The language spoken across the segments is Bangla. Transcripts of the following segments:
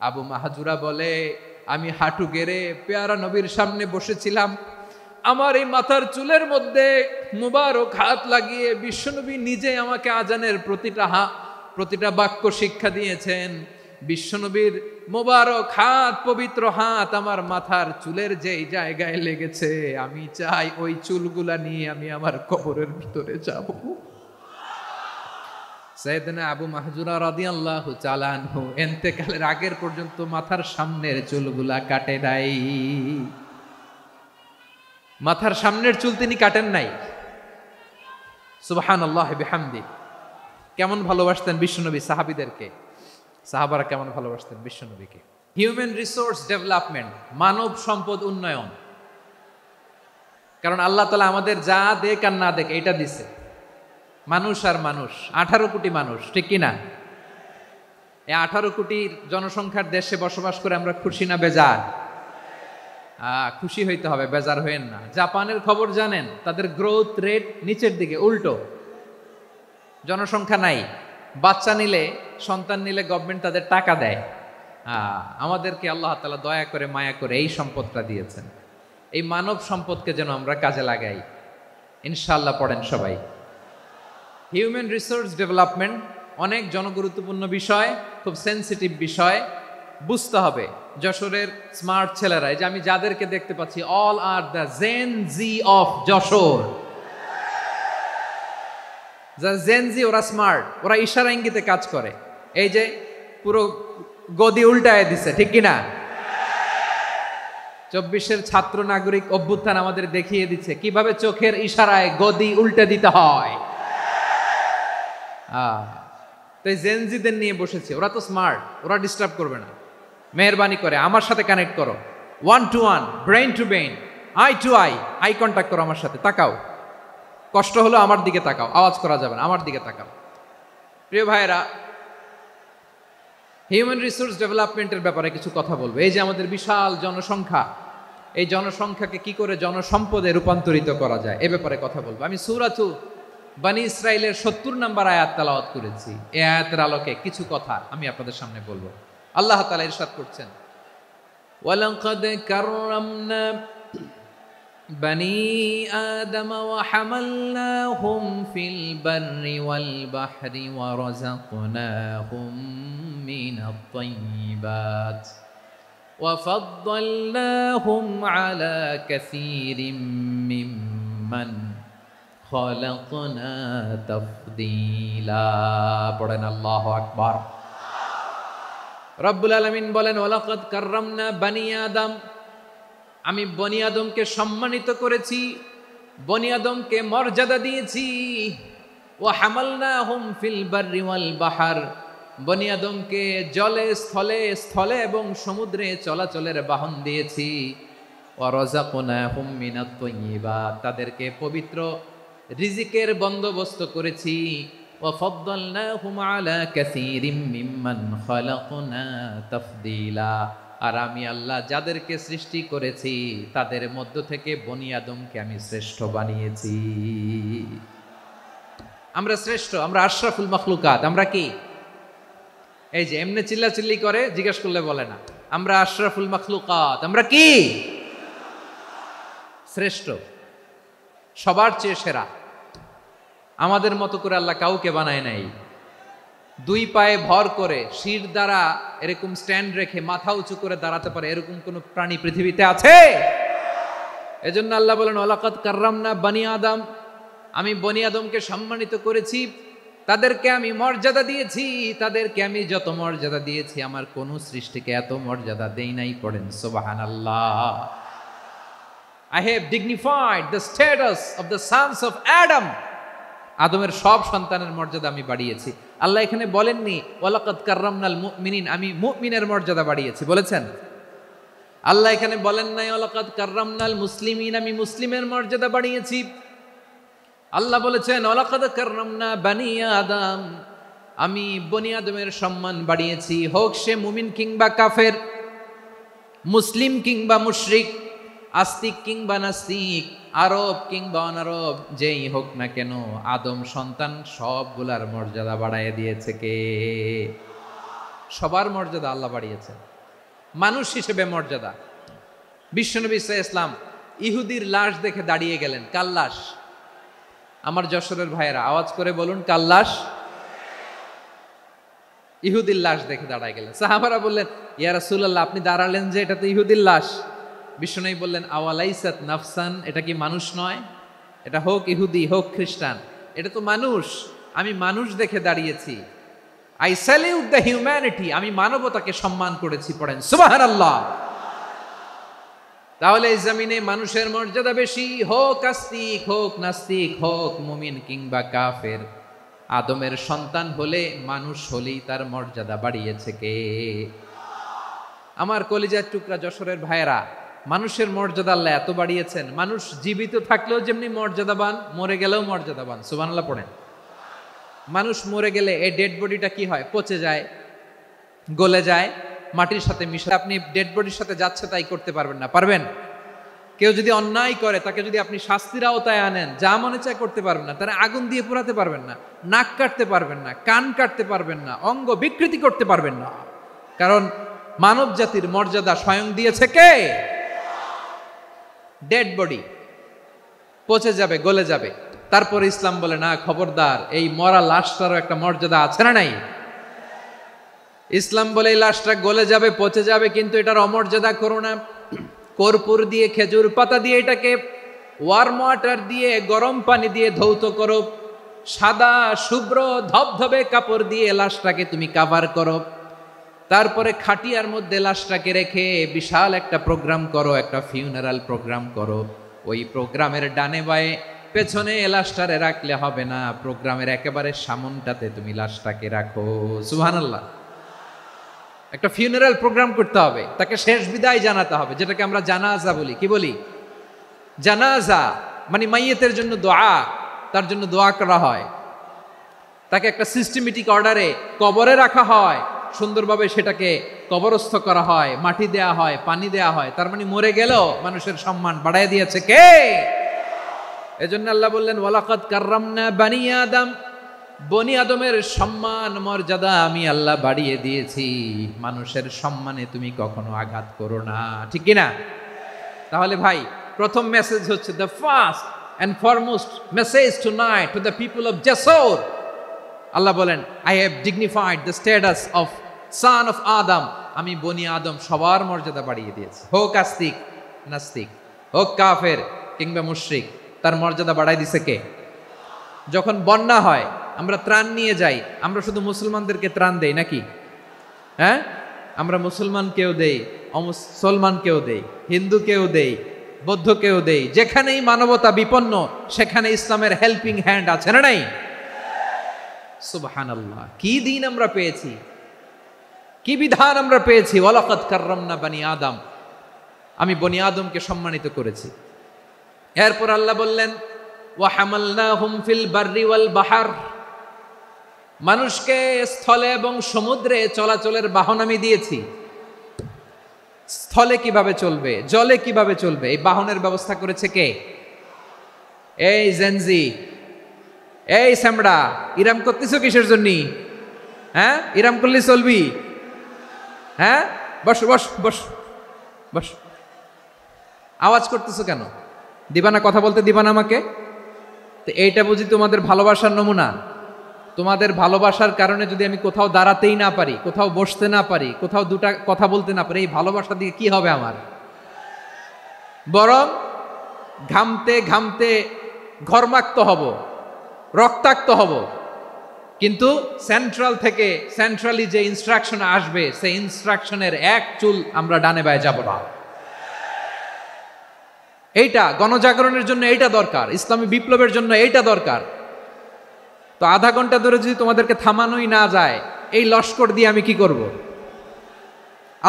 আবু মাহাজুরা বলে, আমি হাঁটু গেড়ে পেয়ারা নবীর সামনে বসেছিলাম, আমার এই মাথার চুলের মধ্যে মুবারক হাত লাগিয়ে বিশ্বনবী নিজে আমাকে আজানের প্রতিটা বাক্য শিক্ষা দিয়েছেন। বিশ্বনবীর মোবারক হাত, পবিত্র হাত আমার মাথার চুলের যেই জায়গায় লেগেছে, আমি চাই ওই চুলগুলা নিয়ে আমি আমার কবরের ভিতরে যাব। সাইয়েদনা আবু মাহজুরা রাদিয়াল্লাহু তাআলা আনহু ইন্তেকালের আগের পর্যন্ত মাথার সামনের চুলগুলা কাটে নাই। মাথার সামনের চুল তিনি কাটেন নাই। সুবহানাল্লাহ বিহামদি। কেমন ভালোবাসতেন বিশ্বনবী সাহাবীদেরকে, সাহাবারা কেমন ভালোবাসতেন বিশ্বনবীকে। হিউম্যান রিসোর্স ডেভেলপমেন্ট, মানব সম্পদ উন্নয়ন। কারণ আল্লাহ তাআলা আমাদের যা দেখ আর না দেখ এটা দিছে। মানুষ আর মানুষ, 18 কোটি মানুষ, ঠিক কিনা? এই 18 কোটির জনসংখ্যার দেশে বসবাস করে আমরা খুশি না বেজার? খুশি হইতে হবে, বেজার হইেন না। জাপানের খবর জানেন? তাদের গ্রোথ রেট নিচের দিকে, উল্টো। জনসংখ্যা নাই, বাচ্চা নিলে, সন্তান নিলে গভর্নমেন্ট তাদের টাকা দেয়। আমাদেরকে আল্লাহ তাআলা দয়া করে মায়া করে এই সম্পদটা দিয়েছেন। এই মানব সম্পদকে যেন আমরা কাজে লাগাই, ইনশাআল্লাহ। পড়েন সবাই। হিউম্যান রিসোর্স ডেভেলপমেন্ট অনেক জনগুরুত্বপূর্ণ বিষয়, খুব সেন্সিটিভ বিষয়, বুঝতে হবে। যশোরের স্মার্ট ছেলেরা, এই যে আমি যাদেরকে দেখতে পাচ্ছি, all are the Gen Z of Jessore. Gen Z, ওরা স্মার্ট, ওরা ইশারা ইঙ্গিতে কাজ করে। এই যে পুরো গদি উল্টায় দিছে, ঠিক কিনা? 24-এর ছাত্র নাগরিক অভ্যুত্থান আমাদের দেখিয়ে দিচ্ছে কিভাবে চোখের ইশারায় গদি উল্টে দিতে হয়। তো এই জেনজিদের নিয়ে বসেছে, ওরা তো স্মার্ট, ওরা ডিস্টার্ব করবে না। মেহরবানি করে আমার সাথে কানেক্ট করো, 1 to 1, brain to brain, eye to eye contact করো আমার সাথে। তাকাও, কষ্ট হলো আমার দিকে তাকাও, আওয়াজ করা যাবে না, আমার দিকে তাকাও। প্রিয় ভাইয়েরা, হিউম্যান রিসোর্স ডেভেলপমেন্টের ব্যাপারে কিছু কথা বলবো। এই যে আমাদের বিশাল জনসংখ্যা, এই জনসংখ্যাকে কি করে জনসম্পদে রূপান্তরিত করা যায় এ ব্যাপারে কথা বলবো। আমি সূরাতু বনী ইসরাইলের 70 নম্বর আয়াত তেলাওয়াত করেছি। এই আয়াতের আলোকে কিছু কথা আমি আপনাদের সামনে বলবো। আল্লাহ তাআলা ইরশাদ করছেন, ওয়ালাকাদ কাররামনা বনী আদম ওয়া হামালনাহুম ফিল বাররি ওয়াল বাহরি ওয়া রাযাকনাহুম মিনাত তাইয়্যিবাত ওয়া ফাদ্দালনাহুম আলা কাসীরিম মিম্মান খালাকনা তাফদীলা। পড়েন আল্লাহু আকবার। রব্বুল আলামিন বলেন, ওয়ালাকাদ কাররামনা বনী আদম, আমি বনী আদমকে সম্মানিত করেছি, বনী আদমকে মর্যাদা দিয়েছি। ওয়া হামালনাহুম ফিল বাররি ওয়াল বাহর, বনী আদমকে জলে স্থলে এবং সমুদ্রে চলাচলের বাহন দিয়েছি। ওয়া রাযাকনাহুম মিনাত তাইয়্যিবাত, তাদেরকে পবিত্র রিজিকের বন্দোবস্ত করেছি। ওয়া ফাদ্দালনাহুম আলা কাসীরিম মিম্মান খালাকনা তাফদীলা, আর আমি আল্লাহ যাদেরকে সৃষ্টি করেছি তাদের মধ্য থেকে বনী আদমকে আমি শ্রেষ্ঠ বানিয়েছি। আমরা শ্রেষ্ঠ, আমরা আশরাফুল মাখলুকাত। আমরা কি? এই যে এমনি চিল্লাচিল্লি করে, জিজ্ঞেস করলে বলে না। আমরা আশরাফুল মাখলুকাত। আমরা কি? শ্রেষ্ঠ, সবার চেয়ে সেরা। আমাদের মতো করে আল্লাহ কাউকে বানায় নাই। 2 পায়ে ভর করে, শির দ্বারা এরকম স্ট্যান্ড রেখে মাথা উঁচু করে দাঁড়াতে পারে এরকম কোন প্রাণী পৃথিবীতে আছে? এজন্য আল্লাহ বলেন, ওয়ালাকাদ কাররামনা বনী আদম, আমি বনী আদমকে সম্মানিত করেছি, তাদেরকে আমি মর্যাদা দিয়েছি। তাদেরকে আমি যত মর্যাদা দিয়েছি আমার কোন সৃষ্টিকে এত মর্যাদা দেই নাই। পড়েন সুবহানাল্লাহ। I have dignified the status of the sons of Adam. আদমের সব সন্তানের মর্যাদা আমি বাড়িয়েছি। আল্লাহ এখানে বলেননি ওয়ালাকাদ কাররামনাল মুমিনিন, আমি মুমিনের মর্যাদা বাড়িয়েছি, বলেছেন? আল্লাহ এখানে বলেন নাই ওয়ালাকাদ কাররামনাল মুসলিমিন, আমি মুসলিমের মর্যাদা বাড়িয়েছি। আল্লাহ বলেছেন ওয়ালাকাদ কাররামনা বনী আদম, আমি বনী আদমের সম্মান বাড়িয়েছি। হোক সে মুমিন কিংবা কাফের, মুসলিম কিংবা মুশরিক, আস্তিক কিংবা নাস্তিক, আরব কিংবা অনারব, যেই হোক না কেন আদম সন্তান সবগুলার মর্যাদা বাড়ায় দিয়েছে কে? সবার মর্যাদা আল্লাহ বাড়িয়েছেন, মানুষ হিসেবে মর্যাদা। বিশ্বনবী সাল্লাল্লাহু আলাইহি ওয়াসাল্লাম ইহুদির লাশ দেখে দাঁড়িয়ে গেলেন। কার লাশ? আমার যশোরের ভাইয়েরা আওয়াজ করে বলুন, কার লাশ? ইহুদির লাশ দেখে দাঁড়ায় গেলেন। সাহাবারা বললেন, ইয়া রাসূলুল্লাহ, আপনি দাঁড়ালেন যে, এটা তো ইহুদির লাশ। বিশ্বনবী বললেন, আওয়ালাইসাত নাফসান, এটা কি মানুষ নয়? এটা হোক ইহুদি হোক খ্রিস্টান, এটা তো মানুষ। আমি মানুষ দেখে দাঁড়িয়েছি। আই স্যালিউট দ্য হিউম্যানিটি, আমি মানবতাকে সম্মান করেছি। পড়েন সুবহানাল্লাহ। তাহলে এই জমিনে মানুষের মর্যাদা বেশি, হোক আস্তিক হোক নাস্তিক, হোক মুমিন কিংবা কাফের। আদমের সন্তান হলে, মানুষ হলেই তার মর্যাদা বাড়িয়েছে কে? আমার কলিজার টুকরা যশোরের ভাইয়েরা, মানুষের মর্যাদা আল্লাহ এত বাড়িয়েছেন, মানুষ জীবিত থাকলেও যেমনি মর্যাদাবান, মরে গেলেও মর্যাদাবান। সুবহানাল্লাহ পড়েন। মানুষ মরে গেলে এই ডেড বডিটা কি হয়? পচে যায়, গলে যায়, মাটির সাথে মিশে। আপনি ডেড বডির সাথে যাচ্ছে তাই করতে পারবেন না। পারবেন? কেউ যদি অন্যায় করে, তাকে যদি আপনি শাস্তির আওতায় আনেন, যা মনে চায় করতে পারবেন না। তারা আগুন দিয়ে পোড়াতে পারবেন না, নাক কাটতে পারবেন না, কান কাটতে পারবেন না, অঙ্গ বিকৃতি করতে পারবেন না। কারণ মানব জাতির মর্যাদা স্বয়ং দিয়েছে কে? ডেড বডি পচে যাবে, গলে যাবে। তারপরে ইসলাম বলে, না খবরদার, এই মরা লাশটারও একটা মর্যাদা আছে না নাই? ইসলাম বলে এই লাশটা গলে যাবে, পচে যাবে, কিন্তু এটার অমর্যাদা করো না। কর্পূর দিয়ে, খেজুর পাতা দিয়ে, এটাকে ওয়ার্ম ওয়াটার দিয়ে, গরম পানি দিয়ে ধৌত করো। সাদা শুভ্র ধবধবে কাপড় দিয়ে লাশটাকে তুমি কাভার করো। তারপরে খাটিয়ার মধ্যে লাশটাকে রেখে বিশাল একটা প্রোগ্রাম করো, একটা ফিউনারাল প্রোগ্রাম করো। ওই প্রোগ্রামের ডানে বায়ে পেছনে লাশটারে রাখলে হবে না, প্রোগ্রামের একেবারে সামনটাতে তুমি লাশটাকে রাখো। সুবহানাল্লাহ। একটা ফিউনারাল প্রোগ্রাম করতে হবে, তাকে শেষ বিদায় জানাতে হবে, যেটাকে আমরা জানাজা বলি। কি বলি? জানাজা মানে মাইয়েতের জন্য দোয়া, তার জন্য দোয়া করা হয়। তাকে একটা সিস্টেমেটিক অর্ডারে কবরে রাখা হয়, সুন্দরভাবে সেটাকে কবরস্থ করা হয়, মাটি দেয়া হয়, পানি দেয়া হয়। তার মানে মরে গেলেও মানুষের সম্মান বাড়ায় দিয়েছে কে? এজন্য আল্লাহ বললেন, ওয়ালাকাদ কাররামনা বানি আদম, বনি আদমের সম্মান মর্যাদা আমি আল্লাহ বাড়িয়ে দিয়েছি। মানুষের সম্মানে তুমি কখনো আঘাত করো না, ঠিক কিনা? তাহলে ভাই, প্রথম মেসেজ হচ্ছে, the first and foremost message tonight to the people of Jessore. Allah বলেন, I have dignified the status of son of Adam. আমি বনি আদম সবার মর্যাদা বাড়িয়ে দিয়েছি, হোক আস্তিক নাস্তিক, হোক কাফের কিংবা মুশরিক, তার মর্যাদা বাড়াই দিছে কে? যখন বন্যা হয়, আমরা ত্রাণ নিয়ে যাই, আমরা শুধু মুসলমানদেরকে ত্রাণ দেই নাকি? হ্যাঁ, আমরা মুসলমানকেও দেই, অমুসলমানকেও দেই, হিন্দুকেও দেই, বৌদ্ধকেও দেই। যেখানেই মানবতা বিপন্ন, সেখানে ইসলামের হেল্পিং হ্যান্ড আছে না নাই? সুবহানাল্লাহ। কি দিন আমরা পেয়েছি, কি বিধান আমরা পেয়েছি। ওয়ালাকাদ কাররামনা বানি আদম, আমি বনি আদমকে সম্মানিত করেছি। এরপর আল্লাহ বললেন, ওয়া হামালনাহুম ফিল বাররি ওয়াল বাহর, মানুষকে স্থলে এবং সমুদ্রে চলাচলের বাহন আমি দিয়েছি। স্থলে কিভাবে চলবে, জলে কিভাবে চলবে, এই বাহনের ব্যবস্থা করেছে কে? এই জেনজি, এই স্যামড়া, ইরাম করতেছো কিসের জন্য? হ্যাঁ, ইরাম করলে চলবি? হ্যাঁ, বস বস বস বস। আওয়াজ করতেছো কেন? দিবানা, কথা বলতে দিবানা আমাকে? তো এইটা বুঝি তোমাদের ভালোবাসার নমুনা? তোমাদের ভালোবাসার কারণে যদি আমি কোথাও দাঁড়াতেই না পারি, কোথাও বসতে না পারি, কোথাও দুটা কথা বলতে না পারি, এই ভালোবাসা দিয়ে কি হবে আমার? বরং ঘামতে ঘামতে ঘর্মাক্ত হব, রক্তাক্ত হব। কিন্তু সেন্ট্রাল থেকে, সেন্ট্রালি যে ইনস্ট্রাকশন আসবে, সেই ইনস্ট্রাকশনের এক চুল আমরা ডানে বায়ে যাব না। এইটা গণজাগরণের জন্য এইটা দরকার, ইসলামী বিপ্লবের জন্য এইটা দরকার। তো আধা ঘন্টা ধরে যদি তোমাদেরকে থামানোই না যায়, এই লস্কর দিয়ে আমি কি করব?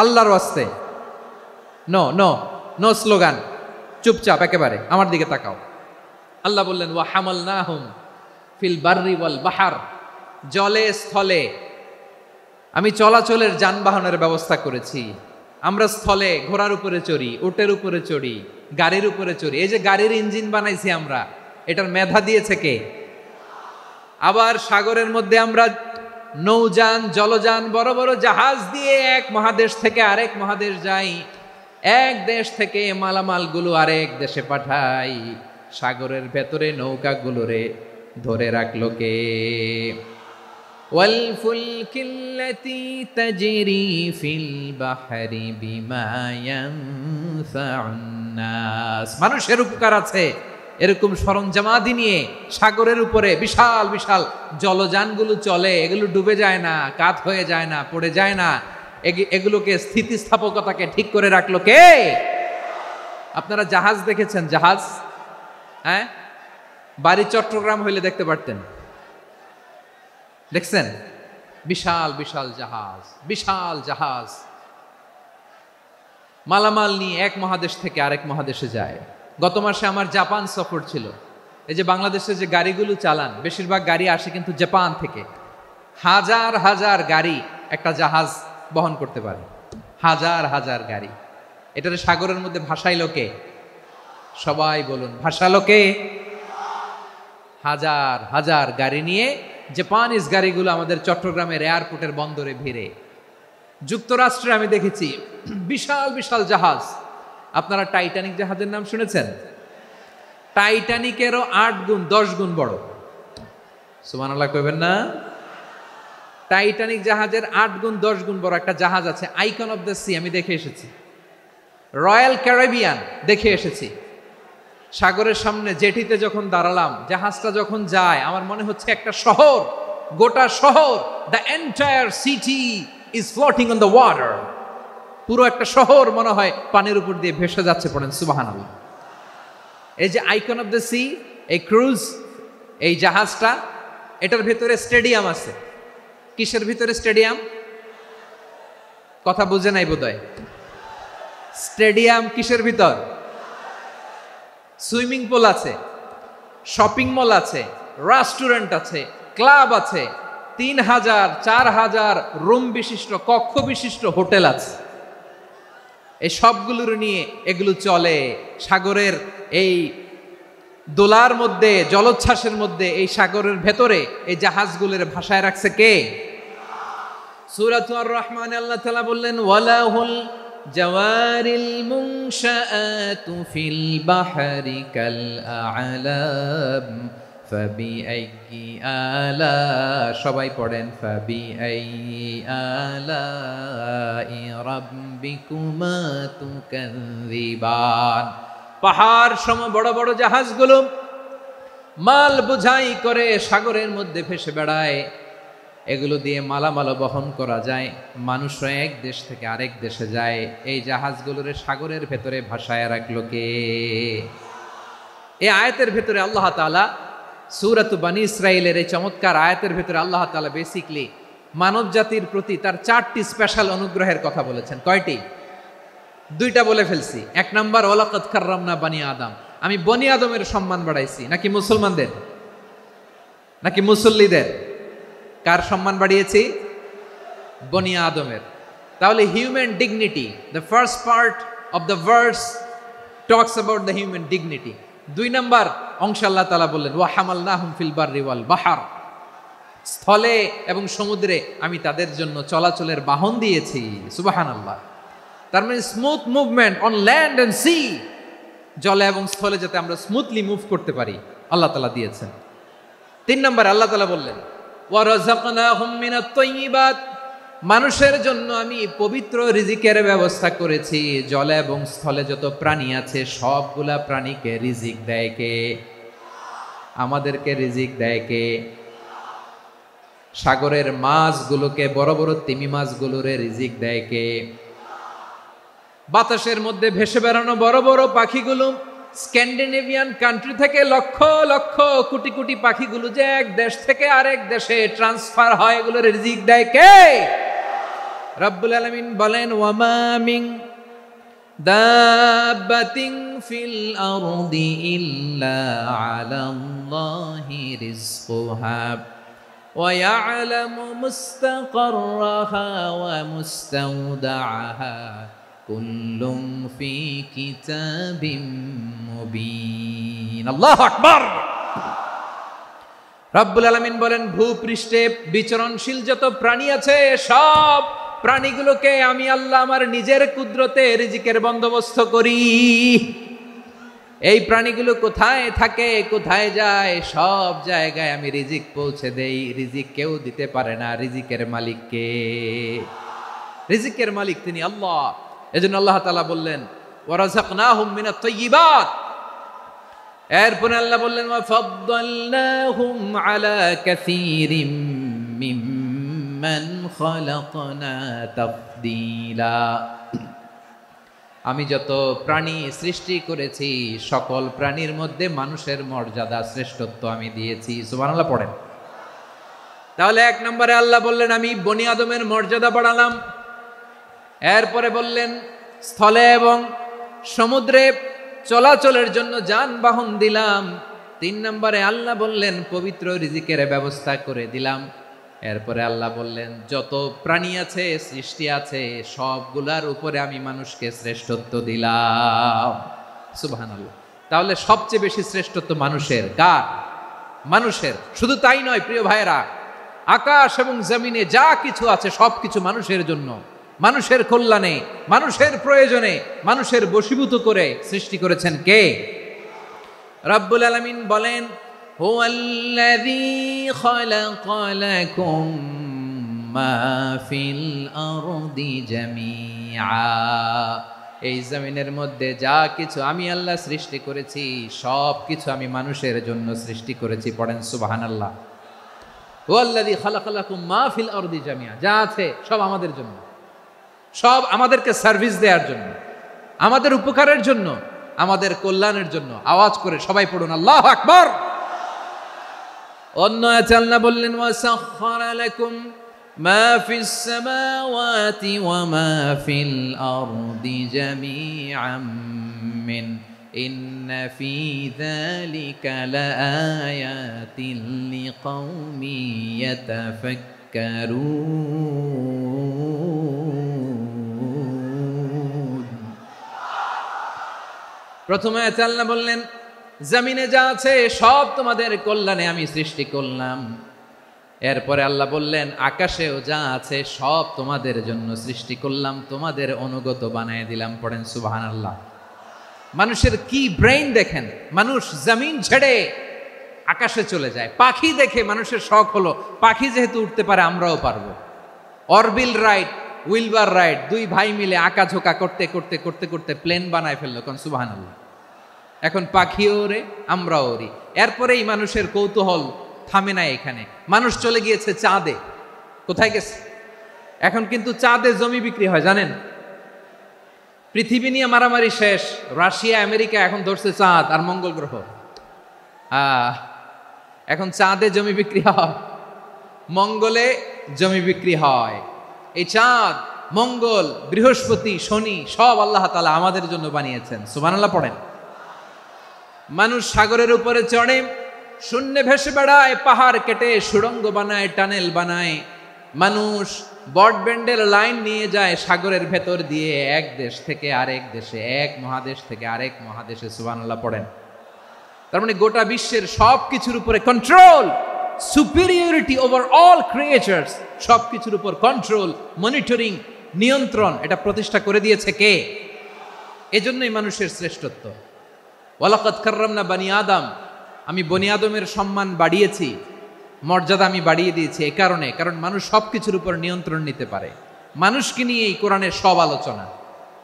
আল্লাহর ওয়াস্তে নো নো নো স্লোগান, চুপচাপ একেবারে আমার দিকে তাকাও। আল্লাহ বললেন, ওয়া হামালনাহুম ফিল বাররি ওয়াল বাহর, জলে স্থলে আমি চলাচলের যানবাহনের ব্যবস্থা করেছি। আমরা স্থলে ঘোড়ার উপরে চড়ি, উটের উপরে চড়ি, গাড়ির উপরে চড়ি। এই যে গাড়ির ইঞ্জিন বানাইছি আমরা, এটার মেধা দিয়েছে কে? আবার সাগরের মধ্যে আমরা নৌযান জলযান বড় বড় জাহাজ দিয়ে এক মহাদেশ থেকে আরেক মহাদেশ যাই, এক দেশ থেকে মালামালগুলো আরেক দেশে পাঠাই। সাগরের ভেতরে নৌকাগুলোরে ধরে রাখলো কে? ওয়াল ফুলকিল্লাতী তাজরি ফিল বাহরি বিমা ইয়ানফাউন নাস। মানুষের উপকার আছে এরকম সরঞ্জামাদি নিয়ে সাগরের উপরে বিশাল বিশাল জলযানগুলো চলে, এগুলো ডুবে যায় না, কাত হয়ে যায় না, পড়ে যায় না। এগুলোকে স্থিতিস্থাপকতাকে ঠিক করে রাখলো কে? আপনারা জাহাজ দেখেছেন? জাহাজ, হ্যাঁ, বাড়ি চট্টগ্রাম হইলে দেখতে পারতেন। দেখছেন? বিশাল বিশাল জাহাজ, বিশাল জাহাজ মালামাল নিয়ে এক মহাদেশ থেকে আরেক মহাদেশে যায়। গত মাসে আমার জাপান সফর ছিল। এই যে বাংলাদেশে যে গাড়িগুলো চালান, বেশিরভাগ গাড়ি আসে কিন্তু জাপান থেকে। হাজার হাজার গাড়ি একটা জাহাজ বহন করতে পারে, হাজার হাজার গাড়ি। এটার সাগরের মধ্যে ভাসাইলো কে? সবাই বলুন, ভাসালো কে? হাজার হাজার গাড়ি নিয়ে জাপানিজ গাড়িগুলো আমাদের চট্টগ্রামের এয়ারপোর্টের বন্দরে ভিড়ে। যুক্তরাষ্ট্রে আমি দেখেছি বিশাল বিশাল জাহাজ। আপনারা টাইটানিক জাহাজের নাম শুনেছেন? টাইটানিকেরও 8 গুণ 10 গুণ বড়। সুবহানাল্লাহ কইবেন না? টাইটানিক জাহাজের 8 গুণ 10 গুণ বড় একটা জাহাজ আছে, আইকন অফ দ্য সি। আমি দেখে এসেছি। রয়্যাল ক্যারিবিয়ান দেখে এসেছি। সাগরের সামনে জেটিতে যখন দাঁড়ালাম, জাহাজটা যখন যায়, আমার মনে হচ্ছে একটা শহর, গোটা শহর, the entire city is floating on the water. পুরো একটা শহর মনে হয় পানির উপর দিয়ে ভেসে যাচ্ছে। পড়েন সুবহানাল্লাহ। এই যে আইকন অফ দ্য সি, এই ক্রুজ, এই জাহাজটা, এটার ভিতরে স্টেডিয়াম আছে। কিসের ভিতরে স্টেডিয়াম? কথা বুঝে নাই বোধহয়। স্টেডিয়াম কিসের ভিতর? সুইমিং পুল আছে, শপিং মল আছে, রেস্টুরেন্ট আছে, ক্লাব আছে, 3000 4000 রুম বিশিষ্ট, কক্ষ বিশিষ্ট হোটেল আছে। এই সবগুলোর নিয়ে এগুলো চলে সাগরের এই দোলার মধ্যে, জলোচ্ছ্বাসের মধ্যে। এই সাগরের ভেতরে এই জাহাজগুলোর ভাষায় রাখছে কে? সূরাতুর রহমানে আল্লাহ তাআলা বললেন, ওয়ালাহুল জাওয়ারিল মুনশাআতু ফিল বাহরি কাল আ'লাম ফাবিআইয়ি আলা, সবাই পড়েন, ফাবিআইয়ি আলাই রাব্বিকুমা তুকাযিবান। পাহাড় সম বড় বড় জাহাজগুলো মাল বোঝাই করে সাগরের মধ্যে ভেসে বেড়ায়। এগুলো দিয়ে মালামাল বহন করা যায়, মানুষরা এক দেশ থেকে আরেক দেশে যায়। এই জাহাজগুলোর সাগরের ভেতরে ভাসায় রাখলো কে? এই আয়াতের ভেতরে আল্লাহ তাআলা সূরাত বনী ইসরাঈলের এই চমৎকার আয়াতের ভেতরে আল্লাহ তাআলা বেসিক্যালি মানব জাতির প্রতি তার 4টি স্পেশাল অনুগ্রহের কথা বলেছেন। কয়টি? 2টা বলে ফেলছি। 1 নাম্বার, ওয়ালাকাদ কাররামনা বনী আদম, আমি বনী আদমের সম্মান বাড়াইছি। নাকি মুসলমানদের? নাকি মুসল্লিদের? কার সম্মান বাড়িয়েছি? বনী আদমের। তাহলে human dignity, the first part of the verse talks about the human dignity. 2 number অংশে আল্লাহ তাআলা বললেন, ওয়া হামালনাহুম ফিল বাররি ওয়াল বাহর, স্থলে এবং সমুদ্রে আমি তাদের জন্য চলাচলের বাহন দিয়েছি। সুবহানাল্লাহ। তার মানে smooth movement on land and sea, জলে এবং স্থলে যাতে আমরা স্মুথলি মুভ করতে পারি আল্লাহ তাআলা দিয়েছেন। 3 নম্বরে আল্লাহ তাআলা বললেন, ওয়া রাযাকনাহুম মিনাত তাইয়্যিবাত, মানুষের জন্য আমি পবিত্র রিজিকের ব্যবস্থা করেছি। জলে এবং স্থলে যত প্রাণী আছে সবগুলা প্রাণীকে রিজিক দেয় কে? আমাদেরকে রিজিক দেয় কে? সাগরের মাছগুলোকে, বড় বড় তিমি মাছগুলোরে রিজিক দেয় কে? বাতাসের মধ্যে ভেসে বেড়ানো বড় বড় পাখিগুলো, স্ক্যান্ডিনেভিয়ান কান্ট্রি থেকে লক্ষ লক্ষ কোটি কোটি পাখিগুলো যে এক দেশ থেকে আরেক দেশে ট্রান্সফার হয়, এগুলোর রিজিক দেয় কে? রব্বুল আলামিন বলেন, ওয়ামা মিন দাব্বাতিন ফিল আরদি ইল্লা আলাল্লাহি রিজকুহা ওয়া ইয়ালামু মুস্তাকাররাহা ওয়া মুস্তাওদাআহা কুল্লুম ফি কিতাবিম মুবিন। আল্লাহু আকবার। রব্বুল আলামিন বলেন, ভূপৃষ্ঠে বিচরণশীল যত প্রাণী আছে সব প্রাণীগুলোকে আমি আল্লাহ আমার নিজের কুদরতে রিজিকের বন্দোবস্ত করি। এই প্রাণীগুলো কোথায় থাকে, কোথায় যায়, সব জায়গায় আমি রিজিক পৌঁছে দেই। রিজিক কেউ দিতে পারে না, রিজিকের মালিক কে? রিজিকের মালিক তিনি আল্লাহ। এজন্য আল্লাহ তাআলা বললেন, ওয়ারাযাকনাহুম মিনাত তাইয়্যিবাত। এরপরে আল্লাহ বললেন, ওয়াফাদ্দালনাহুম আলা কাসীরিম মিম্মান খালাকনা তাফদীলা। আমি যত প্রাণী সৃষ্টি করেছি সকল প্রাণীর মধ্যে মানুষের মর্যাদা শ্রেষ্ঠত্ব আমি দিয়েছি। সুবহানাল্লাহ পড়েন। তাহলে এক নম্বরে আল্লাহ বললেন আমি বনি আদমের মর্যাদা বাড়ালাম। এরপরে বললেন স্থলে এবং সমুদ্রে চলাচলের জন্য যানবাহন দিলাম। 3 নম্বরে আল্লাহ বললেন পবিত্র রিজিকের ব্যবস্থা করে দিলাম। এরপরে আল্লাহ বললেন যত প্রাণী আছে, সৃষ্টি আছে, সবগুলার উপরে আমি মানুষকে শ্রেষ্ঠত্ব দিলাম। সুবহানাল্লাহ। তাহলে সবচেয়ে বেশি শ্রেষ্ঠত্ব মানুষের। কার? মানুষের। শুধু তাই নয় প্রিয় ভাইরা, আকাশ এবং জমিনে যা কিছু আছে সবকিছু মানুষের জন্য, মানুষের কল্যাণে, মানুষের প্রয়োজনে, মানুষের বশীভূত করে সৃষ্টি করেছেন কে? রব্বুল আলামিন বলেন, হুয়াল্লাযী খালাকা লাকুম মা ফিল আরদি জামিআ। এই জমিনের মধ্যে যা কিছু আমি আল্লাহ সৃষ্টি করেছি সব কিছু আমি মানুষের জন্য সৃষ্টি করেছি। পড়েন সুবহানাল্লাহ। হুয়াল্লাযী খালাকা লাকুম মা ফিল আরদি জামিআ। যা আছে সব আমাদের জন্য, সব আমাদেরকে সার্ভিস দেওয়ার জন্য, আমাদের উপকারের জন্য, আমাদের কল্যাণের জন্য। আওয়াজ করে সবাই পড়ুন আল্লাহু আকবার। অন্য আয়াতে আল্লাহ বললেন, ওয়াসাখখারা লাকুম মা ফিস সামাওয়াতি ওয়া মা ফিল আরদি জামিআম মিন ইন্না ফি যালিকা লাআয়াতিন লিকাউমিন ইয়াতাফাক্কারুন। প্রথমে আল্লাহ বললেন জমিনে যা আছে সব তোমাদের কল্যাণে আমি সৃষ্টি করলাম। এরপরে আল্লাহ বললেন আকাশেও যা আছে সব তোমাদের জন্য সৃষ্টি করলাম, তোমাদের অনুগত বানিয়ে দিলাম। পড়েন সুবহানাল্লাহ। মানুষের কি ব্রেইন দেখেন, মানুষ জমিন ছেড়ে আকাশে চলে যায়। পাখি দেখে মানুষের শখ হলো পাখি যেহেতু উঠতে পারে আমরাও পারবো। অরবিল রাইট, উইলবার রাইট, 2 ভাই মিলে আঁকাঝোঁকা করতে করতে করতে করতে প্লেন বানায় ফেললো। কোন সুবহানাল্লাহ। এখন পাখিও ওরে, আমরাও ওরি। এরপরেই মানুষের কৌতূহল থামে না এখানে। মানুষ চলে গিয়েছে চাঁদে। কোথায় গেছে? এখন কিন্তু চাঁদে জমি বিক্রি হয় জানেন। পৃথিবী নিয়ে মারামারি শেষ, রাশিয়া আমেরিকা এখন ধরছে চাঁদ আর মঙ্গল গ্রহ। এখন চাঁদে জমি বিক্রি হয়, মঙ্গলে জমি বিক্রি হয়। এই চাঁদ, মঙ্গল, বৃহস্পতি, শনি সব আল্লাহ তাআলা আমাদের জন্য বানিয়েছেন। সুবহানাল্লাহ পড়েন। মানুষ সাগরের উপরে চড়ে, শূন্যে ভেসে বেড়ায়, পাহাড় কেটে সুড়ঙ্গ বানায়, টানেল বানায়। মানুষ ব্রডব্যান্ডের লাইন নিয়ে যায় সাগরের ভেতর দিয়ে, এক দেশ থেকে আরেক দেশে, এক মহাদেশ থেকে আরেক মহাদেশে। সুবহানাল্লাহ পড়েন। তার মানে গোটা বিশ্বের সব কিছুর উপরে control, superiority over all creatures, সব কিছুর উপর কন্ট্রোল, মনিটরিং, নিয়ন্ত্রণ, এটা প্রতিষ্ঠা করে দিয়েছে কে? এজন্যই মানুষের শ্রেষ্ঠত্ব। ওয়ালাকাদ কাররামনা বানি আদম, আমি বনি আদমের সম্মান বাড়িয়েছি, মর্যাদা আমি বাড়িয়ে দিয়েছি এই কারণে, কারণ মানুষ সব কিছুর উপর নিয়ন্ত্রণ নিতে পারে। মানুষকে নিয়ে এই কোরআনের সব আলোচনা,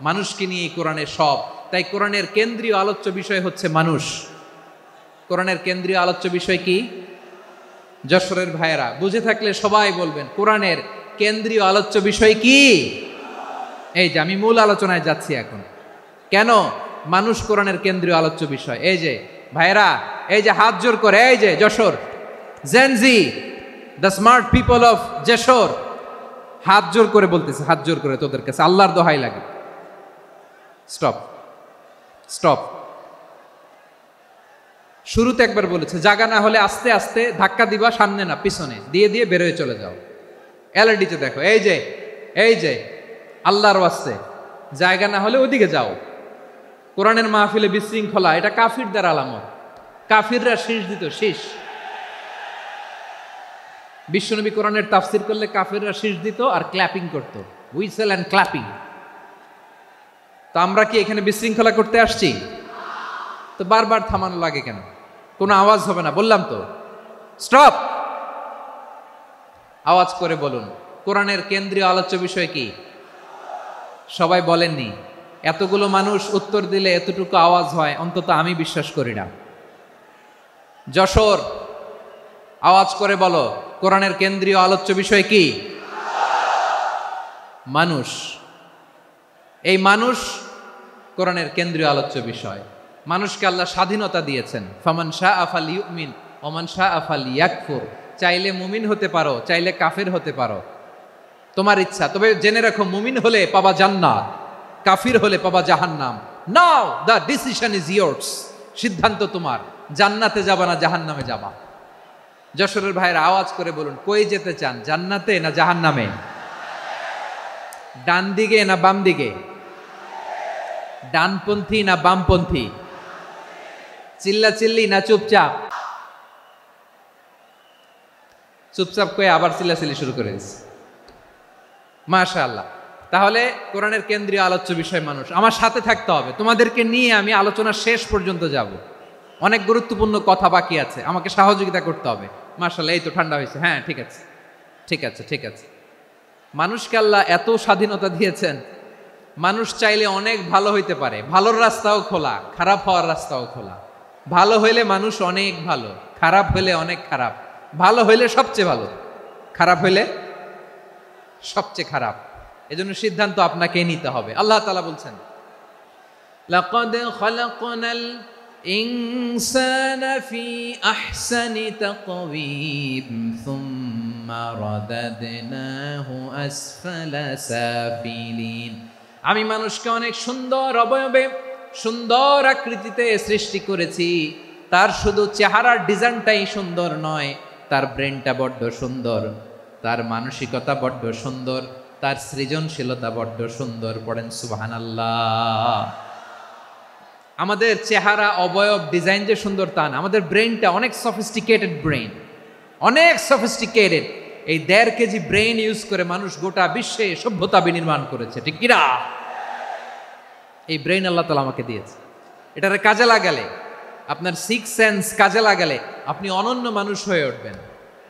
মানুষকে নিয়ে এই কোরআনের সব। তাই কোরআনের কেন্দ্রীয় আলোচ্য বিষয় হচ্ছে মানুষ। কোরআনের কেন্দ্রীয় আলোচ্য বিষয় কি? যশোরের ভাইয়েরা বুঝে থাকলে সবাই বলবেন কোরআনের কেন্দ্রীয় আলোচ্য বিষয় কি? এই যে আমি মূল আলোচনায় যাচ্ছি এখন। কেন মানুষ কোরআনের কেন্দ্রীয় আলোচ্য বিষয়? এই যে ভাইয়েরা, এই যে হাত জোর করে, এই যে Jessore Gen Z, the smart people of Jessore, হাত জোর করে বলতেছে, হাত জোর করে তোদের কাছে আল্লাহর দোহাই লাগে, স্টপ স্টপ। শুরুতে একবার বলেছে জায়গা না হলে আস্তে আস্তে ধাক্কা দিবা, সামনে না পিছনে দিয়ে দিয়ে বেরোয় চলে যাও। এলইডিতে দেখো, এই যে এই যে আল্লাহর ওয়াস্তে জায়গা না হলে ওদিকে যাও। কোরআনের মাহফিলে বিশৃঙ্খলা, এটা কাফিরদের আলামত। কাফিররা শীষ দিত, শীষ। বিশ্বনবী কোরআনের তাফসির করলে কাফেররা শীষ দিত আর ক্ল্যাপিং করত, হুইসেল অ্যান্ড ক্ল্যাপিং। তো আমরা কি এখানে বিশৃঙ্খলা করতে আসছি? তো বারবার থামানো লাগে কেন? কোনো আওয়াজ হবে না, বললাম তো, স্টপ। আওয়াজ করে বলুন, কোরআনের কেন্দ্রীয় আলোচ্য বিষয় কি? সবাই বলেননি। এতগুলো মানুষ উত্তর দিলে এতটুকু আওয়াজ হয়, অন্তত আমি বিশ্বাস করি না। যশোর, আওয়াজ করে বলো, কোরআনের কেন্দ্রীয় আলোচ্য বিষয় কি? মানুষ। এই মানুষ কোরআনের কেন্দ্রীয় আলোচ্য বিষয়। মানুষকে আল্লাহ স্বাধীনতা দিয়েছেন। ফামান শাআ ফালইউমিন ওয়া মান শাআ ফালইয়াকফুর। চাইলে মুমিন হতে পারো, চাইলে কাফের হতে পারো, তোমার ইচ্ছা। তবে জেনে রাখো, মুমিন হলে পাবা জান্নাত, কাফির হলে পাবা জাহান্নাম। নাও দ্য ডিসিশন ইজ ইয়ার্স। সিদ্ধান্ত তোমার, জান্নাতে যাবা না জাহান্নামে যাবা। যশোরের ভাইয়েরা আওয়াজ করে বলুন, কই যেতে চান, জান্নাতে না জাহান্নামে? ডান দিকে না বাম দিকে? ডানপন্থী না বামপন্থী? চিল্লাচিল্লি না চুপচাপ? চুপচাপ কয়ে আবার চিল্লাচিল্লি শুরু করে দিচ্ছে। মাশাআল্লাহ। তাহলে কোরআনের কেন্দ্রীয় আলোচ্য বিষয় মানুষ। আমার সাথে থাকতে হবে, তোমাদেরকে নিয়ে আমি আলোচনার শেষ পর্যন্ত যাব। অনেক গুরুত্বপূর্ণ কথা বাকি আছে, আমাকে সহযোগিতা করতে হবে। মাশাআল্লাহ, এই তো ঠান্ডা হয়েছে। হ্যাঁ, ঠিক আছে, ঠিক আছে, ঠিক আছে। মানুষকে আল্লাহ এত স্বাধীনতা দিয়েছেন, মানুষ চাইলে অনেক ভালো হইতে পারে। ভালোর রাস্তাও খোলা, খারাপ হওয়ার রাস্তাও খোলা। ভালো হইলে মানুষ অনেক ভালো, খারাপ হইলে অনেক খারাপ। ভালো হইলে সবচেয়ে ভালো, খারাপ হইলে সবচেয়ে খারাপ। এজন্য সিদ্ধান্ত আপনাকে নিতে হবে। আল্লাহ তাআলা বলছেন, লাকাদ খালাকনাল ইনসানা ফি আহসানি তাকওয়িম সুম্মা রাদাদনাহু আসফালা সাফিলিন। আমি মানুষকে অনেক সুন্দর অবয়বে, সুন্দর আকৃতিতে সৃষ্টি করেছি। তার শুধু চেহারার ডিজাইনটাই সুন্দর নয়, তার ব্রেনটা বড্ড সুন্দর, তার মানসিকতা বড্ড সুন্দর, তার সৃজনশীলতা বড্ড সুন্দর। পড়েন সুবহানাল্লাহ। আমাদের চেহারা, অবয়ব, ডিজাইন যে সুন্দর তা না, আমাদের ব্রেনটা অনেক সফিস্টিকেটেড ব্রেন, অনেক সফিস্টিকেটেড। এই 1.5 কেজি ব্রেন ইউজ করে মানুষ গোটা বিশ্বে সভ্যতা বিনির্মাণ করেছে, ঠিক কিনা? এই ব্রেন আল্লাহ তাআলা আমাকে দিয়েছে। এটারে কাজে লাগালে, আপনার 6 সেন্স কাজে লাগালে আপনি অনন্য মানুষ হয়ে উঠবেন,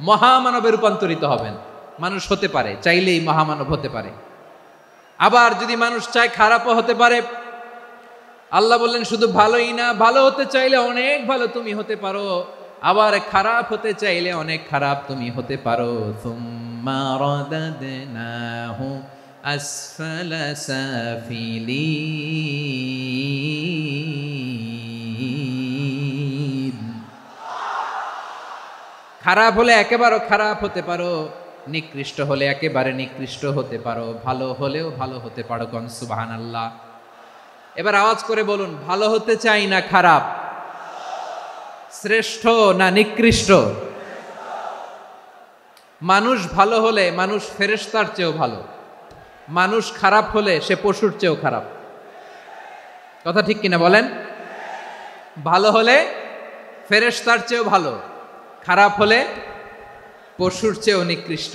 মহামানবে রূপান্তরিত হবেন। মানুষ হতে পারে, চাইলেই মহামানব হতে পারে। আবার যদি মানুষ চায়, খারাপও হতে পারে। আল্লাহ বললেন শুধু ভালোই না, ভালো হতে চাইলে অনেক ভালো তুমি হতে পারো, আবার খারাপ হতে চাইলে অনেক খারাপ তুমি হতে পারো। সুম্মা রাদাদনাহু আসফালা সাফিলিন। খারাপ হলে একেবারে খারাপ হতে পারো, নিকৃষ্ট হলে একেবারে নিকৃষ্ট হতে পারো, ভালো হলেও ভালো হতে পারো। কোন সুবহানাল্লাহ। এবার আওয়াজ করে বলুন, ভালো হতে চাই না খারাপ? শ্রেষ্ঠ না নিকৃষ্ট? মানুষ ভালো হলে মানুষ ফেরেশতার চেয়েও ভালো, মানুষ খারাপ হলে সে পশুর চেয়েও খারাপ। কথা ঠিক কিনা বলেন? ভালো হলে ফেরেশতার চেয়েও ভালো, খারাপ হলে পশুর চেয়েও নিকৃষ্ট।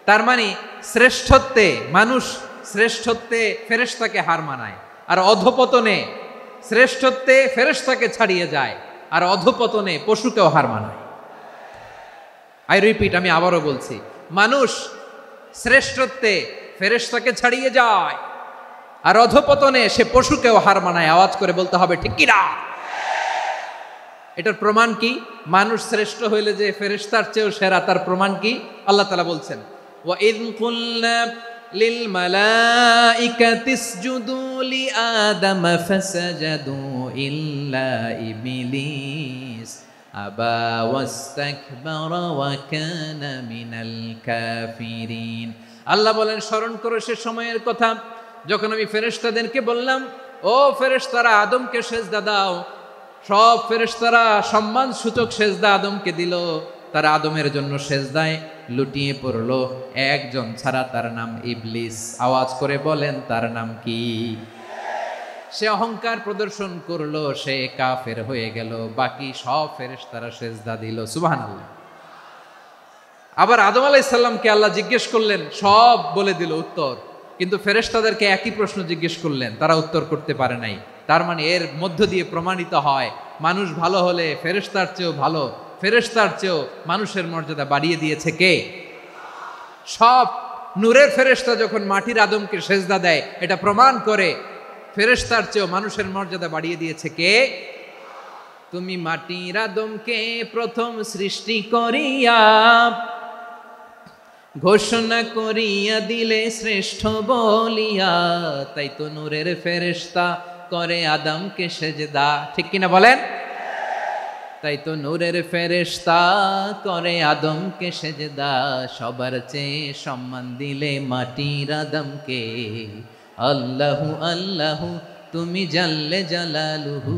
তার মানে শ্রেষ্ঠত্বে মানুষ, শ্রেষ্ঠত্বে ফেরেশতাকে হার মানায়, আর অধপতনে শ্রেষ্ঠত্বে ফেরেশতাকে ছাড়িয়ে যায়, আর অধপতনে পশুকেও হার মানায়। আই রিপিট, আমি আবারও বলছি, মানুষ শ্রেষ্ঠত্বে ফেরেশতাকে ছাড়িয়ে যায়, আর অধপতনে সে পশুকেও হার মানায়। আওয়াজ করে বলতে হবে, ঠিক কি না? এটার প্রমাণ কি? মানুষ শ্রেষ্ঠ হইলে যে ফেরেশতার চেয়েও সেরা, তার প্রমাণ কি? আল্লাহ তাআলা বলছেন, ওয়া ইয কুলনা লিল মালাইকাতি ইসজুদু লি আদম ফাসাজাদু ইল্লা ইবলিস আবা ওয়াস্তাকবারা ওয়া কানা মিনাল কাফিরিন। আল্লাহ বলেন, স্মরণ করো সে সময়ের কথা যখন আমি ফেরেশতাদেরকে বললাম, ও ফেরেশতারা আদমকে সেজদা দাও। সব ফেরেশতারা সম্মান সূচক সেজদা আদমকে দিল। তারা আদমের জন্য সেজদায় লুটিয়ে পড়লো, একজন ছাড়া, তার নাম ইবলিস। আওয়াজ করে বলেন, তার নাম কি? সে অহংকার প্রদর্শন করলো, সে কাফের হয়ে গেল। বাকি সব ফেরেশতারা সেজদা দিল। সুবহানাল্লাহ। আবার আদম আলাইহিস সালামকে আল্লাহ জিজ্ঞেস করলেন, সব বলে দিল উত্তর, কিন্তু ফেরেশতাদেরকে একই প্রশ্ন জিজ্ঞেস করলেন, তারা উত্তর করতে পারে নাই। তার মানে এর মধ্য দিয়ে প্রমাণিত হয় মানুষ ভালো হলে ফেরেশতার চেয়েও ভালো, ফেরেশতার চেয়েও মানুষের মর্যাদা বাড়িয়ে দিয়েছে কে? সব নূরের ফেরেশতা যখন মাটির আদমকে সেজদা দেয়, এটা প্রমাণ করে ফেরেশতার চেয়েও মানুষের মর্যাদা বাড়িয়ে দিয়েছে কে? তুমি মাটির আদমকে প্রথম সৃষ্টি করিয়া ঘোষণা করিয়া দিলে শ্রেষ্ঠ বলিয়া, তাই তো নূরের ফেরেশতা করে আদমকে সেজদা। ঠিক কিনা বলেন? তাই তো নূরের ফেরেশতা করে আদমকে সেজদা, সবার চেয়ে সম্মান দিলে মাটির আদমকে। আল্লাহু আল্লাহু তুমি জাল্লে জালালুহু,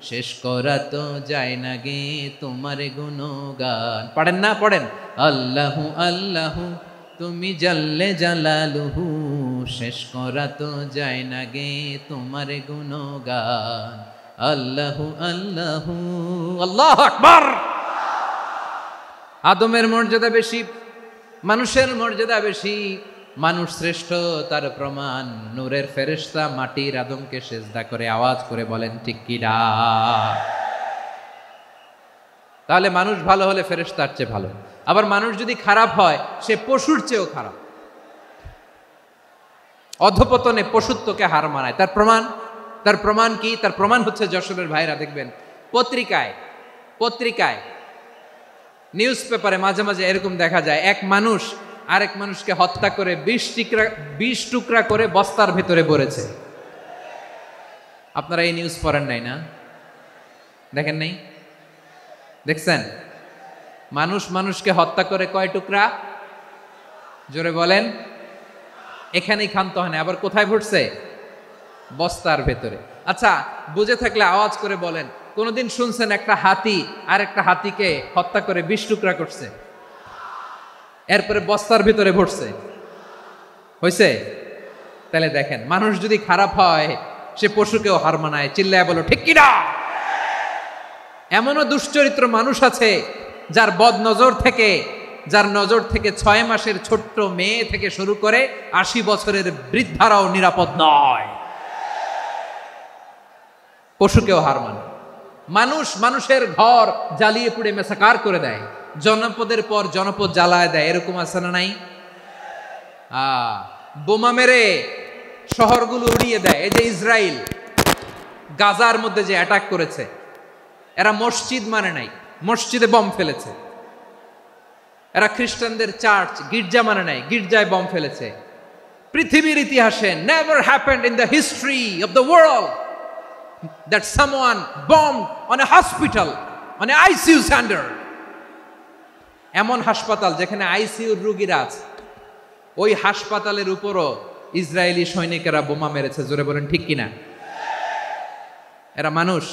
শেষ করা তো যায় না গে তোমার গুণগান। পড়েন না? পড়েন। আল্লাহু আল্লাহু তুমি জাল্লে জালালুহু, শেষ করা তো যায় না গে তোমার গুণগান। আল্লাহু আল্লাহু আল্লাহু আকবার। আদমের মর্যাদা বেশি, মানুষের মর্যাদা বেশি, মানুষ শ্রেষ্ঠ তার প্রমাণ নূরের ফেরেশতা মাটির আদমকে সেজদা করে। আওয়াজ করে বলেন ঠিক কিনা? তাহলে মানুষ ভালো হলে ফেরেশতার চেয়ে ভালো। আবার মানুষ যদি খারাপ হয়, সে পশুর চেয়েও খারাপ। অধপতনে পশুত্বকে হার মানায়। তার প্রমাণ কি? তার প্রমাণ হচ্ছে যশোরের ভাইরা দেখবেন পত্রিকায় নিউজ পেপারে মাঝে মাঝে এরকম দেখা যায়, এক মানুষ আরেক মানুষকে হত্যা করে 20 টুকরা করে বস্তার ভেতরে ভরেছে। আপনারা এই নিউজ পড়েন নাই না? দেখেন নাই? দেখছেন? মানুষ মানুষকে হত্যা করে কয় টুকরা? জোরে বলেন। এখানেই ক্ষান্ত হয় না, আবার কোথায় ভরছে? বস্তার ভেতরে। আচ্ছা, বুঝে থাকলে আওয়াজ করে বলেন, কোনদিন শুনছেন একটা হাতি আর একটা হাতিকে হত্যা করে 20 টুকরা করছে, এরপরে বস্তার ভিতরে ভরছে? হয়েছে? তাহলে দেখেন, মানুষ যদি খারাপ হয় সে পশুকেও হার মানায়। চিল্লায় বলো ঠিক কিনা? এমনও দুশ্চরিত্র মানুষ আছে যার নজর থেকে 6 মাসের ছোট্ট মেয়ে থেকে শুরু করে 80 বছরের বৃদ্ধারাও নিরাপদ নয়। পশুকেও হার মানে। মানুষের ঘর জ্বালিয়ে পুড়ে মেসাকার করে দেয়, জনপদের পর জনপদ জ্বালায় দেয়। এরকম আছে না নাই? বোমা মেরে শহরগুলো উড়িয়ে দেয়। এই যে ইসরায়েল গাজার মধ্যে যে অ্যাটাক করেছে, এরা মসজিদ মানে নাই, মসজিদে বম ফেলেছে। এরা খ্রিস্টানদের চার্চ গির্জা মানে নাই, গির্জায় বম ফেলেছে। পৃথিবীর ইতিহাসে never happened in the history of the world that someone bombed on a hospital, on a ICU center. এমন হাসপাতাল যেখানে আইসিইউর রোগীরা আছে, ওই হাসপাতালের উপরও ইসরায়েলি সৈনিকেরা বোমা মেরেছে। জোরে বলেন ঠিক কিনা? এরা মানুষ?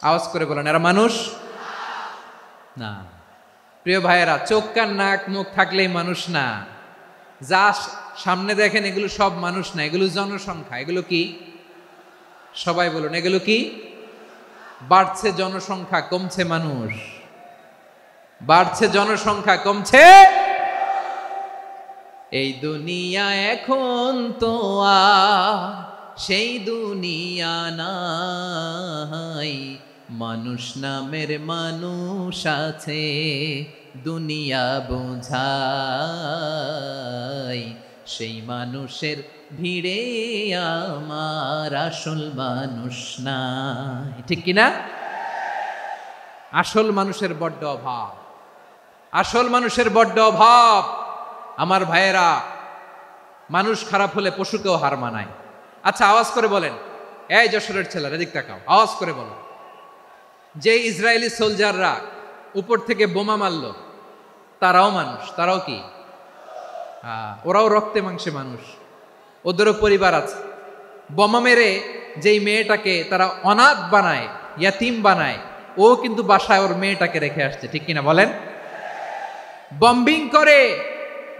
আওয়াজ করে বলেন, এরা মানুষ না। প্রিয় ভাইয়েরা, চোখ কান নাক মুখ থাকলেই মানুষ না। যা সামনে দেখেন এগুলো সব মানুষ না, এগুলো জনসংখ্যা। এগুলো কি? সবাই বলুন, এগুলো কি? বাড়ছে জনসংখ্যা, কমছে মানুষ। বাড়ছে জনসংখ্যা, কমছে। এই দুনিয়া এখন তো আর সেই দুনিয়া নাই, মানুষ নামের মানুষ আছে দুনিয়া বোঝাই, সেই মানুষের ভিড়ে আমার আসল মানুষ নাই। ঠিক কিনা? আসল মানুষের বড্ড অভাব, আসল মানুষের বড্ড অভাব। আমার ভাইয়েরা, মানুষ খারাপ হলে পশুকেও হার মানায়। আচ্ছা, আওয়াজ করে বলেন, এই যশোরের ছেলেরা এদিক তাকাও, আওয়াজ করে বলো, যে ইসরায়েলি সোলজাররা উপর থেকে বোমা মারল, তারাও মানুষ? তারাও কি? ওরাও রক্তে মাংসে মানুষ, ওদেরও পরিবার আছে। বোমা মেরে যেই মেয়েটাকে তারা অনাথ বানায়, ইয়াতিম বানায়, ও কিন্তু বাসায় ওর মেয়েটাকে রেখে আসছে। ঠিক কিনা বলেন? বম্বিং করে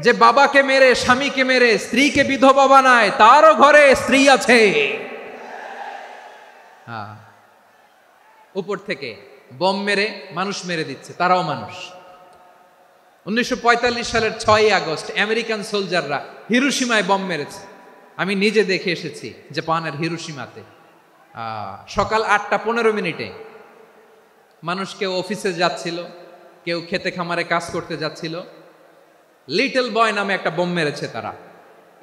যে বাবাকে মেরে, স্বামীকে মেরে স্ত্রীকে বিধবা বানায়, তারও ঘরে স্ত্রী আছে। উপর থেকে বম মেরে মানুষ মেরে দিচ্ছে, তারাও মানুষ। 1945 সালের 6ই আগস্ট আমেরিকান সোলজাররা হিরোশিমায় বম মেরেছে। আমি নিজে দেখে এসেছি জাপানের হিরোশিমাতে। সকাল 8:15 মানুষ কেউ অফিসে যাচ্ছিল, কেউ খেতে খামারে কাজ করতে যাচ্ছিল। লিটল বয় নামে একটা বোম মেরেছে তারা।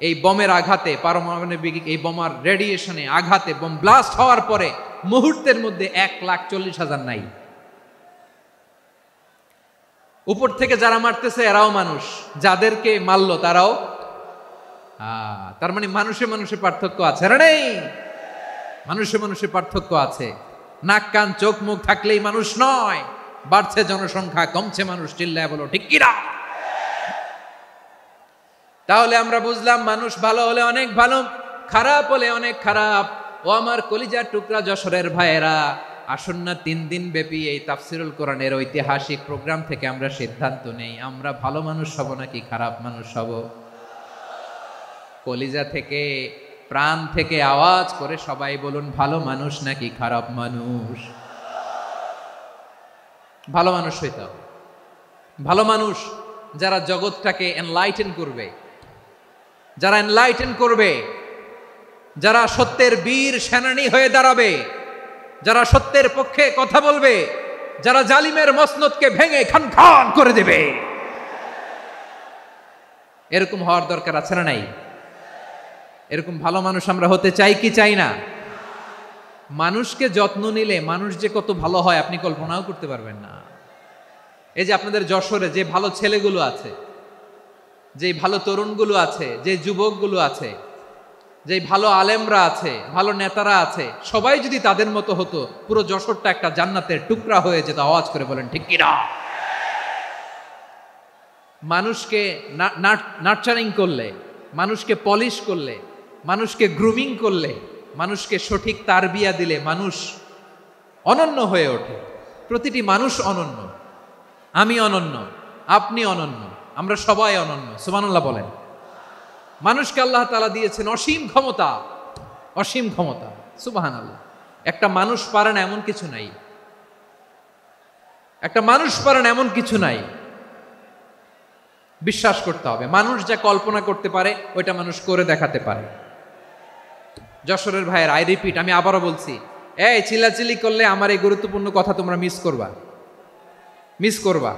এই বোমের আঘাতে, পারমাণবিক এই বোমার রেডিয়েশনে আঘাতে বোম ব্লাস্ট হওয়ার পরে মুহূর্তের মধ্যে 1,40,000 নাই। উপর থেকে যারা মারতেছে এরাও মানুষ, যাদেরকে মারলো তারাও। তার মানে মানুষে মানুষে পার্থক্য আছে না? নেই, মানুষে মানুষে পার্থক্য আছে। নাক কান চোখ মুখ থাকলেই মানুষ নয়। বাড়ছে জনসংখ্যা, কমছে মানুষ, চিল্লায় বলো ঠিক কিনা? তাহলে আমরা বুঝলাম মানুষ ভালো হলে অনেক ভালো, খারাপ হলে অনেক খারাপ। ও আমার কলিজার টুকরা যশোরের ভাইয়েরা, আসুন না 3 দিন ব্যাপী এই তাফসিরুল কোরআনের ঐতিহাসিক প্রোগ্রাম থেকে আমরা সিদ্ধান্ত নেই আমরা ভালো মানুষ হব নাকি খারাপ মানুষ হব। কলিজা থেকে, প্রাণ থেকে আওয়াজ করে সবাই বলুন, ভালো মানুষ নাকি খারাপ মানুষ? ভালো মানুষ হইতে হবে। ভালো মানুষ যারা জগৎটাকে এনলাইটেন করবে, যারা এনলাইটেন করবে, যারা সত্যের বীর সেনানী হয়ে দাঁড়াবে, যারা সত্যের পক্ষে কথা বলবে, যারা জালিমের মসনদকে ভেঙে খান খান করে দেবে, এরকম হওয়ার দরকার আছে না নাই? এরকম ভালো মানুষ আমরা হতে চাই কি চাই না? মানুষকে যত্ন নিলে মানুষ যে কত ভালো হয় আপনি কল্পনাও করতে পারবেন না। এই যে আপনাদের যশোরে যে ভালো ছেলেগুলো আছে, যে ভালো তরুণগুলো আছে, যে যুবকগুলো আছে, যে ভালো আলেমরা আছে, ভালো নেতারা আছে, সবাই যদি তাদের মতো হতো পুরো যশোরটা একটা জান্নাতের টুকরা হয়ে যেত। আওয়াজ করে বলেন ঠিক কিনা? মানুষকে নার্চারিং করলে, মানুষকে পলিশ করলে, মানুষকে গ্রুমিং করলে, মানুষকে সঠিক তারবিয়া দিলে মানুষ অনন্য হয়ে ওঠে। প্রতিটি মানুষ অনন্য। আমি অনন্য, আপনি অনন্য, আমরা সবাই অনন্য। সুবহানাল্লাহ বলেন। মানুষকে আল্লাহ তাআলা দিয়েছেন অসীম ক্ষমতা, অসীম ক্ষমতা। সুবহানাল্লাহ। একটা মানুষ পারে না এমন কিছু নাই, একটা মানুষ পারে না এমন কিছু নাই। বিশ্বাস করতে হবে, মানুষ যা কল্পনা করতে পারে ওইটা মানুষ করে দেখাতে পারে। যশোরের ভাইয়ের, আই রিপিট, আমি আবারও বলছি, এই চিল্লাচিল্লি করলে আমার এই গুরুত্বপূর্ণ কথা তোমরা মিস করবা, মিস করবা।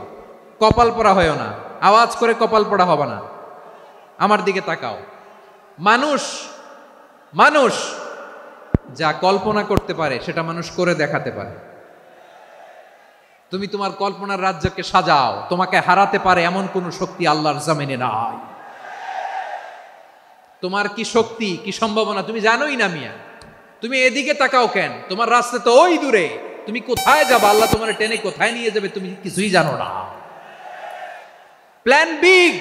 কপাল পড়া হয় না, আওয়াজ করে কপাল পড়া হবে না। আমার দিকে তাকাও। মানুষ, মানুষ যা কল্পনা করতে পারে সেটা মানুষ করে দেখাতে পারে। তুমি তোমার কল্পনার রাজ্যকে সাজাও, তোমাকে হারাতে পারে এমন কোন শক্তি আল্লাহর জমিনে নাই। তোমার কি শক্তি, কি সম্ভাবনা তুমি জানোই না মিয়া। তুমি এদিকে তাকাও কেন? তোমার রাস্তা তো ওই দূরে। তুমি কোথায় যাবে, আল্লাহ তোমার টেনে কোথায় নিয়ে যাবে তুমি কিছুই জানো না। Plan big,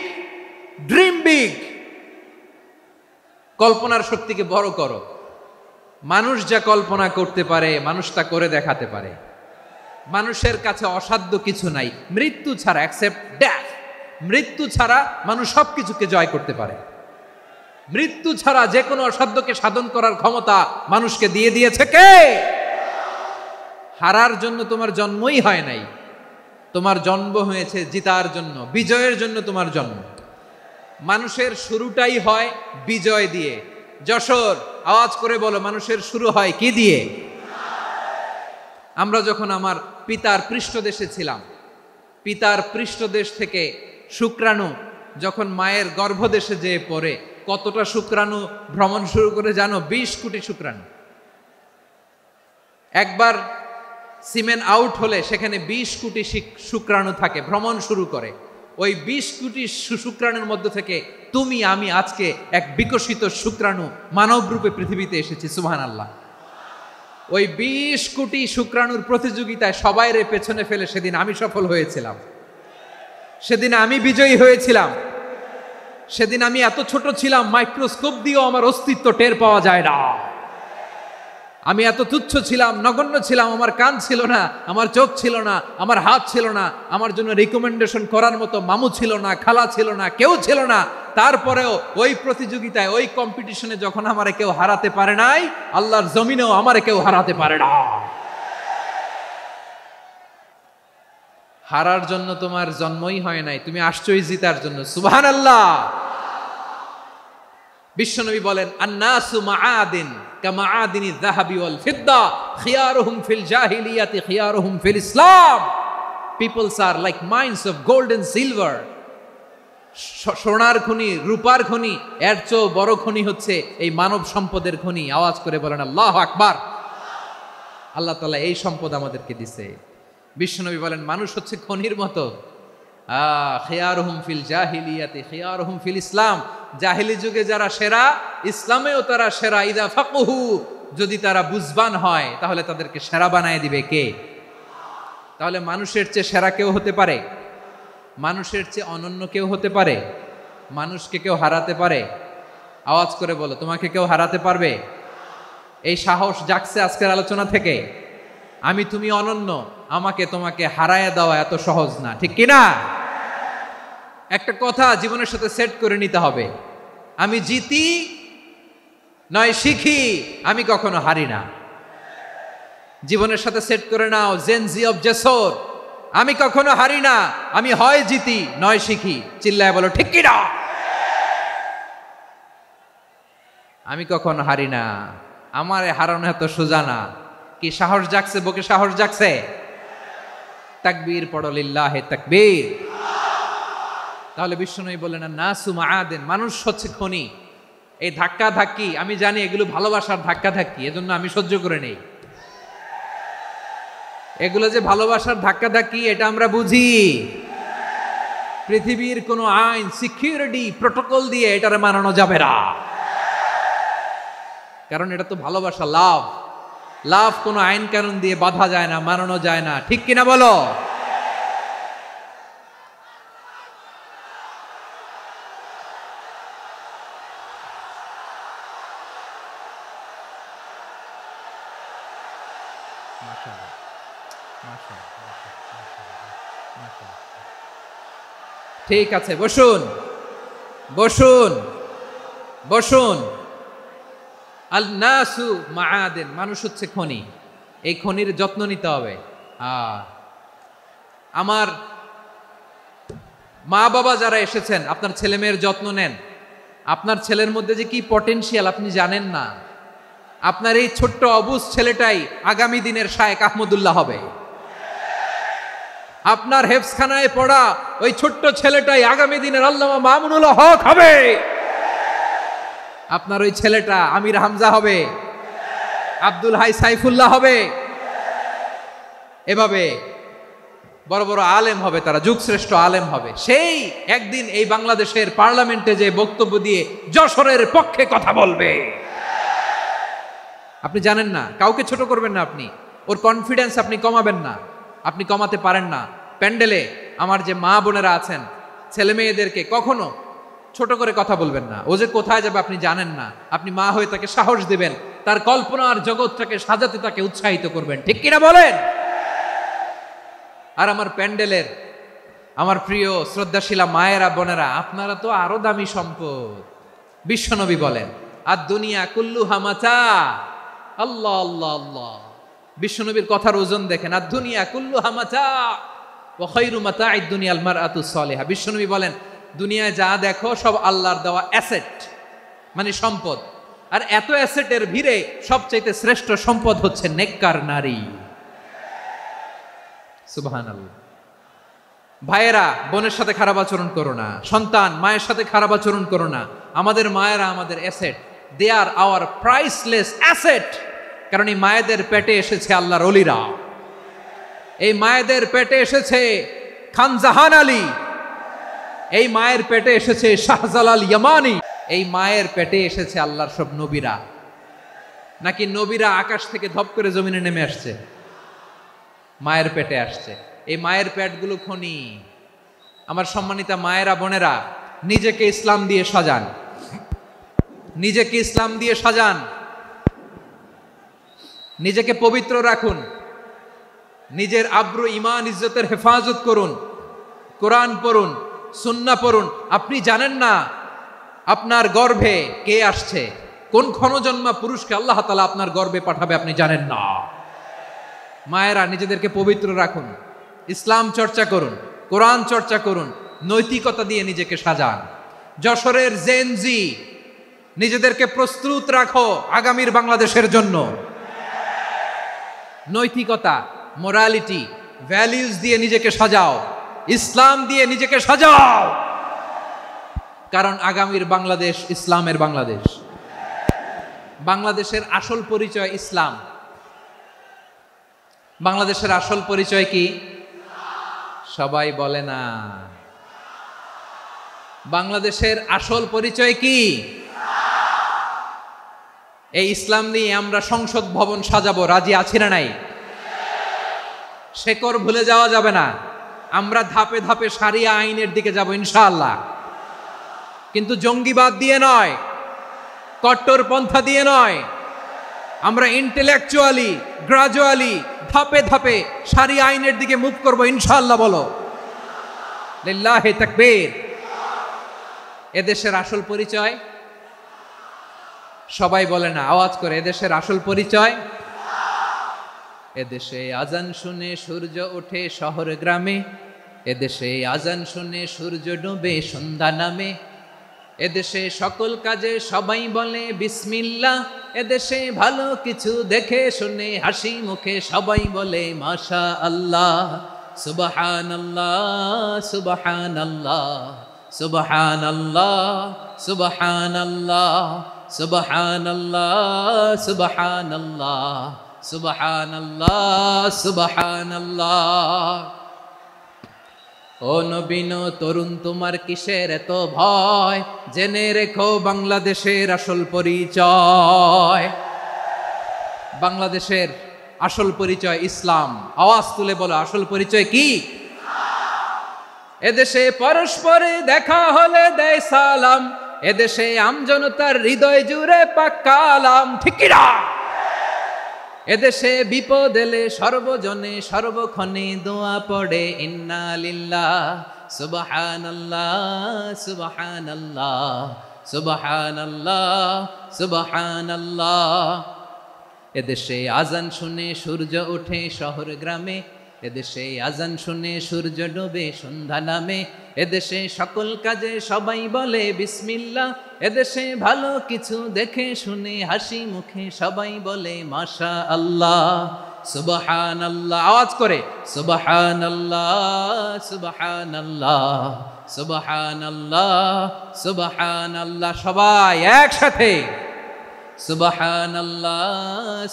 dream big. কল্পনার শক্তিকে বড় করো। মানুষ যা কল্পনা করতে পারে মানুষ তা করে দেখাতে পারে। মানুষের কাছে অসাধ্য কিছু নাই মৃত্যু ছাড়া, অ্যাকসেপ্ট ডেথ। মৃত্যু ছাড়া মানুষ সবকিছুকে জয় করতে পারে। মৃত্যু ছাড়া যে কোনো অসাধ্যকে সাধন করার ক্ষমতা মানুষকে দিয়ে দিয়েছে কে? হারার জন্য তোমার জন্মই হয় নাই, তোমার জন্ম হয়েছে জিতার জন্য, বিজয়ের জন্য তোমার জন্ম। মানুষের শুরুটাই হয় বিজয় দিয়ে। যশোর, আওয়াজ করে বলো, মানুষের শুরু হয় কি দিয়ে? আমরা যখন আমার পিতার পৃষ্ঠদেশে ছিলাম, পিতার পৃষ্ঠদেশ থেকে শুক্রাণু যখন মায়ের গর্ভদেশে যেয়ে পড়ে, কতটা শুক্রাণু ভ্রমণ শুরু করে জানো? 20 কোটি শুক্রাণু। একবার সিমেন আউট হলে সেখানে 20 কোটি শুক্রাণু থাকে, ভ্রমণ শুরু করে। ওই 20 কোটি শুক্রাণুর মধ্যে থেকে তুমি আমি আজকে এক বিকশিত শুক্রাণু মানব রূপে পৃথিবীতে এসেছি। সুবহানাল্লাহ। ওই 20 কোটি শুক্রাণুর প্রতিযোগিতায় সবাই রে পেছনে ফেলে সেদিন আমি সফল হয়েছিলাম, সেদিন আমি বিজয়ী হয়েছিলাম। সেদিন আমি এত ছোট ছিলাম মাইক্রোস্কোপ দিয়েও আমার অস্তিত্ব টের পাওয়া যায় না। আমি এত তুচ্ছ ছিলাম, নগণ্য ছিলাম। আমার কান ছিল না, আমার চোখ ছিল না, আমার হাত ছিল না, আমার জন্য রিকমেন্ডেশন করার মতো মামু ছিল না, খালা ছিল না, কেউ ছিল না। তারপরেও ওই প্রতিযোগিতায়, ওই কম্পিটিশনে যখন আমারে কেউ হারাতে পারে নাই, আল্লাহর জমিনেও আমারে কেউ হারাতে পারে না। হারার জন্য তোমার জন্মই হয় নাই, তুমি আসছোই জিতার জন্য। সুবহানাল্লাহ। বিশ্বনবী বলেন, আন্নাসু মাআদিন কামাআদিনি যাহাবি ওয়াল ফিদ্দা খিয়ারুহুম ফিল জাহিলিয়াতি খিয়ারুহুম ফিল ইসলাম। Peoples are like mines of gold and silver. সোনার খনি, রূপার খনি, এর চেয়েও বড় খনি হচ্ছে এই মানব সম্পদের খনি। আওয়াজ করে বলেন আল্লাহু আকবার। আল্লাহ তাআলা এই সম্পদ আমাদেরকে দিছে। বিশ্বনবী বলেন, মানুষ হচ্ছে খনির মতো। খিয়ারুহুম ফিল জাহিলিয়াতি খিয়ারুহুম ফিল ইসলাম। জাহিলি যুগে যারা সেরা, ইসলামেও তারা সেরা। ইদা ফাকুহু, যদি তারা বুঝবান হয় তাহলে তাদেরকে সেরা বানায় দিবে কে? তাহলে মানুষের চেয়ে সেরা কেউ হতে পারে? মানুষের চেয়ে অনন্য কেউ হতে পারে? মানুষকে কেউ হারাতে পারে? আওয়াজ করে বলো, তোমাকে কেউ হারাতে পারবে? এই সাহস জাগছে আজকের আলোচনা থেকে। আমি তুমি অনন্য, আমাকে তোমাকে হারায় দেওয়া এত সহজ না, ঠিক কিনা? একটা কথা জীবনের সাথে সেট করে নিতে হবে, আমি জিতি নয় শিখি, আমি কখনো হারি না। জীবনের সাথে সেট করে নাও, জেনজি অফ জেসর, আমি কখনো হারি না, আমি হয় জিতি নয় শিখি। চিল্লায় বলো ঠিক কিনা? আমি কখনো হারি না, আমার হারানো এত সোজা না। কি সাহস জাগছে? বুকে সাহস জাগছে? তাকবীর পড়ো, লিল্লাহে তাকবীর। তাহলে বিশ্বনবী বললেন, নাসু মাআদিন, মানুষ হচ্ছে খনি। এই ধাক্কা ধাক্কি, আমি জানি এগুলো ভালোবাসার ধাক্কা ধাক্কি, এজন্য আমি সহ্য করে নেই। এগুলো যে ভালোবাসার ধাক্কা ধাক্কি, এটা আমরা বুঝি। পৃথিবীর কোনো আইন, সিকিউরিটি, প্রটোকল দিয়ে এটারে মানানো যাবে না, কারণ এটা তো ভালোবাসা, লাভ। লাভ কোনো আইন কানুন দিয়ে বাধা যায় না, মানানো যায় না, ঠিক কিনা বলো? ঠিক আছে, বসুন বসুন বসুন। আল নাসু মাআদিন, মানুষ হচ্ছে খনি। এই খনির যত্ন নিতে হবে। আমার মা বাবা যারা এসেছেন, আপনার ছেলে মেয়ের যত্ন নেন। আপনার ছেলের মধ্যে যে কি পটেনশিয়াল আপনি জানেন না। আপনার এই ছোট্ট অবুজ ছেলেটাই আগামী দিনের শায়েখ আহমদুল্লাহ হবে। আপনার হেফজখানায় পড়া ওই ছোট্ট ছেলেটাই আগামী দিনের আল্লামা মামুনুল হক হবে। আপনার ওই ছেলেটা আমির হামজা হবে, আব্দুল হাই সাইফুল্লাহ হবে। এভাবে বড় বড় আলেম হবে, তারা যুগশ্রেষ্ঠ আলেম হবে। সেই একদিন এই বাংলাদেশের পার্লামেন্টে যে বক্তব্য দিয়ে যশোরের পক্ষে কথা বলবে। আপনি জানেন না, কাউকে ছোট করবেন না আপনি, ওর কনফিডেন্স আপনি কমাবেন না, আপনি কমাতে পারেন না। প্যান্ডেলে আমার যে মা বোনেরা আছেন, ছেলে মেয়েদেরকে কখনো ছোট করে কথা বলবেন না। ও যে কোথায় যাবে আপনি জানেন না, আপনি মা হয়ে তাকে সাহস দিবেন, তার কল্পনার জগৎটাকে সাজাতে তাকে উৎসাহিত করবেন, ঠিক কিনা বলেন? আর আমার প্যান্ডেলের আমার প্রিয় শ্রদ্ধাশীলা মায়েরা বোনেরা, আপনারা তো আরো দামি সম্পদ। বিশ্বনবী বলেন, আর দুনিয়া কুল্লুহা মাতা। আল্লাহ আল্লাহ আল্লাহ, বিশ্বনবীর কথার ওজন দেখেন। আর দুনিয়া কুল্লুহা মাতা ওয়া খায়রু মাতা'আদ দুনিয়া আল মারআতু সালিহা। বিশ্বনবী বলেন, দুনিয়ায় যা দেখো সব আল্লাহর দেওয়া অ্যাসেট, মানে সম্পদ। আর এত অ্যাসেটের ভিড়ে সবচাইতে শ্রেষ্ঠ সম্পদ হচ্ছে নেককার নারী। সুবহানাল্লাহ। ভাইয়েরা, বোনের সাথে খারাপ আচরণ করো না। সন্তান মায়ের সাথে খারাপ আচরণ করো না। আমাদের মায়েরা আমাদের asset, they are our priceless asset. কারণ এই মায়েদের পেটে এসেছে আল্লাহর ওলিরা, এই মায়েদের পেটে এসেছে খান জাহান আলী, এই মায়ের পেটে এসেছে শাহজালাল ইয়ামানি, এই মায়ের পেটে এসেছে আল্লাহর সব নবীরা। নাকি নবীরা আকাশ থেকে ধপ করে জমিনে নেমে আসছে? মায়ের পেটে আসছে। এই মায়ের পেটগুলো খনি। আমার সম্মানিতা মায়েরা বোনেরা, নিজেকে ইসলাম দিয়ে সাজান, নিজেকে ইসলাম দিয়ে সাজান, নিজেকে পবিত্র রাখুন, নিজের আব্রু ইমান ইজ্জতের হেফাজত করুন, কোরআন পড়ুন, সুন্নাহ পড়ুন। আপনি জানেন না আপনার গর্ভে কে আসছে, কোন ক্ষণজন্মা পুরুষকে আল্লাহ তাআলা আপনার গর্ভে পাঠাবে, আপনি জানেন না। মায়েরা নিজেদেরকে পবিত্র রাখুন, ইসলাম চর্চা করুন, কোরআন চর্চা করুন, নৈতিকতা দিয়ে নিজেকে সাজান। যশোরের জেনজি, নিজেদেরকে প্রস্তুত রাখো আগামীর বাংলাদেশের জন্য। নৈতিকতা, মোরালিটি, ভ্যালিউজ দিয়ে নিজেকে সাজাও, ইসলাম দিয়ে নিজেকে সাজাও, কারণ আগামীর বাংলাদেশ ইসলামের বাংলাদেশ। বাংলাদেশের আসল পরিচয় ইসলাম। বাংলাদেশের আসল পরিচয় কি? সবাই বলে না। বাংলাদেশের আসল পরিচয় কি? এই ইসলাম নিয়ে আমরা সংসদ ভবন সাজাবো, রাজি আছি না নাই? শেকড় ভুলে যাওয়া যাবে না। আমরা ধাপে ধাপে শারিয়া আইনের দিকে যাব ইনশাআল্লাহ, কিন্তু জঙ্গিবাদ দিয়ে নয়, কট্টরপন্থা দিয়ে নয়। আমরা ইন্টেলেকচুয়ালি, গ্রাজুয়ালি, ধাপে ধাপে শারিয়া আইনের দিকে মুভ করব ইনশাআল্লাহ। বলো লিল্লাহি তাকবীর। এদেশের আসল পরিচয় সবাই বলে না, আওয়াজ করে, এদেশের আসল পরিচয়। এদেশে আজান শুনে সূর্য ওঠে শহর গ্রামে, এদেশে আজান শুনে সূর্য ডুবে সন্ধ্যা নামে, এদেশে সকল কাজে সবাই বলে বিসমিল্লাহ, এদেশে ভালো কিছু দেখে শুনে হাসি মুখে সবাই বলে মাশা আল্লাহ, সুবহানাল্লাহ সুবহানাল্লাহ সুবহানাল্লাহ সুবহানাল্লাহ সুবহানাল্লাহ সুবহানাল্লাহ সুবহানাল্লাহ সুবহানাল্লাহ। ও নবীন তরুণ, তোমার কিসের এত ভয়? জেনে রেখো বাংলাদেশের আসল পরিচয়। বাংলাদেশের আসল পরিচয় ইসলাম। আওয়াজ তুলে বলো, আসল পরিচয় কি? এদেশে পরস্পরে দেখা হলে দেয় সালাম, এদেশে আমজনতার হৃদয় জুড়ে পাক্কা আলাম, ঠিক কি না? এদেশে বিপদ এলে সর্বজনে সর্বক্ষণে দোয়া পড়ে ইন্না লিল্লাহ সুবহানাল্লাহ সুবহানাল্লাহ সুবহানাল্লাহ সুবহানাল্লাহ। এদেশে আজান শুনে সূর্য ওঠে শহর গ্রামে, এদেশে আজান শুনে সূর্য ডুবে সন্ধ্যা নামে, এদেশে সকল কাজে সবাই বলে বিসমিল্লাহ, এদেশে ভালো কিছু দেখে শুনে হাসি মুখে সবাই বলে মাশা আল্লাহ সুবহানাল্লাহ। আওয়াজ করে সুবহানাল্লাহ সুবহানাল্লাহ সুবহানাল্লাহ সুবহানাল্লাহ। সবাই একসাথে সুবহানাল্লাহ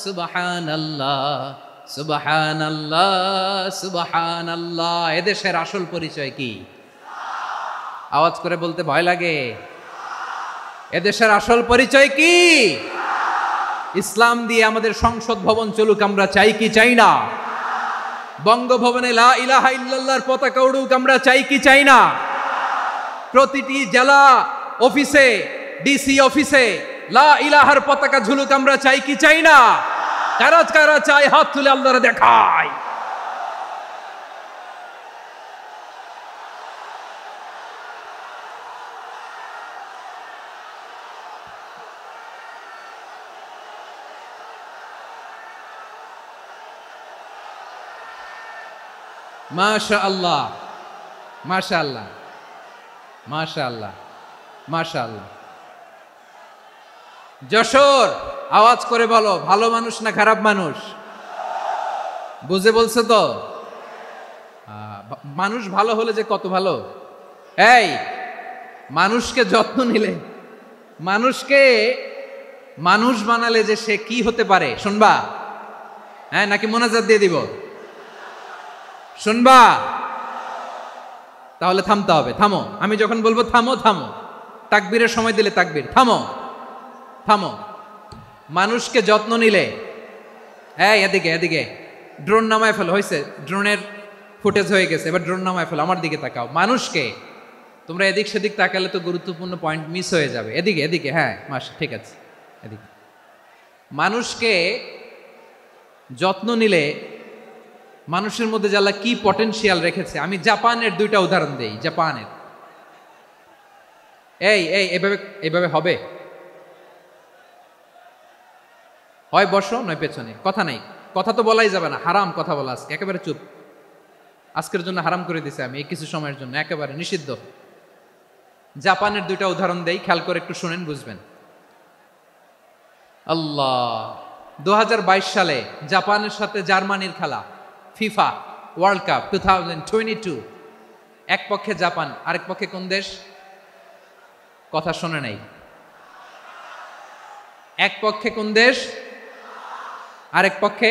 সুবহানাল্লাহ সুবহানাল্লাহ সুবহানাল্লাহ। এদেশের আসল পরিচয় কি? আওয়াজ করে বলতে ভয় লাগে। এদেশের আসল পরিচয় কি? ইসলাম দিয়ে আমাদের সংসদ ভবন চলুক, আমরা চাই কি চাই না? বঙ্গভবনে লা ইলাহা ইল্লাল্লাহর পতাকা উড়ুক, আমরা চাই কি চাই না? প্রতিটি জেলা অফিসে, ডিসি অফিসে লা ইলাহার পতাকা ঝুলুক, আমরা চাই কি চাই না? কারা কারা চাই হাত তুলে আল্লাহরে দেখায়। মাশাআল্লাহ মাশাআল্লাহ মাশাআল্লাহ মাশাআল্লাহ। যশোর, আওয়াজ করে বলো, ভালো মানুষ না খারাপ মানুষ? বুঝে বলছে তো? মানুষ ভালো হলে যে কত ভালো। এই মানুষকে যত্ন নিলে, মানুষকে মানুষ বানালে যে সে কি হতে পারে শুনবা? হ্যাঁ, নাকি মোনাজাত দিয়ে দিব? শুনবা? তাহলে থামতে হবে। থামো, আমি যখন বলবো থামো থামো, তাকবীরের সময় দিলে তাকবীর, থামো থামো। মানুষকে যত্ন নিলে, এই এদিকে এদিকে, ড্রোন নামায় ফেলো। হয়েছে, ড্রোনের ফুটেজ হয়ে গেছে, এবার ড্রোন নামায় ফেলো। আমার দিকে তাকাও। মানুষকে, তোমরা এদিক সেদিক তাকালে তো গুরুত্বপূর্ণ পয়েন্ট মিস হয়ে যাবে। এদিকে এদিকে, হ্যাঁ মাস ঠিক আছে, এদিকে। মানুষকে যত্ন নিলে মানুষের মধ্যে যে আল্লাহ কি পটেনশিয়াল রেখেছে। আমি জাপানের দুইটা উদাহরণ দেই। জাপানের, এই এই এভাবে এভাবে হবে, হয় বসো নয় পেছনে, কথা নাই, কথা তো বলাই যাবে না, হারাম কথা বলা আজকে, একেবারে চুপ। আজকের জন্য হারাম করে দিছে আমি এই কিছু সময়ের জন্য, একেবারে নিষিদ্ধ। জাপানের দুইটা উদাহরণ দেই, খেয়াল করে একটু শুনেন, বুঝবেন। আল্লাহ, 2022 সালে জাপানের সাথে জার্মানির খেলা, ফিফা ওয়ার্ল্ড কাপ 2022। এক পক্ষে জাপান, আরেক পক্ষে কোন দেশ? কথা শোনে নাই। এক পক্ষে কোন দেশ, আরেক পক্ষে?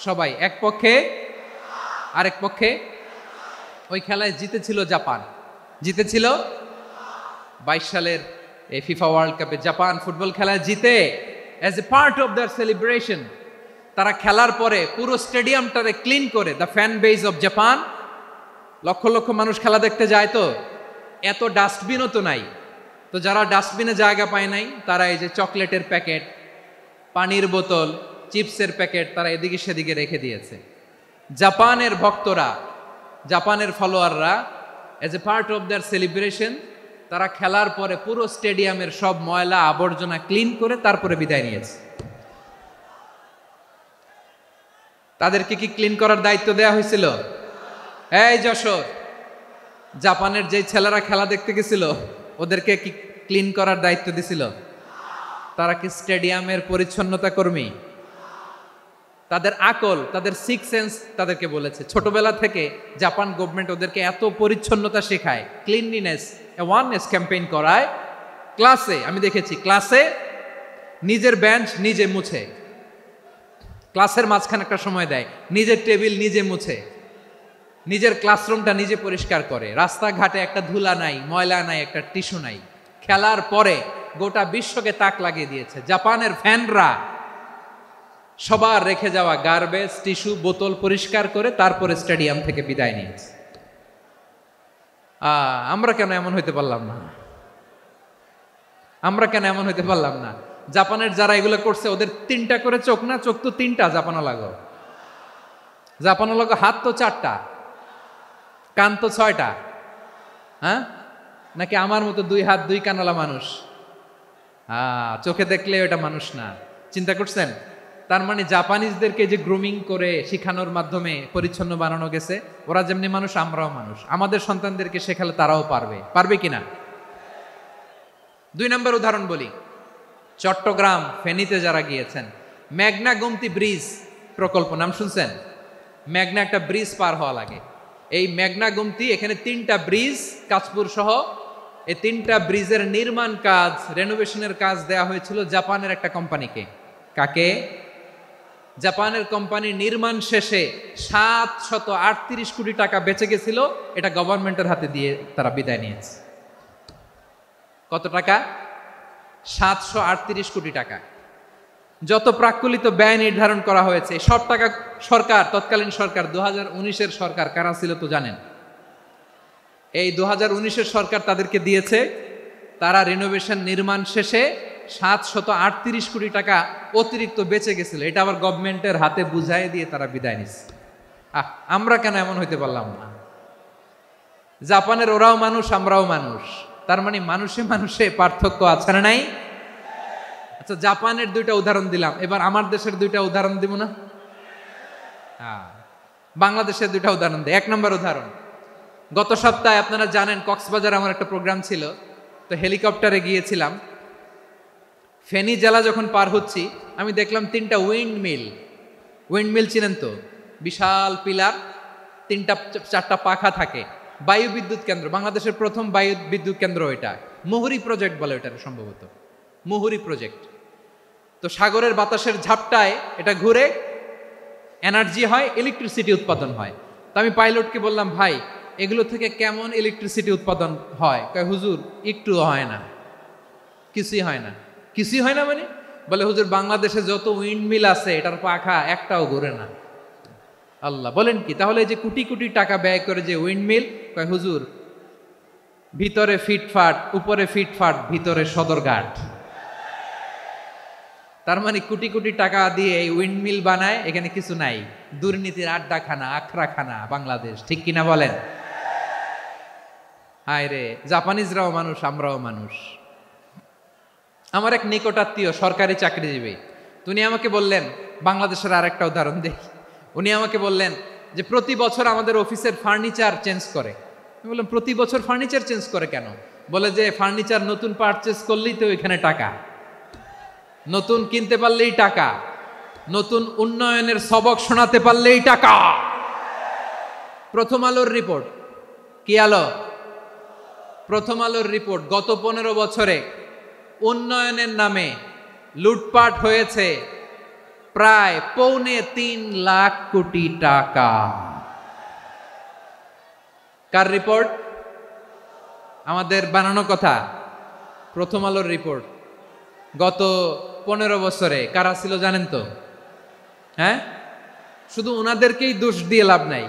সবাই এক পক্ষে, আরেক পক্ষে। ওই খেলায় জিতেছিল জাপান, জিতেছিল 22 সালের এই ফিফা ওয়ার্ল্ড কাপে জাপান ফুটবল খেলায় জিতে as a part of their celebration তারা খেলার পরে পুরো স্টেডিয়ামটারে ক্লিন করে, the fan base of Japan, লক্ষ লক্ষ মানুষ খেলা দেখতে যায়, তো এত ডাস্টবিনও তো নাই, তো যারা ডাস্টবিনে জায়গা পায় নাই তারা এই যে চকলেটের প্যাকেট, পানির বোতল, চিপসের প্যাকেট তারা এদিকে সেদিকে রেখে দিয়েছে। জাপানের ভক্তরা, জাপানের ফলোয়াররা as a part of their celebration তারা খেলার পরে পুরো স্টেডিয়ামের সব ময়লা আবর্জনা ক্লিন করে তারপরে বিদায় নিয়েছে। তাদেরকে কি ক্লিন করার দায়িত্ব দেয়া হয়েছিল? এই যশোর, জাপানের যে ছেলেরা খেলা দেখতে গেছিল ওদেরকে কি ক্লিন করার দায়িত্ব দিছিল? তারা কি স্টেডিয়ামের পরিচ্ছন্নতা কর্মী? তাদের আকল, তাদের সিক্স সেন্স তাদেরকে বলেছে। ছোটবেলা থেকে জাপান গভর্নমেন্ট ওদেরকে এত পরিচ্ছন্নতা শেখায়, ক্লিনলিনেস অ্যাওয়ারনেস ক্যাম্পেইন করায়। ক্লাসে আমি দেখেছি, ক্লাসে নিজের বেঞ্চ নিজে মুছে, ক্লাসের মাঝখানে একটা সময় দেয়, নিজের টেবিল নিজে মুছে, নিজের ক্লাসরুমটা নিজে পরিষ্কার করে, রাস্তাঘাটে একটা ধুলা নাই, ময়লা নাই, একটা টিস্যু নাই। খেলার পরে গোটা বিশ্বকে তাক লাগিয়ে দিয়েছে। জাপানের ফ্যানরা সবার রেখে যাওয়া গার্বেজ, টিস্যু, বোতল পরিষ্কার করে তারপরে স্টেডিয়াম থেকে বিদায় নিয়েছে। আমরা কেন এমন হইতে পারলাম না? আমরা কেন এমন হইতে পারলাম না? জাপানের যারা এগুলো করছে ওদের 3টা করে চোখ না? চোখ তো 3টা, জাপানো লাগো, জাপানো লাগো, হাত তো 4টা, কান তো 6টা। হ্যাঁ, নাকি আমার মতো 2 হাত 2 কানওয়ালা মানুষ? চোখে দেখলে ওটা মানুষ না। চিন্তা করছেন? তার মানে জাপানিজদেরকে যে গ্রুমিং করে শিখানোর মাধ্যমে পরিচ্ছন্ন বানানো গেছে, ওরা যেমনি মানুষ আমরাও মানুষ। আমাদের সন্তানদেরকে শেখালে তারাও পারবে, পারবে কিনা? 2 নম্বর উদাহরণ বলি। চট্টগ্রাম ফেনীতে যারা গিয়েছেন, মেঘনা গোমতী ব্রিজ প্রকল্প নাম শুনছেন? মেঘনা একটা ব্রিজ পার হওয়া লাগে, এই মেঘনা গোমতী, এখানে 3টা ব্রিজ, কাঁচপুর সহ এই 3টা ব্রিজের নির্মাণ কাজ, রেনোভেশনের কাজ দেয়া হয়েছিল জাপানের একটা কোম্পানিকে। কাকে? জাপানের কোম্পানি। নির্মাণ শেষে 738 কোটি টাকা বেঁচে গেছিল, এটা গভর্নমেন্টের হাতে দিয়ে তারা বিদায় নিয়েছে। কত টাকা? 738 কোটি টাকা। যত প্রাক্কলিত ব্যয় নির্ধারণ করা হয়েছে সব টাকা সরকার, তৎকালীন সরকার 2019-এর সরকার, কারা ছিল তো জানেন? এই 2019-এর সরকার তাদেরকে দিয়েছে। তারা রিনোভেশন নির্মাণ শেষে 738 কোটি টাকা অতিরিক্ত বেঁচে গেছিল, এটা আবার গভর্নমেন্টের হাতে বুঝাই দিয়ে তারা বিদায় নিচ্ছে। আমরা কেন এমন হইতে পারলাম না? জাপানের ওরাও মানুষ, আমরাও মানুষ, তার মানে মানুষে মানুষে পার্থক্য আছে না নাই? আচ্ছা, জাপানের 2টা উদাহরণ দিলাম, এবার আমার দেশের 2টা উদাহরণ দিব না? বাংলাদেশের 2টা উদাহরণ দিই। 1 নম্বর উদাহরণ, গত সপ্তাহে আপনারা জানেন কক্সবাজার আমার একটা প্রোগ্রাম ছিল, তো হেলিকপ্টারে গিয়েছিলাম। ফেনী জেলা যখন পার হচ্ছি আমি দেখলাম 3টা উইন্ডমিল। উইন্ডমিল চিনেন তো? বিশাল পিলার, 3টা 4টা পাখা থাকে, বায়ু বিদ্যুৎ কেন্দ্র, বাংলাদেশের প্রথম বায়ু বিদ্যুৎ কেন্দ্র এটা। মুহুরী প্রজেক্ট বলে এটা সম্ভবত, মুহুরী প্রজেক্ট। তো সাগরের বাতাসের ঝাপটায় এটা ঘুরে এনার্জি হয়, ইলেকট্রিসিটি উৎপাদন হয়। তো আমি পাইলটকে বললাম, ভাই এগুলো থেকে কেমন ইলেকট্রিসিটি উৎপাদন হয়? কয়, হুজুর একটু হয় না, কিছুই হয় না। কিছুই হয় না মানে? বলে, হুজুর বাংলাদেশে যত উইন্ডমিল আছে এটার পাখা একটাও ঘুরে না। আল্লাহ, বলেন কি? তাহলে এই যে কোটি কোটি টাকা ব্যয় করে যে উইন্ডমিল, কয় হুজুর ভিতরে ফিটফাট, উপরে ফিটফাট, ভিতরে সদরঘাট। তার মানে কোটি কোটি টাকা দিয়ে এই উইন্ডমিল বানায়, এখানে কিছু নাই। দুর্নীতির আড্ডাখানা, আখড়াখানা বাংলাদেশ, ঠিক কিনা বলেন? হায় রে, জাপানিজরাও মানুষ, আমরাও মানুষ। আমার এক নিকটাত্মীয় সরকারি চাকরিজীবী, উনি আমাকে বললেন, বাংলাদেশের আরেকটা উদাহরণ দেখি। উনি আমাকে বললেন, যে প্রতি বছর আমাদের অফিসের ফার্নিচার চেঞ্জ করে। আমি বললাম প্রতি বছর ফার্নিচার চেঞ্জ করে কেন? বলে যে ফার্নিচার নতুন পারচেজ করলেই তো এখানে টাকা, নতুন কিনতে পারলেই টাকা, নতুন উন্নয়নের সবক শোনাতে পারলেই টাকা। প্রথম আলোর রিপোর্ট, কি আলো? প্রথম আলোর রিপোর্ট, গত 15 বছরে উন্নয়নের নামে লুটপাট হয়েছে প্রায় 3.25 লাখ কোটি টাকা। কার রিপোর্ট? আমাদের বানানো কথা। প্রথম আলোর রিপোর্ট। গত 15 বছরে কারা ছিল জানেন তো? হ্যাঁ, শুধু ওনাদেরকেই দোষ দিয়ে লাভ নাই।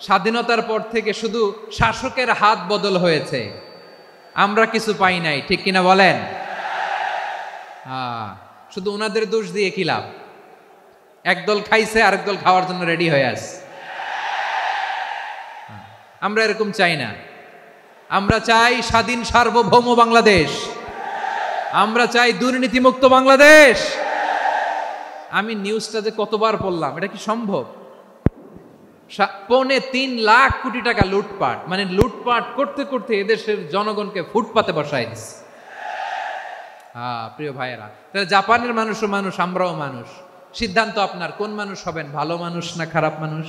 স্বাধীনতার পর থেকে শুধু শাসকের হাত বদল হয়েছে, আমরা কিছু পাই নাই, ঠিক কিনা বলেন? শুধু ওনাদের দোষ দিয়ে কি লাভ? একদল খাইছে, আরেক দল খাওয়ার জন্য রেডি হয়ে আছে। আমরা এরকম চাই না। আমরা চাই স্বাধীন সার্বভৌম বাংলাদেশ। আমরা চাই দুর্নীতিমুক্ত বাংলাদেশ। আমি নিউজটা যে কতবার পড়লাম, এটা কি সম্ভব? 3.25 লাখ কোটি টাকা লুটপাট, মানে লুটপাট করতে করতে এদেশের জনগণকে ফুটপাতে বসায় দিচ্ছে। প্রিয় ভাইয়েরা, তাহলে জাপানের মানুষও মানুষ, আমরাও মানুষ। সিদ্ধান্ত আপনার, কোন মানুষ হবেন, ভালো মানুষ না খারাপ মানুষ?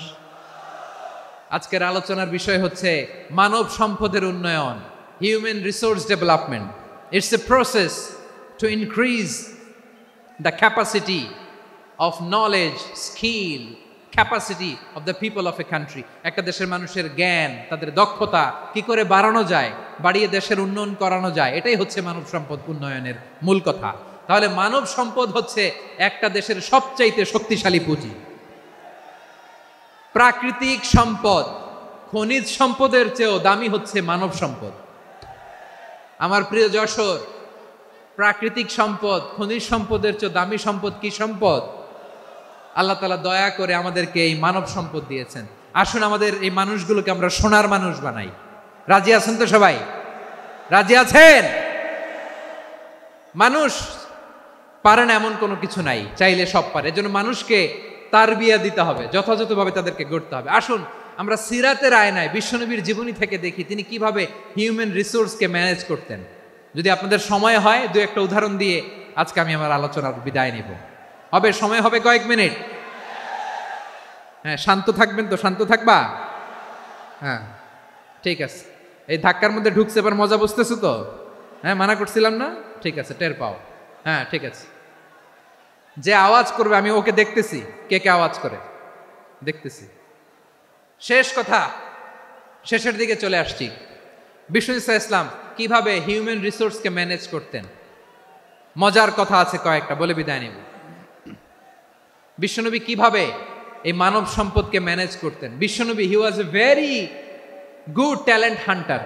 আজকের আলোচনার বিষয় হচ্ছে মানব সম্পদের উন্নয়ন, human resource development. It's a process to increase the capacity of knowledge, skill, capacity of the people of a country. একটা দেশের মানুষের জ্ঞান, তাদের দক্ষতা কি করে বাড়ানো যায়, বাড়িয়ে দেশের উন্নয়ন করানো যায়, এটাই হচ্ছে মানব সম্পদ উন্নয়নের মূল কথা। তাহলে মানব সম্পদ হচ্ছে একটা দেশের সবচাইতে শক্তিশালী পুঁজি। প্রাকৃতিক সম্পদ, খনিজ সম্পদের চেয়েও দামি হচ্ছে মানব সম্পদ। আমার প্রিয় যশোর, প্রাকৃতিক সম্পদ, খনিজ সম্পদের চেয়ে দামি সম্পদ কি সম্পদ? আল্লাহ তাআলা দয়া করে আমাদেরকে এই মানব সম্পদ দিয়েছেন। আসুন আমাদের এই মানুষগুলোকে আমরা সোনার মানুষ বানাই। রাজি আছেন তো সবাই? রাজি আছেন? মানুষ পারে না এমন কোনো কিছু নাই, চাইলে সব পারে। এজন্য মানুষকে তারবিয়া দিতে হবে, যথাযথভাবে তাদেরকে গড়তে হবে। আসুন আমরা সিরাতের আয়নায় বিশ্বনবীর জীবনী থেকে দেখি তিনি কিভাবে হিউম্যান রিসোর্সকে ম্যানেজ করতেন। যদি আপনাদের সময় হয়, দু একটা উদাহরণ দিয়ে আজকে আমি আমার আলোচনার বিদায় নিব। হবে? সময় হবে কয়েক মিনিট? হ্যাঁ, শান্ত থাকবেন তো? শান্ত থাকবা? হ্যাঁ, ঠিক আছে। এই ধাক্কার মধ্যে ঢুকছে, এবার মজা বুঝতেছো তো? হ্যাঁ, মানা করছিলাম না? ঠিক আছে, টের পাও। হ্যাঁ, ঠিক আছে। যে আওয়াজ করবে আমি ওকে দেখতেছি, কে কে আওয়াজ করে দেখতেছি। শেষ কথা, শেষের দিকে চলে আসছি। বিষ্ণু ইসলাম কিভাবে হিউম্যান রিসোর্সকে ম্যানেজ করতেন, মজার কথা আছে কয়েকটা, বলে বিদায় নেব। বিশ্বনবী কিভাবে এই মানব সম্পদকে ম্যানেজ করতেন? বিশ্বনবী, he was a very good talent hunter,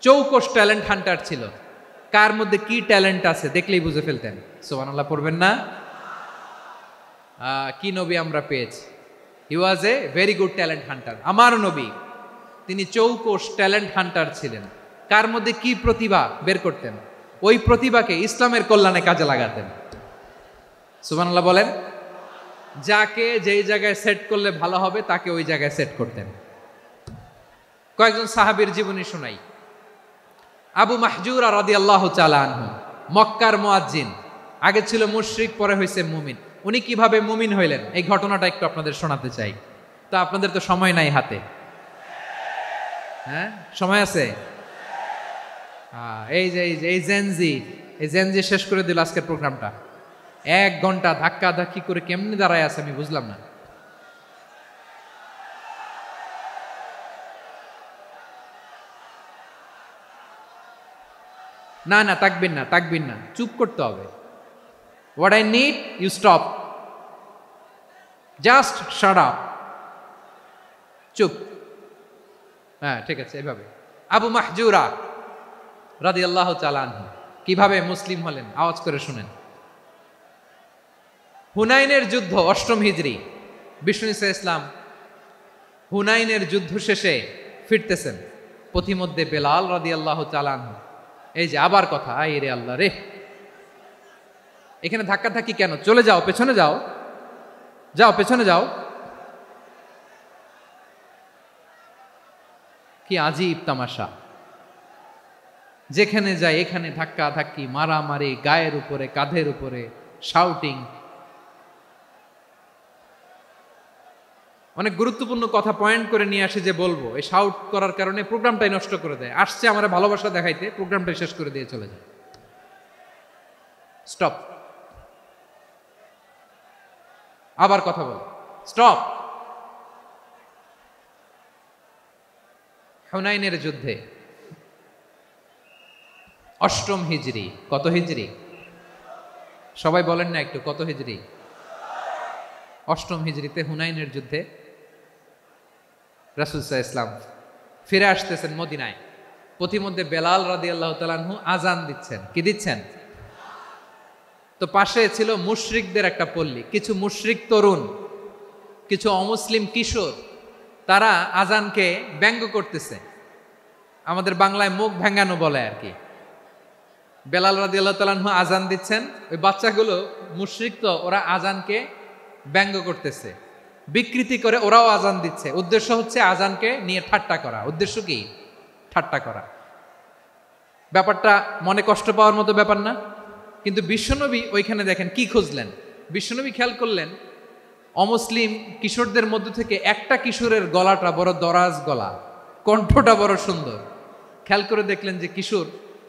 চৌকস ট্যালেন্ট হান্টার ছিল। কার মধ্যে কি ট্যালেন্ট আছে দেখলেই বুঝে ফেলতেন। সুবহানাল্লাহ পড়বেন না? কি নবী আমরা পেয়েছি! He was a very good talent hunter. আমার নবী, তিনি চৌকস ট্যালেন্ট হান্টার ছিলেন। কার মধ্যে কি প্রতিভা বের করতেন, ওই প্রতিভাকে ইসলামের কল্যাণে কাজে লাগাতেন। সুবহানাল্লাহ বলেন। যাকে যেই জায়গায় সেট করলে ভালো হবে তাকে ওই জায়গায় সেট করতেন। কয়েকজন সাহাবীর জীবনী শোনাই। আবু মাহজুরা রাদিয়াল্লাহু তাআলা আনহু, মক্কার মুয়াজ্জিন, আগে ছিল মুশরিক, পরে হয়েছে মুমিন। উনি কিভাবে মুমিন হইলেন এই ঘটনাটা একটু আপনাদের শোনাতে চাই। তো আপনাদের তো সময় নাই হাতে। হ্যাঁ, সময় আছে? এই জেনজি শেষ করে দিল আজকের প্রোগ্রামটা। 1 ঘন্টা ধাক্কা ধাক্কি করে কেমনে দাঁড়ায় আছে আমি বুঝলাম না। না না, তাকবির না, তাকবির না, চুপ করতে হবে। What I need, you stop, just shut up, চুপ। হ্যাঁ, ঠিক আছে, এভাবে। আবু মাহজুরা রাদিয়াল্লাহু তাআলা আনহু কিভাবে মুসলিম হলেন আওয়াজ করে শুনেন। হুনাইনের যুদ্ধ, 8ম হিজরি, বিষ্ণু ইসলাম হুনাইনের যুদ্ধ শেষে ফিরতেছেন। পথিমধ্যে বেলাল রাদিয়াল্লাহু তাআলা আনহু, এই যে আবার কথা, আই রে আল্লাহ রে, এখানে ধাক্কা ধাক্কি কেন? চলে যাও, পেছনে যাও, যাও পেছনে যাও। কি আজীব তামাশা! যেখানে যায় এখানে ধাক্কা ধাক্কি, মারামারি, গায়ের উপরে, কাঁধের উপরে, শাউটিং। অনেক গুরুত্বপূর্ণ কথা পয়েন্ট করে নিয়ে আসে যে বলবো, এই শাউট করার কারণে প্রোগ্রামটাই নষ্ট করে দেয়। আসছে আমার ভালোবাসা দেখাইতে, প্রোগ্রামটাই শেষ করে দিয়ে চলে যায়। স্টপ। আবার কথা বল, স্টপ। হুনাইনের যুদ্ধে 8ম হিজরি, কত হিজরি? সবাই বলেন না একটু, কত হিজরি? 8ম হিজরিতে হুনাইনের যুদ্ধে রাসূল সাল্লাল্লাহু আলাইহি ওয়াসাল্লাম ফিরে আসতেছেন মদিনায়। পথিমধ্যে বেলাল রাদিয়াল্লাহু তাআলা আনহু আজান দিচ্ছেন। কি দিচ্ছেন? তো পাশে ছিল মুশরিকদের একটা পল্লী, কিছু মুশরিক তরুণ, কিছু অমুসলিম কিশোর, তারা আজানকে ব্যঙ্গ করতেছে। আমাদের বাংলায় মুখ ভেঙ্গানো বলে আর কি। বেলাল রাদিয়াল্লাহু তাআলা আনহু আজান দিচ্ছেন, ওই বাচ্চাগুলো মুশরিক, তো ওরা আজানকে ব্যঙ্গ করতেছে, বিকৃতি করে ওরাও আজান দিচ্ছে। উদ্দেশ্য হচ্ছে আজানকে নিয়ে ঠাট্টা করা। উদ্দেশ্য কি? ঠাট্টা করা। ব্যাপারটা মনে কষ্ট পাওয়ার মতো ব্যাপার না? কিন্তু বিশ্বনবী ওইখানে দেখেন কি খুঁজলেন। বিশ্বনবী খেয়াল করলেন অমুসলিম কিশোরদের মধ্য থেকে একটা কিশোরের গলাটা বড় দরাজ গলা, কণ্ঠটা বড় সুন্দর। খেয়াল করে দেখলেন যে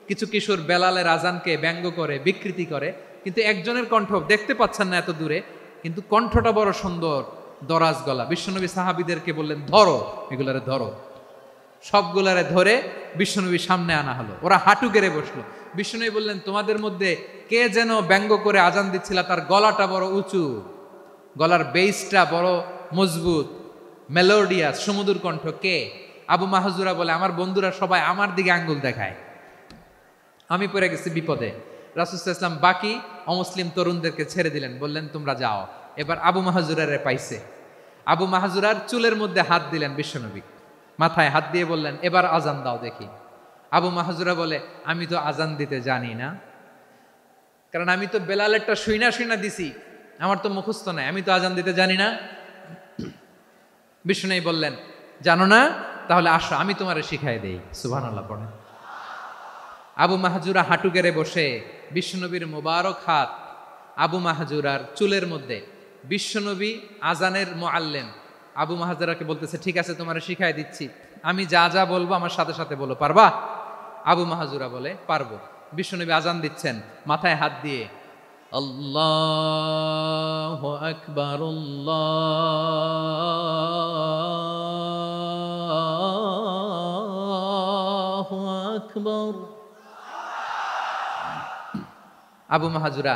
কিছু কিশোর বেলালের আজানকে ব্যঙ্গ করে, বিকৃতি করে, কিন্তু একজনের কণ্ঠ দেখতে পাচ্ছেন না এত দূরে, কিন্তু কণ্ঠটা বড় সুন্দর, দরাজ গলা। বিশ্বনবী সাহাবীদেরকে বললেন, ধরো এগুলারে, ধরো। সবগুলারে ধরে বিশ্বনবী সামনে আনা হলো। ওরা হাঁটু গেড়ে বসলো। বিশ্বনবী বললেন, তোমাদের মধ্যে কে যেন ব্যঙ্গ করে আজান দিচ্ছিল, তার গলাটা বড় উঁচু, গলার বেসটা বড় মজবুত, মেলোডিয়াস, সুমধুর কণ্ঠ। কে? আবু মাহজুরা বলে, আমার বন্ধুরা সবাই আমার দিকে আঙ্গুল দেখায়, আমি পড়ে গেছি বিপদে। রাসূল সাল্লাল্লাহু আলাইহি ওয়াসাল্লাম বাকি অমুসলিম তরুণদেরকে ছেড়ে দিলেন, বললেন তোমরা যাও। এবার আবু মাহজুরারে পাইছে। আবু মাহজুরার চুলের মধ্যে হাত দিলেন বিশ্বনবী, মাথায় হাত দিয়ে বললেন, এবার আজান দাও দেখি। আবু মাহজুরা বলে, আমি তো আজান দিতে জানি না, কারণ আমি তো বেলালেরটা শুইনা দিছি, আমার তো মুখস্থ নাই, আমি তো আজান দিতে জানি না। বিশ্বনবী বললেন, জানো না? তাহলে আসো, আমি তোমারে শিখাই দেই। সুবহানাল্লাহ পড়েন। আবু মাহজুরা হাঁটু গেড়ে বসে, বিশ্বনবীর মোবারক হাত আবু মাহজুরার চুলের মধ্যে। বিশ্বনবী আজানের মুআল্লিম আবু মাহজুরাকে বলতেছে, ঠিক আছে তোমারে শিখাই দিচ্ছি, আমি যা যা বলবো আমার সাথে সাথে বলো, পারবা? আবু মাহজুরা বলে, পারবো। বিশ্বনবী আজান দিচ্ছেন মাথায় হাত দিয়ে, আল্লাহু আকবার, আল্লাহু আকবার। আবু মাহজুরা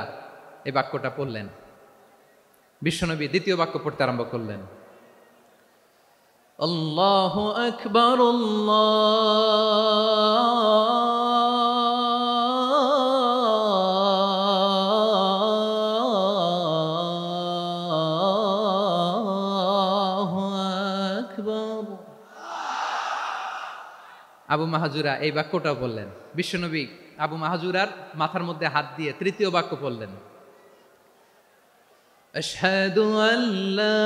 এই বাক্যটা পড়লেন। বিশ্বনবী দ্বিতীয় বাক্য পড়তে আরম্ভ করলেন, আল্লাহু আকবার, আল্লাহু আকবার। আবু মাহজুরা এই বাক্যটাও বললেন। বিশ্বনবী আবু মাহজুরার মাথার মধ্যে হাত দিয়ে তৃতীয় বাক্য বললেন, আশহাদু আল্লা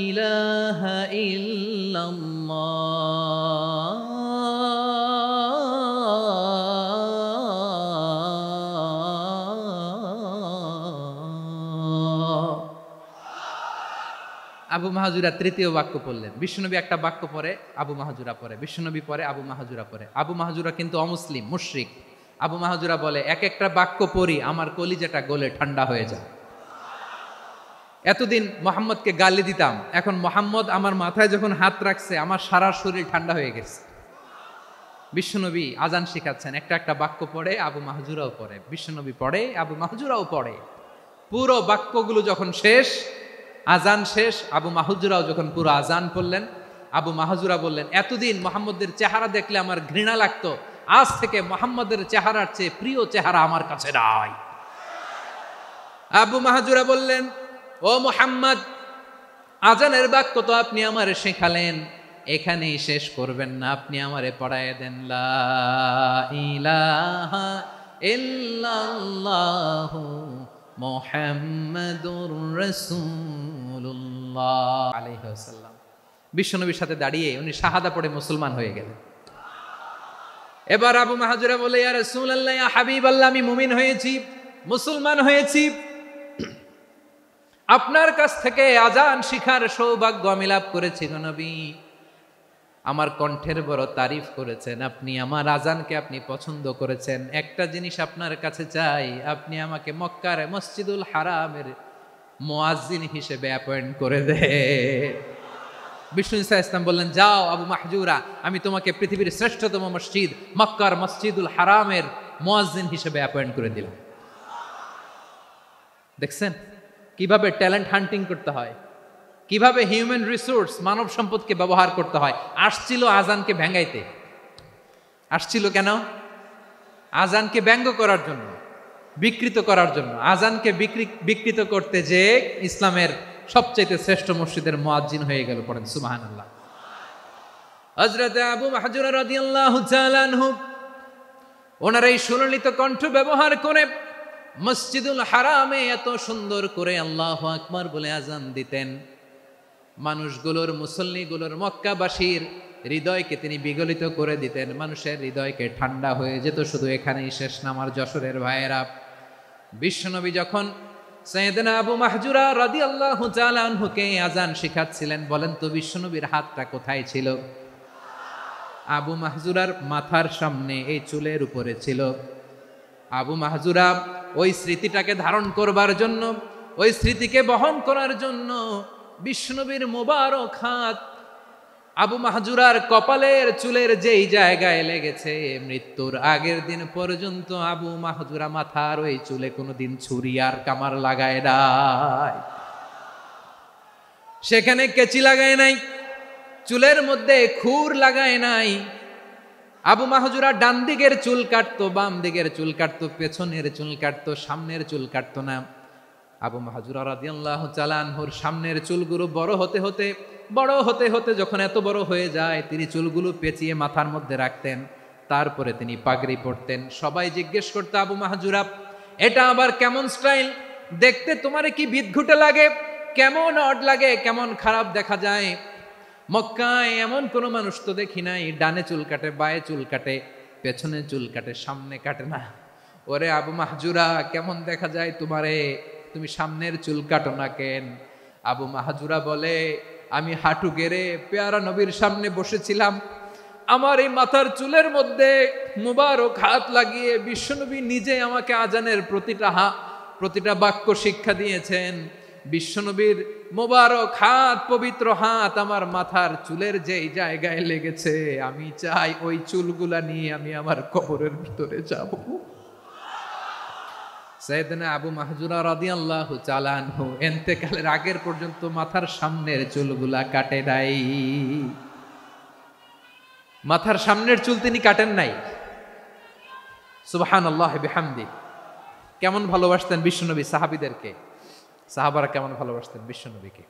ইলাহা ইল্লাল্লাহ। আবু মাহজুরা তৃতীয় বাক্য পড়লেন। বিশ্বনবী একটা বাক্য পরে আবু মাহজুরা পড়ে, বিশ্বনবী পরে আবু মাহজুরা পড়ে। আবু মাহজুরা কিন্তু অমুসলিম, মুশরিক। আবু মাহজুরা বলে, এক একটা বাক্য পড়ি আমার কলিজাটা গলে ঠান্ডা হয়ে যায়। এতদিন মোহাম্মদকে গালি দিতাম, এখন মোহাম্মদ আমার মাথায় যখন হাত রাখছে আমার সারা শরীর ঠান্ডা হয়ে গেছে। বিশ্বনবী আজান শিখাচ্ছেন, একটা একটা বাক্য পড়ে আবু মাহজুরাও পড়ে, বিশ্বনবী পড়ে, আবু মাহজুরাও পড়ে। পুরো বাক্যগুলো যখন শেষ, আজান শেষ, আবু মাহজুরাও যখন পুরো আজান পড়লেন, আবু মাহজুরা বললেন, এতদিন মোহাম্মদের চেহারা দেখলে আমার ঘৃণা লাগতো, আজ থেকে মোহাম্মদের চেহারার চেয়ে প্রিয় চেহারা আমার কাছে নাই। আবু মাহজুরা বললেন, ও মুহাম্মদ, আজানের বাক্য তো আপনি আমারে শেখালেন, এখানেই শেষ করবেন না, আপনি আমারে পড়ায় দেন, লা ইলাহা ইল্লাল্লাহু মুহাম্মাদুর রাসূলুল্লাহ আলাইহি ওয়াসাল্লাম। বিশ্বনবীর সাথে দাঁড়িয়ে উনি শাহাদা পড়ে মুসলমান হয়ে গেলেন। এবার আবু মাহজুরা বলে, ইয়া রাসূলুল্লাহ, ইয়া হাবিবাল্লাহ, আমি মুমিন হয়েছি, মুসলমান হয়েছি, আপনার কাছ থেকে আজান শিখার সৌভাগ্য আমি লাভ করেছি গো নবী। আমার কণ্ঠের বড় তারিফ করেছেন আপনি, আমার আজানকে আপনি পছন্দ করেছেন। একটা জিনিস আপনার কাছে চাই, আপনি আমাকে মক্কার মসজিদুল হারামের মুয়াজ্জিন হিসেবে অ্যাপয়েন্ট করে দেন। বিষ্ণু ঈসা ইসলাম বললেন, যাও আবু মাহজুরা, আমি তোমাকে পৃথিবীর শ্রেষ্ঠতম মসজিদ মক্কার মসজিদুল হারামের মুয়াজ্জিন হিসেবে অ্যাপয়েন্ট করে দিলাম। দেখছেন কিভাবে ট্যালেন্ট হান্টিং করতে হয়, কিভাবে হিউম্যান রিসোর্স মানব সম্পদকে ব্যবহার করতে হয়। আসছিল আজানকে ভেঙ্গাইতে, আসছিল কেন? আজানকে ব্যঙ্গ করার জন্য, বিকৃত করার জন্য। আজানকে বিকৃত করতে যে ইসলামের সবচাইতে শ্রেষ্ঠ মসজিদের মুয়াজ্জিন হয়ে গেল। পড়েন সুবহানাল্লাহ। হযরত আবু মাহজুরা রাদিয়াল্লাহু তাআলা আনহু ওনার এই সুললিত কণ্ঠ ব্যবহার করে মসজিদুল হারামে এত সুন্দর করে আল্লাহু আকবার বলে আজান দিতেন, মানুষগুলোর, মুসল্লিগুলোর, মক্কাবাসীর হৃদয়কে তিনি বিগলিত করে দিতেন। মানুষের হৃদয়কে ঠান্ডা হয়ে যেত। শুধু এখানেই শেষ না আমার যশোরের ভাইয়েরা, বিশ্বনবী যখন সাইয়েদনা আবু মাহজুরা রাদিয়াল্লাহু তাআলা আনহুকে আজান শিখাচ্ছিলেন, বলেন তো বিশ্বনবীর হাতটা কোথায় ছিল? আবু মাহজুরার মাথার সামনে, এই চুলের উপরে ছিল। আবু মাহজুরা ওই স্মৃতিটাকে ধারণ করবার জন্য, ওই স্মৃতিকে বহন করার জন্য বিশ্বনবীর মোবারক হাত আবু মাহজুরার কপালের চুলের যেই জায়গায় লেগেছে, মৃত্যুর আগের দিন পর্যন্ত আবু মাহজুরা মাথার ওই চুলে কোনোদিন ছুরি আর কামার লাগায় নাই, সেখানে কেচি লাগায় নাই, চুলের মধ্যে খুর লাগায় নাই। আবু মাহজুরা ডান দিকের চুল কাটতো, বাম দিকের চুল কাটতো, পেছনের চুল কাটতো, সামনের চুল কাটতো না। আবু মাহজুরা রাদিয়াল্লাহু তাআলা আনহুর সামনের চুলগুলো বড় হতে হতে যখন এত বড় হয়ে যায়, তিনি চুলগুলো পেঁচিয়ে মাথার মধ্যে রাখতেন, তারপরে তিনি পাগড়ি পরতেন। সবাই জিজ্ঞেস করতো, আবু মাহজুরা, এটা আবার কেমন স্টাইল? দেখতে তোমারে কি বিদঘুটে লাগে, কেমন অড লাগে, কেমন খারাপ দেখা যায়। মক্কায় এমন কোনো মানুষ তো দেখি নাই, ডানে চুল কাটে, বায়ে চুল কাটে, পেছনে চুল কাটে, সামনে কাটে না। ওরে আবু মাহজুরা, কেমন দেখা যায় তোমারে, তুমি সামনের চুল কাটো না কেন? আবু মাহজুরা বলে, আমি হাঁটু গেড়ে পেয়ারা নবীর সামনে বসেছিলাম, আমার এই মাথার চুলের মধ্যে মুবারক হাত লাগিয়ে বিশ্বনবী নিজে আমাকে আজানের প্রতিটা বাক্য শিক্ষা দিয়েছেন। বিশ্বনবীর মোবারক হাত, পবিত্র হাত আমার মাথার চুলের যেই জায়গায় লেগেছে, আমি চাই ওই চুলগুলা নিয়ে আমি আমার কবরের ভিতরে যাব। সাইয়েদনা আবু মাহজুরা রাদিয়াল্লাহু তাআলা আনহু ইন্তেকালের আগের পর্যন্ত মাথার সামনের চুলগুলা কাটে নাই। মাথার সামনের চুল তিনি কাটেন নাই। সুবহানাল্লাহ বিহামদি। কেমন ভালোবাসতেন বিশ্বনবী সাহাবীদেরকে, সাহাবারা কেমন ভালোবাসতেন বিশ্বনবীকে।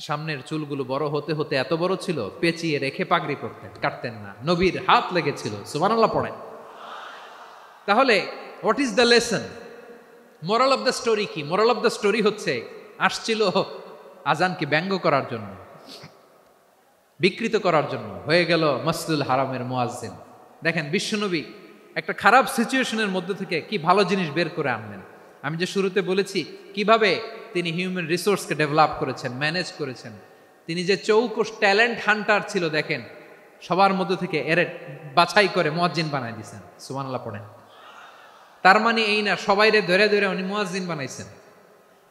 সামনের চুলগুলো বড় হতে হতে এত বড় ছিল, পেঁচিয়ে রেখে পাগড়ি পরতেন, কাটতেন না। নবীর হাত লেগেছিল। সুবহানাল্লাহ পড়েন। তাহলে what is the lesson, moral of the story কি? মোরাল অফ দ্য স্টোরি হচ্ছে, আসছিল আজানকে ব্যঙ্গ করার জন্য, বিকৃত করার জন্য, হয়ে গেল মসজিদুল হারামের মুয়াজ্জিন। দেখেন বিশ্বনবী একটা খারাপ সিচুয়েশনের মধ্যে থেকে কি ভালো জিনিস বের করে আনলেন। আমি যে শুরুতে বলেছি কিভাবে তিনি হিউম্যান রিসোর্সকে ডেভেলপ করেছেন, ম্যানেজ করেছেন। তিনি যে চৌকস ট্যালেন্ট হান্টার ছিল, দেখেন সবার মধ্যে থেকে এর বাছাই করে মুয়াজ্জিন বানাই দিয়েছেন। সুবহানাল্লাহ পড়েন। তার মানে এই না সবাইরে ধরে ধরে উনি মুয়াজ্জিন বানাইছেন।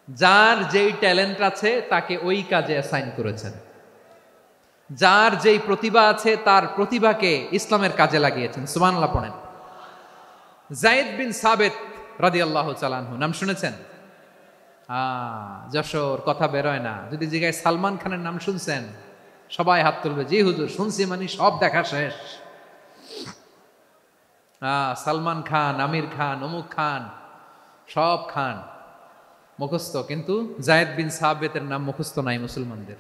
যার যেই ট্যালেন্ট আছে তাকে ওই কাজে অ্যাসাইন করেছেন। যার যেই প্রতিভা আছে তার প্রতিভাকে ইসলামের কাজে লাগিয়েছেন। সুবহানাল্লাহ পড়েন। যায়েদ বিন সাবিত রাদিয়াল্লাহু তাআলা আনহু নাম শুনেছেন? যশোর, কথা বেরোয় না। যদি জিজ্ঞাসা সালমান খানের নাম শুনছেন, সবাই হাত তুলবে, জি হুজুর শুনছি, মানে সব দেখা শেষ। সালমান খান, আমির খান, অমুক খান, সব খান মুখস্থ, কিন্তু যায়েদ বিন সাবিতের নাম মুখস্থ নাই মুসলমানদের।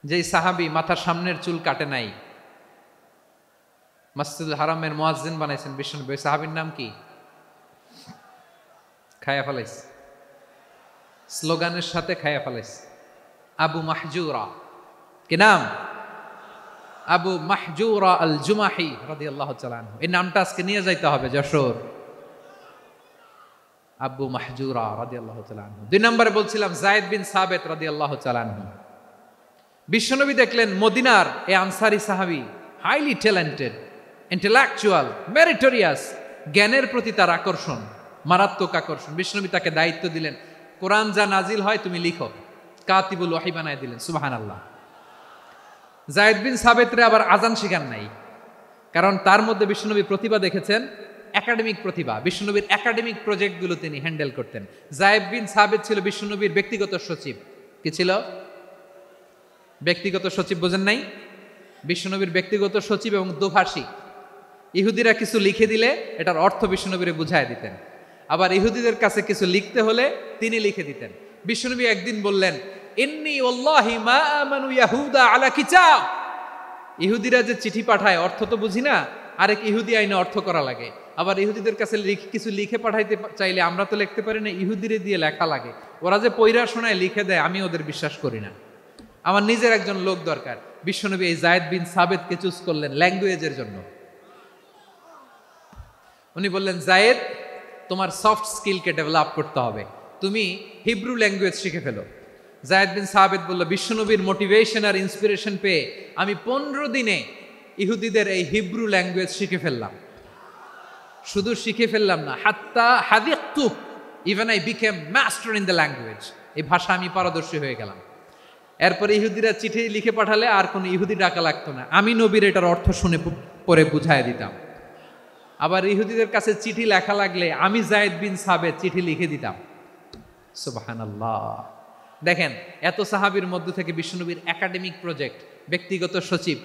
যেই সাহাবী মাথার সামনের চুল কাটে নাই, মসজিদুল হারামের মুয়াজ্জিন বানাইছেন বিশ্বনবী, ওই সাহাবীর নাম কি? খায়া ফেলাইছে। স্লোগানের সাথে খায়া ফেলাইছে। আবু মাহজুরা, কি নাম? আবু মাহজুরা আল জুমাহি রাদিয়াল্লাহু তাআলা আনহু। এই নামটা আজকে নিয়ে যাইতে হবে যশোর। আবু মাহজুরা রাদিয়াল্লাহু তাআলা আনহু। 2 নম্বরে বলছিলাম যায়েদ বিন সাবিত রাদিয়াল্লাহু তাআলা আনহু। বিশ্বনবী দেখলেন মদিনার এই আনসারী সাহাবী হাইলি ট্যালেন্টেড, ইন্টেলেকচুয়াল, মেরিটোরিয়াস, জ্ঞানের প্রতি তার আকর্ষণ, মারাত্মক আকর্ষণ। বিশ্বনবী তাকে দায়িত্ব দিলেন, কোরআন যা নাজিল হয় তুমি লিখো, কাতিবুল ওয়াহি বানায় দিলেন। সুবহানাল্লাহ। যায়েদ বিন সাবিতরে আবার আজান শিখান নাই, কারণ তার মধ্যে বিশ্বনবী প্রতিভা দেখেছেন, একাডেমিক প্রতিভা। বিশ্বনবীর একাডেমিক প্রজেক্টগুলো তিনি হ্যান্ডেল করতেন। যায়েদ বিন সাবিত ছিল বিশ্বনবীর ব্যক্তিগত সচিব। কি ছিল? ব্যক্তিগত সচিব। বোঝেন নাই? বিশ্বনবীর ব্যক্তিগত সচিব এবং দোভাষী। ইহুদিরা কিছু লিখে দিলে এটার অর্থ বিশ্বনবীরে বুঝায় দিতেন, আবার ইহুদিদের কাছে কিছু লিখতে হলে তিনি লিখে দিতেন। বিশ্বনবী একদিন বললেন, ইন্নী ওয়াল্লাহি মা আমানু ইয়াহুদা আলা কিতাব। ইহুদিরা যে চিঠি পাঠায় অর্থ তো বুঝি না, আরেক ইহুদি আইনে অর্থ করা লাগে। আবার ইহুদিদের কাছে কিছু লিখে পাঠাইতে চাইলে আমরা তো লিখতে পারি না, ইহুদিরে দিয়ে লেখা লাগে। ওরা যে পয়রা শোনায় লিখে দেয়, আমি ওদের বিশ্বাস করি না। আমার নিজের একজন লোক দরকার। বিশ্বনবী এই যায়েদ বিন সাবিতকে চুজ করলেন ল্যাঙ্গুয়েজের জন্য। উনি বললেন, যায়েদ, তোমার সফট স্কিলকে ডেভেলপ করতে হবে, তুমি হিব্রু ল্যাঙ্গুয়েজ শিখে ফেলো। যায়েদ বিন সাবিত বলল, বিশ্বনবীর মোটিভেশন আর ইন্সপিরেশন পেয়ে আমি 15 দিনে ইহুদিদের এই হিব্রু ল্যাঙ্গুয়েজ শিখে ফেললাম। শুধু শিখে ফেললাম না, হাত্তা হাদিকতু, even I became master in the language. এই ভাষা আমি পারদর্শী হয়ে গেলাম। এরপরে ইহুদিরা চিঠি লিখে পাঠালে আর কোনো ইহুদি ডাকা লাগতো না, আমি নবীর এটার অর্থ শুনে পরে বুঝায় দিতাম। আবার ইহুদিদের কাছে চিঠি লেখা লাগলে আমি যায়েদ বিন সাবিত চিঠি লিখে দিতাম। সুবহানাল্লাহ। দেখেন, এত সাহাবীর মধ্য থেকে বিশ্বনবীর একাডেমিক প্রজেক্ট, ব্যক্তিগত সচিব,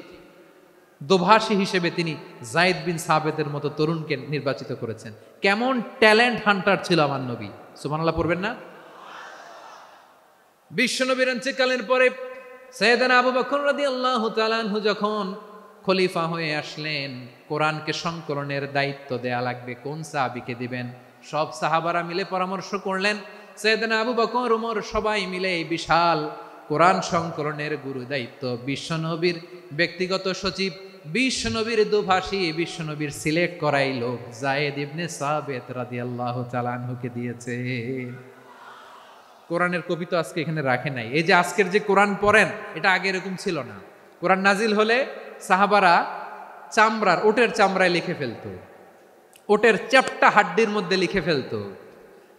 দোভাষী হিসেবে তিনি যায়েদ বিন সাবিতের মতো তরুণকে নির্বাচিত করেছেন। কেমন ট্যালেন্ট হান্টার ছিল আমার নবী। সুবহানাল্লাহ পড়বেন না? বিশ্বনবীর ইন্তেকালের পরে সাইয়েদনা আবু বকর রাদিয়াল্লাহু তাআলা আনহু যখন খলিফা হয়ে আসলেন, কোরআনকে সংকলনের দায়িত্ব দেয়া লাগবে, কোন সাহাবীকে দিবেন? সব সাহাবারা মিলে পরামর্শ করলেন। সাইয়েদনা আবু বকর, ওমর সবাই মিলে এই বিশাল কোরআন সংকলনের গুরু দায়িত্ব বিশ্বনবীর ব্যক্তিগত সচিব, বিশ্বনবীর দোভাষী, বিশ্বনবীর সিলেক্ট করাই লোক যায়েদ ইবনে সাবিত রাদিয়াল্লাহু তাআলা আনহুকে দিয়েছে। কোরআনের কপি তো আজকে এখানে রাখে নাই। এই যে আজকের যে কোরআন পড়েন, এটা আগে এরকম ছিল না। কোরআন নাজিল হলে সাহাবারা ওটের চামড়ায় লিখে ফেলতো, ওটের চ্যাপ্টা হাড্ডির মধ্যে লিখে ফেলতো,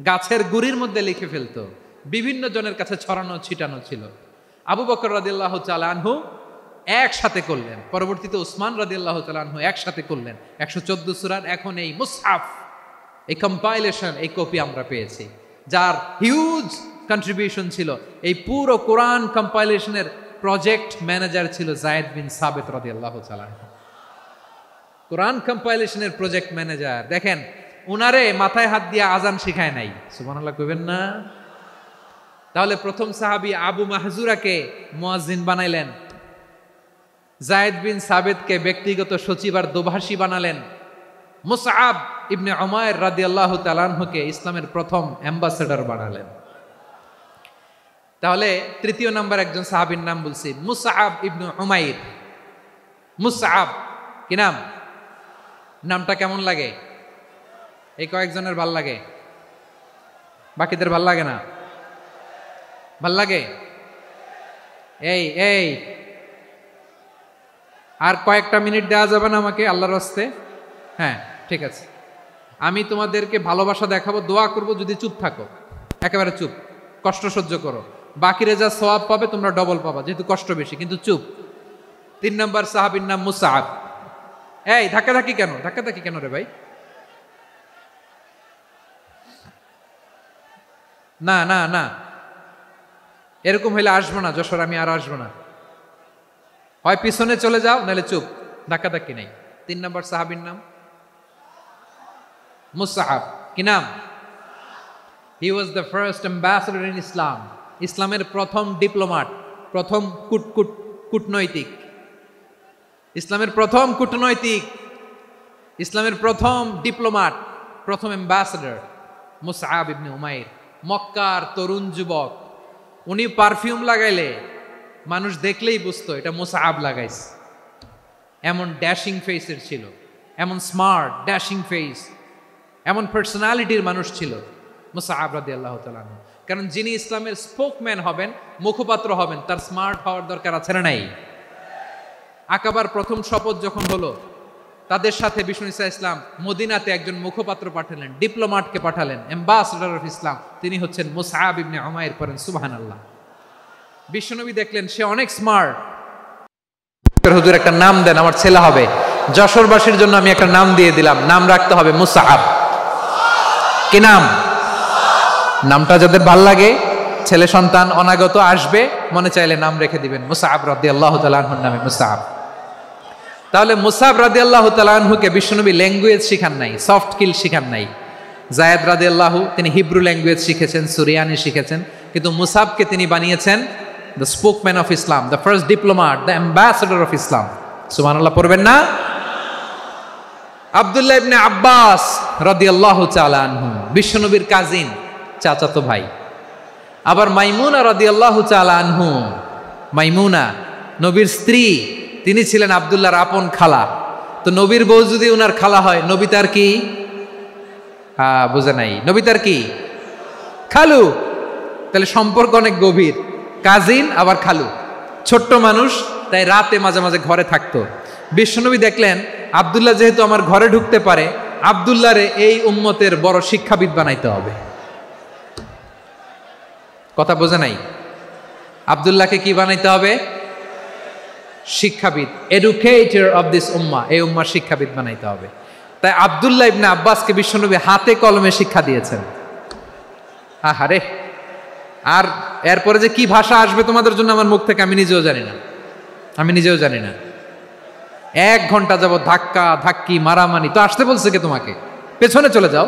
গাছের গুড়ির মধ্যে লিখে ফেলতো। বিভিন্ন জনের কাছে ছড়ানো ছিটানো ছিল। আবু বকর রাদিয়াল্লাহু তাআলা আনহু একসাথে করলেন, পরবর্তীতে উসমান রাদিয়াল্লাহু তাআলা আনহু একসাথে করলেন 114 সূরার। এখন এই মুসহাফ, এই কম্পাইলেশন, এই কপি আমরা পেয়েছি, যার হিউজ কন্ট্রিবিউশন ছিল। এই পুরো কোরআন কম্পাইলেশনের প্রজেক্ট ম্যানেজার ছিল যায়েদ বিন সাবিত রাদিয়াল্লাহু তাআলা। কোরআন কম্পাইলেশনের প্রজেক্ট ম্যানেজার। দেখেন, উনারে মাথায় হাত দিয়ে আজান শিখায় নাই। সুবহানাল্লাহ কইবেন না? তাহলে প্রথম সাহাবী আবু মাহজুরাকে মুয়াজ্জিন বানাইলেন, যায়েদ বিন সাবিতকে ব্যক্তিগত সচিব আর দোভাষী বানালেন, মুসআব ইবনে উমাইর রাদিয়াল্লাহু তাআলা আনহুকে ইসলামের প্রথম অ্যাম্বাসেডর বানালেন। তাহলে তৃতীয় নাম্বার একজন সাহাবীর নাম বলছি, মুসআব ইবনে উমাইর। মুসআব কি নাম? নামটা কেমন লাগে? এই কয়েকজনের ভাল লাগে, বাকিদের ভাল লাগে না? ভাল লাগে? এই এই আর কয়েকটা মিনিট দেওয়া যাবে না আমাকে আল্লাহর রাস্তে? হ্যাঁ, ঠিক আছে। আমি তোমাদেরকে ভালোবাসা দেখাবো, দোয়া করব যদি চুপ থাকো, একেবারে চুপ, কষ্ট সহ্য করো। বাকিরে যা সওয়াব পাবে তোমরা ডবল পাবা, যেহেতু কষ্ট বেশি, কিন্তু চুপ। 3 নম্বর সাহাবীর নাম মুসআব। এই ধাক্কাধাক্কি কেন? ধাক্কাধাক্কি কেন রে ভাই? না না না, এরকম হইলে আসবো না যশোর, আমি আর আসবো না। হয় পিছনে চলে যাও, নাহলে চুপ, ধাক্কাধাক্কি নেই। 3 নম্বর সাহাবীর নাম মুসআব। কি নাম? He was the first ambassador in Islam. ইসলামের প্রথম ডিপ্লোম্যাট, প্রথম কূটনৈতিক, ইসলামের প্রথম কূটনৈতিক, ইসলামের প্রথম ডিপ্লোম্যাট, প্রথম অ্যাম্বাসেডর মুসআব ইবনে উমাইর। মক্কার তরুণ যুবক, উনি পারফিউম লাগাইলে মানুষ দেখলেই বুঝতো এটা মুসআব লাগাইছে। এমন ড্যাশিং ফেসের ছিল, এমন স্মার্ট ড্যাশিং ফেস, এমন পার্সোনালিটির মানুষ ছিল মুসআব রাদিয়াল্লাহু তাআলা আনহু। কারণ যিনি ইসলামের স্পোকম্যান হবেন, মুখপাত্র হবেন, তার স্মার্ট হওয়ার দরকার আছে না নাই? আকাবার প্রথম শপথ যখন হলো, তাদের সাথে বিষ্ণু ঈসা ইসলাম মদিনাতে একজন মুখপাত্র পাঠালেন, ডিপ্লোম্যাটকে পাঠালেন, অ্যাম্বাসেডর অফ ইসলাম। তিনি হচ্ছেন মুসআব ইবনে উমাইর। পড়েন সুবহানাল্লাহ। বিশ্বনবী দেখলেন সে অনেক স্মার্ট। হুজুর একটা নাম দেন, আমার ছেলে হবে। যশোরবাসীর জন্য আমি একটা নাম দিয়ে দিলাম, নাম রাখতে হবে মুসআব। কি নাম? নামটা যাদের ভাল লাগে, ছেলে সন্তান অনাগত আসবে, মনে চাইলে নাম রেখে দিবেন মুসআব রাদিয়াল্লাহু তাআলা আনহুর নামে মুসআব। তাহলে মুসআব রাদিয়াল্লাহু তাআলা আনহুকে বিশ্বনবী ল্যাঙ্গুয়েজ শিখান নাই, সফট স্কিল শিখান নাই। যায়েদ রাদিয়াল্লাহু তিনি হিব্রু ল্যাঙ্গুয়েজ শিখেছেন, সুরিয়ানি শিখেছেন, কিন্তু মুসআবকে তিনি বানিয়েছেন the spokesman of Islam, the first diplomat, the ambassador of Islam. সুবহানাল্লাহ পড়বেন না? আব্দুল্লাহ ইবনে আব্বাস রাদিয়াল্লাহু তাআলা আনহু বিশ্বনবীর কাজিন, চাচাতো ভাই। আবার মাইমুনা রাদিয়াল্লাহু তাআলা আনহু, মাইমুনা নবীর স্ত্রী, তিনি ছিলেন আব্দুল্লাহর আপন খালা। তো নবীর বউ যদি ওনার খালা হয়, নবী তার কি? বুঝে নাই, নবী তার কি? খালু। তাহলে সম্পর্ক অনেক গভীর, কাজিন আবার খালু। ছোট্ট মানুষ, তাই রাতে মাঝে মাঝে ঘরে থাকতো। বিশ্বনবী দেখলেন আব্দুল্লাহ যেহেতু আমার ঘরে ঢুকতে পারে, আব্দুল্লাহরে এই উম্মতের বড় শিক্ষাবিদ বানাইতে হবে। কথা বোঝে নাই? আব্দুল্লাহকে কি বানাইতে হবে? শিক্ষাবিদ, এডুকেটর অফ দিস উম্মাহ, এই উম্মার শিক্ষাবিদ বানাইতে হবে। তাই আব্দুল্লাহ ইবনে আব্বাসকে বিশ্বনবী হাতে কলমে শিক্ষা দিয়েছেন। আহারে, আর এরপরে যে কি ভাষা আসবে তোমাদের জন্য আমার মুখ থেকে আমি নিজেও জানি না, আমি নিজেও জানি না। 1 ঘন্টা যাবত ধাক্কা ধাক্কি মারামারি। তো আসতে বলছে কে তোমাকে? পেছনে চলে যাও,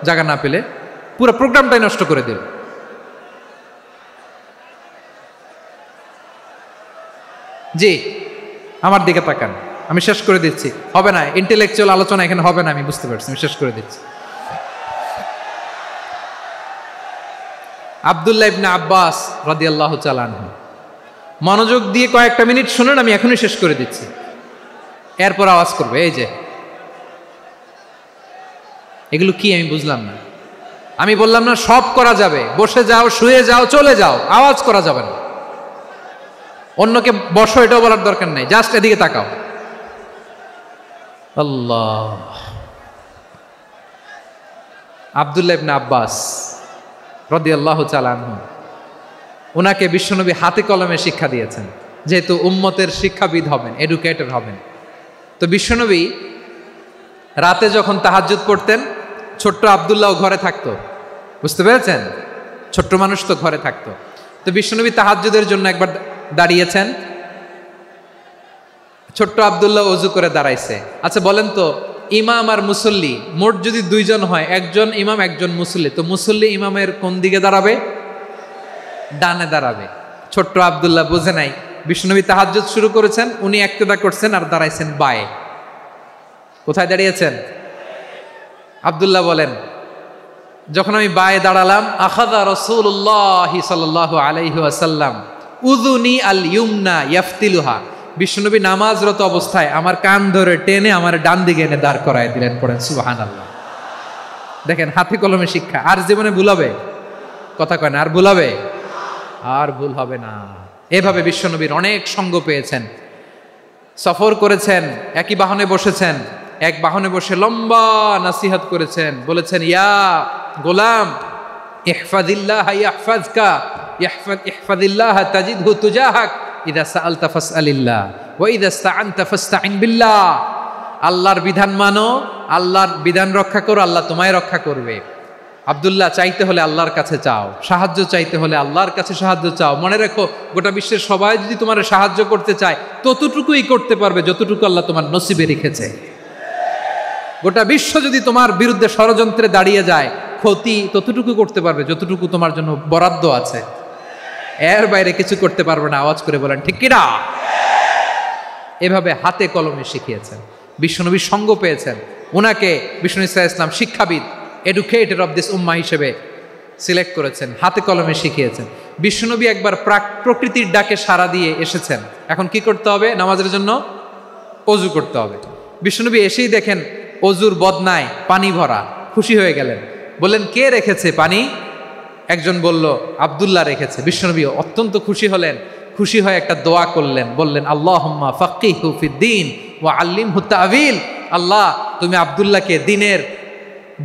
জায়গা না পেলে। পুরো প্রোগ্রামটাই নষ্ট করে দিল। জি, আমার দিকে তাকান, আমি শেষ করে দিচ্ছি। হবে না, ইন্টেলেকচুয়াল আলোচনা এখানে হবে না, আমি বুঝতে পারছি, আমি শেষ করে দিচ্ছি। আব্দুল্লাহ ইবনে আব্বাস রাদিয়াল্লাহু তাআলা আনহু, মনোযোগ দিয়ে কয়েকটা মিনিট শুনুন, আমি এখনই শেষ করে দিচ্ছি, এরপর আওয়াজ করবে। এই যে এগুলো কি আমি বুঝলাম না। আমি বললাম না সব করা যাবে, বসে যাও, শুয়ে যাও, চলে যাও, আওয়াজ করা যাবে না। অন্যকে বসো এটাও বলার দরকার নাই, জাস্ট এদিকে তাকাও। আল্লাহ। আব্দুল্লাহ ইবনে আব্বাস রাদিয়াল্লাহু তাআলা আনহু, ওনাকে বিশ্বনবী হাতে কলমে শিক্ষা দিয়েছেন, যেহেতু উম্মতের শিক্ষাবিদ হবেন, এডুকেটর হবেন। তো বিশ্বনবী রাতে যখন তাহাজ্জুদ পড়তেন, ছোট্ট আব্দুল্লাহ ঘরে থাকতো। বুঝতে পেরেছেন? ছোট্ট মানুষ তো ঘরে থাকতো। তো বিশ্বনবী তাহাজ্জুদের জন্য একবার দাঁড়িয়েছেন, ছোট্ট আব্দুল্লাহ ওযু করে দাঁড়াইছে। আচ্ছা বলেন তো, ইমাম আর মুসল্লি মোট যদি 2 জন হয়, একজন ইমাম একজন মুসল্লি, তো মুসল্লি ইমামের কোন দিকে দাঁড়াবে? ডানে দাঁড়াবে। ছোট্ট আব্দুল্লাহ বুঝে নাই, বিশ্বনবী তাহাজ্জুদ শুরু করেছেন, উনি ইক্তেদা করছেন আর দাঁড়াইছেন বায়ে। কোথায় দাঁড়িয়েছেন? আব্দুল্লাহ বলেন, যখন আমি বায়ে দাঁড়ালাম, আখাযা রাসূলুল্লাহ সাল্লাল্লাহু আলাইহি ওয়াসাল্লাম উযুনি আল ইউমনা ইয়াফতিলুহা, বিশ্বনবী নামাজরত অবস্থায় আমার কান ধরে টেনে আমার ডান দিকে এনে দাঁড় করায় দিলেন। পড়েন সুবহানাল্লাহ। দেখেন হাতে কলমে শিক্ষা। আর জীবনে ভুল হবে? কথা কয় না, আর ভুল হবে? আর ভুল হবে না। এভাবে বিশ্বনবীর অনেক সঙ্গ পেয়েছেন, সফর করেছেন, একই বাহনে বসেছেন, এক বাহনে বসে লম্বা নাসিহত করেছেন, বলেছেন, ইয়া গোলাম ইহফাজিল্লাহ ইয়াহফাজকা, ইহফাজিল্লাহ তাজিদহু তুজাহাক, ইযা সাআলতা ফাসআলিল্লাহ ওয়া ইযা ইসতাআনতা ফাসতাইন বিল্লাহ। আল্লাহর বিধান মানো, আল্লাহর বিধান রক্ষা করো, আল্লাহ তোমায় রক্ষা করবে। আব্দুল্লাহ, চাইতে হলে আল্লাহর কাছে চাও, সাহায্য চাইতে হলে আল্লাহর কাছে সাহায্য চাও। মনে রেখো, গোটা বিশ্বের সবাই যদি তোমার সাহায্য করতে চায়, ততটুকুই করতে পারবে যতটুকু আল্লাহ তোমার নসিবে রেখেছে। গোটা বিশ্ব যদি তোমার বিরুদ্ধে ষড়যন্ত্রে দাঁড়িয়ে যায়, ক্ষতি ততটুকু করতে পারবে যতটুকু তোমার জন্য বরাদ্দ আছে, এর বাইরে কিছু করতে পারবে না। আওয়াজ করে বলেন ঠিক কিনা? এভাবে হাতে কলমে শিখিয়েছেন, বিশ্বনবীর সঙ্গ পেয়েছেন। ওনাকে বিষ্ণু ইসা ইসলাম শিক্ষাবিদ, এডুকেটর অফ দিস উম্মাহ হিসেবে সিলেক্ট করেছেন, হাতে কলমে শিখিয়েছেন। বিশ্বনবী একবার প্রকৃতির ডাকে সাড়া দিয়ে এসেছেন। এখন কি করতে হবে? নামাজের জন্য অজু করতে হবে। বিশ্বনবী এসেই দেখেন অজুর বদনায় পানি ভরা, খুশি হয়ে গেলেন, বললেন কে রেখেছে পানি? একজন বলল আব্দুল্লাহ রেখেছে। বিশ্বনবী অত্যন্ত খুশি হলেন, খুশি হয়ে একটা দোয়া করলেন, বললেন আল্লাহুম্মা ফাক্কিহু ফিদ্দীন ওয়া আল্লিমহু তা'ওয়ীল। আল্লাহ তুমি আব্দুল্লাহকে দ্বীনের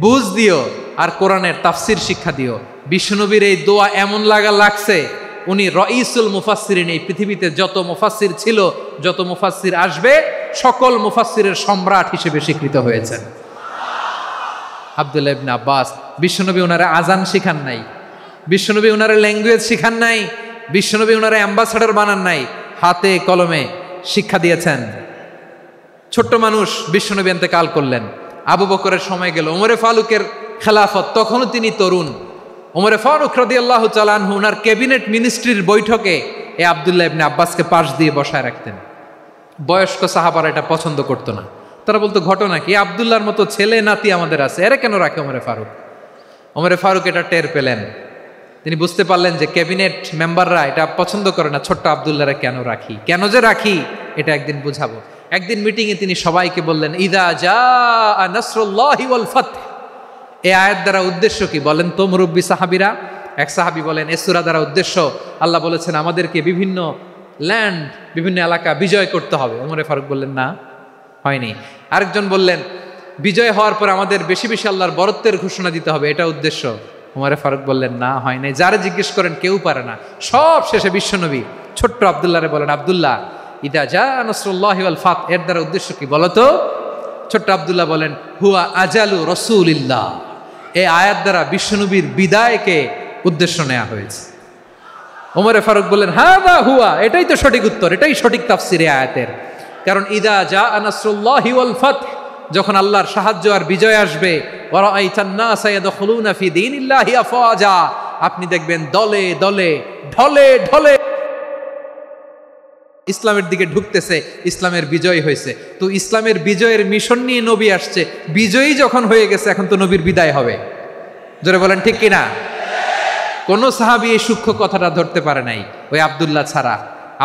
বুঝ দিও আর কোরআনের তাফসির শিক্ষা দিও। বিশ্বনবীর এই দোয়া এমন লাগছে উনি রাইসুল মুফাসসিরিন, এই পৃথিবীতে যত মুফাসসির ছিল, যত মুফাসসির আসবে, সকল মুফাসসিরের সম্রাট হিসেবে স্বীকৃত হয়েছেন আব্দুল্লাহ ইবনে আব্বাস। বিশ্বনবী ওনারা আজান শিখান নাই, বিশ্বনবী ওনারা ল্যাঙ্গুয়েজ শিখান নাই, বিশ্বনবী ওনারা অ্যাম্বাসাডর বানান নাই, হাতে কলমে শিক্ষা দিয়েছেন। ছোট্ট মানুষ বিশ্বনবী ইন্তেকাল করলেন, আবু বকরের সময় গেল, ওমরে ফারুকের খেলাফত, তখনও তিনি তরুণ। ওমরে ফারুক রাদিয়াল্লাহু তাআলা আনহু ওনার ক্যাবিনেট মিনিস্ট্রির বৈঠকে এই আব্দুল্লাহ ইবনে আব্বাসকে পাশ দিয়ে বসায় রাখতেন। বয়স্ক সাহাবারা এটা পছন্দ করতো না, তারা বলতো ঘটনা কি, আব্দুল্লাহর মতো ছেলে নাতি আমাদের আছে, এরা কেন রাখে ওমরে ফারুক? ওমরে ফারুক এটা টের পেলেন, তিনি বুঝতে পারলেন যে ক্যাবিনেট মেম্বাররা এটা পছন্দ করে না, ছোট্ট আব্দুল্লাহরা কেন রাখি, কেন যে রাখি এটা একদিন বুঝাবো। একদিন মিটিংয়ে তিনি সবাইকে বললেন ইদা জাআ নাসরুল্লাহি ওয়াল ফাতহ। এই আয়াত দ্বারা উদ্দেশ্য কি বলেন তো মুরব্বী সাহাবীরা? এক সাহাবী বলেন এই সূরা দ্বারা উদ্দেশ্য, আল্লাহ বলেছেন আমাদেরকে বিভিন্ন ল্যান্ড, বিভিন্ন এলাকা বিজয় করতে হবে। ওমরে ফারুক বললেন না, হয়নি। আরেকজন বললেন বিজয় হওয়ার পর আমাদের বেশি বেশি আল্লাহর বরত্বের ঘোষণা দিতে হবে, এটা উদ্দেশ্য। ওমরে ফারুক বললেন না, হয় নাই। যারা জিজ্ঞেস করেন কেউ পারে না। সব শেষে বিশ্বনবী ছোট্ট আব্দুল্লাহরে বলেন আব্দুল্লাহ ইদা জাআ নাসরুল্লাহি ওয়াল ফাতহ এর দ্বারা উদ্দেশ্য কি বলো তো? ছোট্ট আব্দুল্লাহ বলেন হুয়া আজালু রাসূলিল্লাহ। এই আয়াত দ্বারা বিশ্বনবীর বিদায়কে উদ্দেশ্য নেওয়া হয়েছে। ওমরে ফারুক বললেন হাযা হুয়া, এটাই তো সঠিক উত্তর, এটাই সঠিক তাফসীর এই আয়াতের। কারণ ইদা জাআ নাসরুল্লাহি ওয়াল ফাতহ, যখন আল্লাহর সাহায্য আর বিজয় আসবে, ওয়া রাআইতান নাসা ইয়াদখুলুনা ফি দীনিল্লাহি আফওয়াজা, আপনি দেখবেন দলে দলে ঢলে ঢলে ইসলামের দিকে ঢুকতেছে, ইসলামের বিজয় হয়েছে। তো ইসলামের বিজয়ের মিশন নিয়ে নবী আসছে, বিজয়ী যখন হয়ে গেছে এখন তো নবীর বিদায় হবে। জোরে বলেন ঠিক কিনা? কোন সাহাবী এই সূক্ষ্ম কথাটা ধরতে পারে নাই, ওই আব্দুল্লাহ ছাড়া।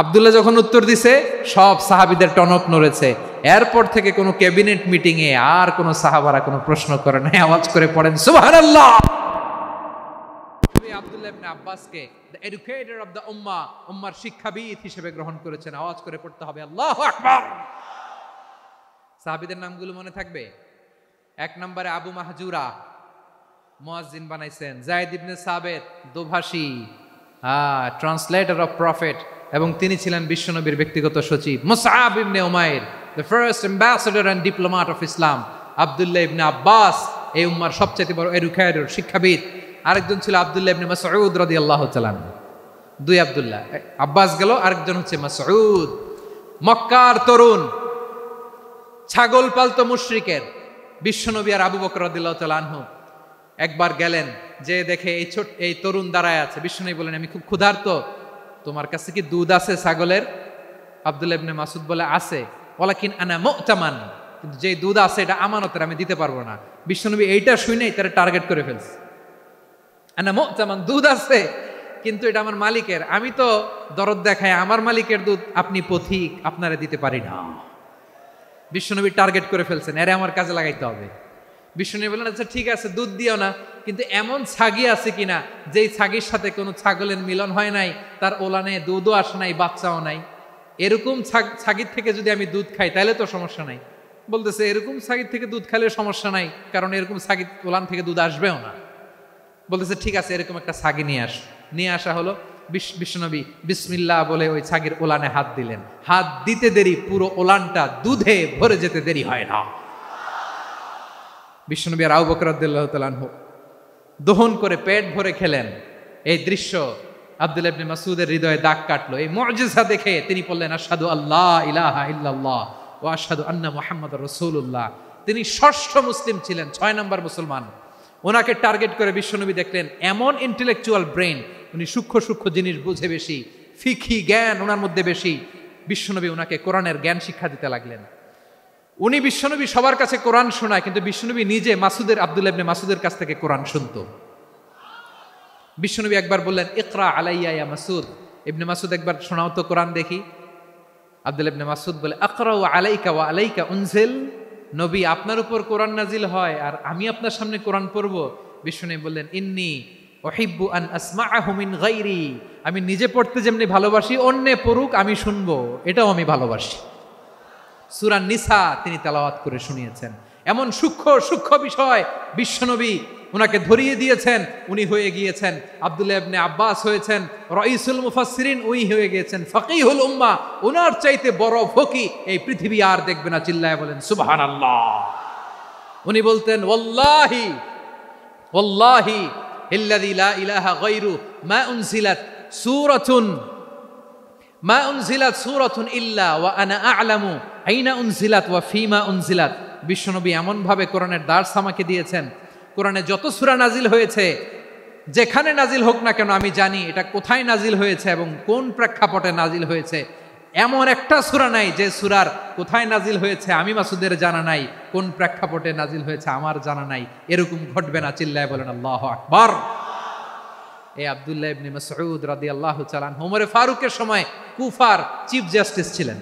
আব্দুল্লাহ যখন উত্তর দিছে সব সাহাবীদের টনক নড়েছে। এরপর থেকে কোনো ক্যাবিনেট মিটিং এ আর কোনো সাহাবারা কোনো প্রশ্ন করে নাই, আওয়াজ করে পড়েন সুবহানাল্লাহ। আব্দুল্লাহ ইবনে আব্বাসকে দ্য এডুকেটর অফ দ্য উম্মাহ, উম্মার শিক্ষাবিদ হিসেবে গ্রহণ করেছেন। আওয়াজ করে পড়তে হবে আল্লাহু আকবার। সাহাবীদের নামগুলো মনে থাকবে? এক নম্বরে আবু মাহজুরা, মুয়াজ্জিন বানাইছেন। যায়েদ ইবনে সাবিত, দোভাষী, ট্রান্সলেটর অফ প্রফেট, এবং তিনি ছিলেন বিশ্বনবীর ব্যক্তিগত সচিব। মুসআব ইবনে উমাইর, the first ambassador and diplomat of Islam. আব্দুল্লাহ ইবনে আব্বাস, এই উম্মার সবচেয়ে বড় এডুকেটর, শিক্ষাবিদ। আরেকজন ছিল আব্দুল্লাহ ইবনে মাসউদ রাদিয়াল্লাহু তাআলা। দুই আব্দুল্লাহ, আব্বাস গেল, আরেকজন হচ্ছে মাসউদ। মক্কার তরুণ, ছাগল পালতো মুশরিকের। বিশ্বনবী আর আবু বকর রাদিয়াল্লাহু তাআলা আনহু একবার গেলেন, যে দেখে এই তরুণ দাঁড়ায় আছে। বিশ্বনবী বলেন আমি খুব ক্ষুধার্ত, তোমার কাছে কি দুধ আছে ছাগলের? আব্দুল্লাহ ইবনে মাসউদ বলে আছে। ওয়ালাকিন আনা মু'তামান, কিন্তু যে দুধ আছে এটা আমানতের, আমি দিতে পারবো না। বিশ্বনবী এইটা শুনেই তারা টার্গেট করে ফেলছে। আনা মু'তামান, দুধ আছে কিন্তু এটা আমার মালিকের, আমি তো দরদ দেখাই, আমার মালিকের দুধ আপনি পথিক, আপনারে দিতে পারি না। বিশ্বনবী টার্গেট করে ফেলছেন, এরে আমার কাজে লাগাইতে হবে। বিশ্বনবী বললেন আচ্ছা ঠিক আছে, দুধ দিও না, কিন্তু এমন ছাগি আছে কিনা যেই ছাগির সাথে কোনো ছাগলের মিলন হয় নাই, তার ওলানে দুধও আসে নাই, বাচ্চাও নাই, এরকম ছাগির থেকে যদি আমি দুধ খাই তাহলে তো সমস্যা নাই। বলতেছে এরকম ছাগির থেকে দুধ খাইলে সমস্যা নাই, কারণ এরকম ছাগির ওলান থেকে দুধ আসবেও না। বলতেছে ঠিক আছে, এরকম একটা ছাগি নিয়ে আসা হলো। বিশ্বনবী বিসমিল্লাহ বলে ওই ছাগির ওলানে হাত দিলেন। হাত দিতে দেরি, পুরো ওলানটা দুধে ভরে যেতে দেরি হয় না। বিশ্বনবী আর আবু বকর রাদিয়াল্লাহু তাআলা আনহু দহন করে পেট ভরে খেলেন। এই দৃশ্য আব্দুল্লাহ ইবনে মাসউদের হৃদয়ে দাগ কাটলো। এই মুজিজা দেখে তিনি বললেন আশহাদু আল্লা ইলাহা ইল্লাল্লাহ ওয়া আশহাদু আন্না মুহাম্মাদুর রাসূলুল্লাহ। তিনি ষষ্ঠ মুসলিম ছিলেন, 6 নম্বর মুসলমান। ওনাকে টার্গেট করে বিশ্বনবী দেখলেন এমন ইন্টেলেকচুয়াল ব্রেন, উনি সূক্ষ্ম সূক্ষ্ম জিনিস বুঝে বেশি, ফিকহি জ্ঞান ওনার মধ্যে বেশি। বিশ্বনবী ওনাকে কোরআনের জ্ঞান শিক্ষা দিতে লাগলেন। উনি বিশ্বনবী সবার কাছে কোরআন শোনায়, কিন্তু বিশ্বনবী নিজে আব্দুল্লাহ ইবনে মাসউদের কাছ থেকে কোরআন শুনতো। বিশ্বনবী একবার বললেন, ইকরা আলাইয়া ইয়া মাসুদ। ইবনে মাসুদ একবার শোনাও তো কোরআন দেখি। আব্দুল্লাহ ইবনে মাসুদ বলে, আকরাউ আলাইকা ওয়া আলাইকা উনজিল। নবী, আপনার উপর কোরআন নাজিল হয় আর আমি আপনার সামনে কোরআন পড়ব। বিশ্বনবী বললেন, ইন্নী উহিব্বু আন আসমাআহু মিন গায়রি। আমি নিজে পড়তে যেমনি ভালোবাসি, অন্যে পড়ুক আমি শুনবো, এটাও আমি ভালোবাসি। সূরা নিসা তিনি তেলাওয়াত করে শুনিয়েছেন। এমন সূক্ষ্ম সূক্ষ্ম বিষয় বিশ্বনবী উনাকে ধরিয়ে দিয়েছেন। উনি হয়ে গিয়েছেন আব্দুল্লাহ ইবনে আব্বাস, হয়েছেন রাইসুল মুফাসসিরিন, উনি হয়ে গিয়েছেন ফাকিহুল উম্মাহ। উনার চাইতে বড় ফকি এই পৃথিবী আর দেখবে না। চিল্লায় বলেন সুবহানাল্লাহ। উনি বলতেন, ওয়াল্লাহি ওয়াল্লাহি ইল্লাযী লা ইলাহা গায়রু মা উনজিলাত সূরাতুন ইল্লা ওয়া আনা আ'লামু আইনা উনজিলাত ওয়া ফীমা উনজিলাত। বিশ্বনবী এমন ভাবে কোরআনের দার্স আমাকে দিয়েছেন, কোরআনে যত সূরা নাজিল হয়েছে, যেখানে নাজিল হোক না কেন আমি জানি এটা কোথায় নাজিল হয়েছে এবং কোন প্রেক্ষাপটে নাজিল হয়েছে। এমন একটা সূরা নাই যে সূরার কোথায় নাজিল হয়েছে আমি মাসুদের জানা নাই, কোন প্রেক্ষাপটে নাজিল হয়েছে আমার জানা নাই। এরকম ঘটবে না। চিল্লায় বলেন আল্লাহু আকবার। এই আব্দুল্লাহ ইবনে মাসউদ রাদিয়াল্লাহু তাআলা আনহু ওমর ফারুকের সময় কুফার চিফ জাস্টিস ছিলেন।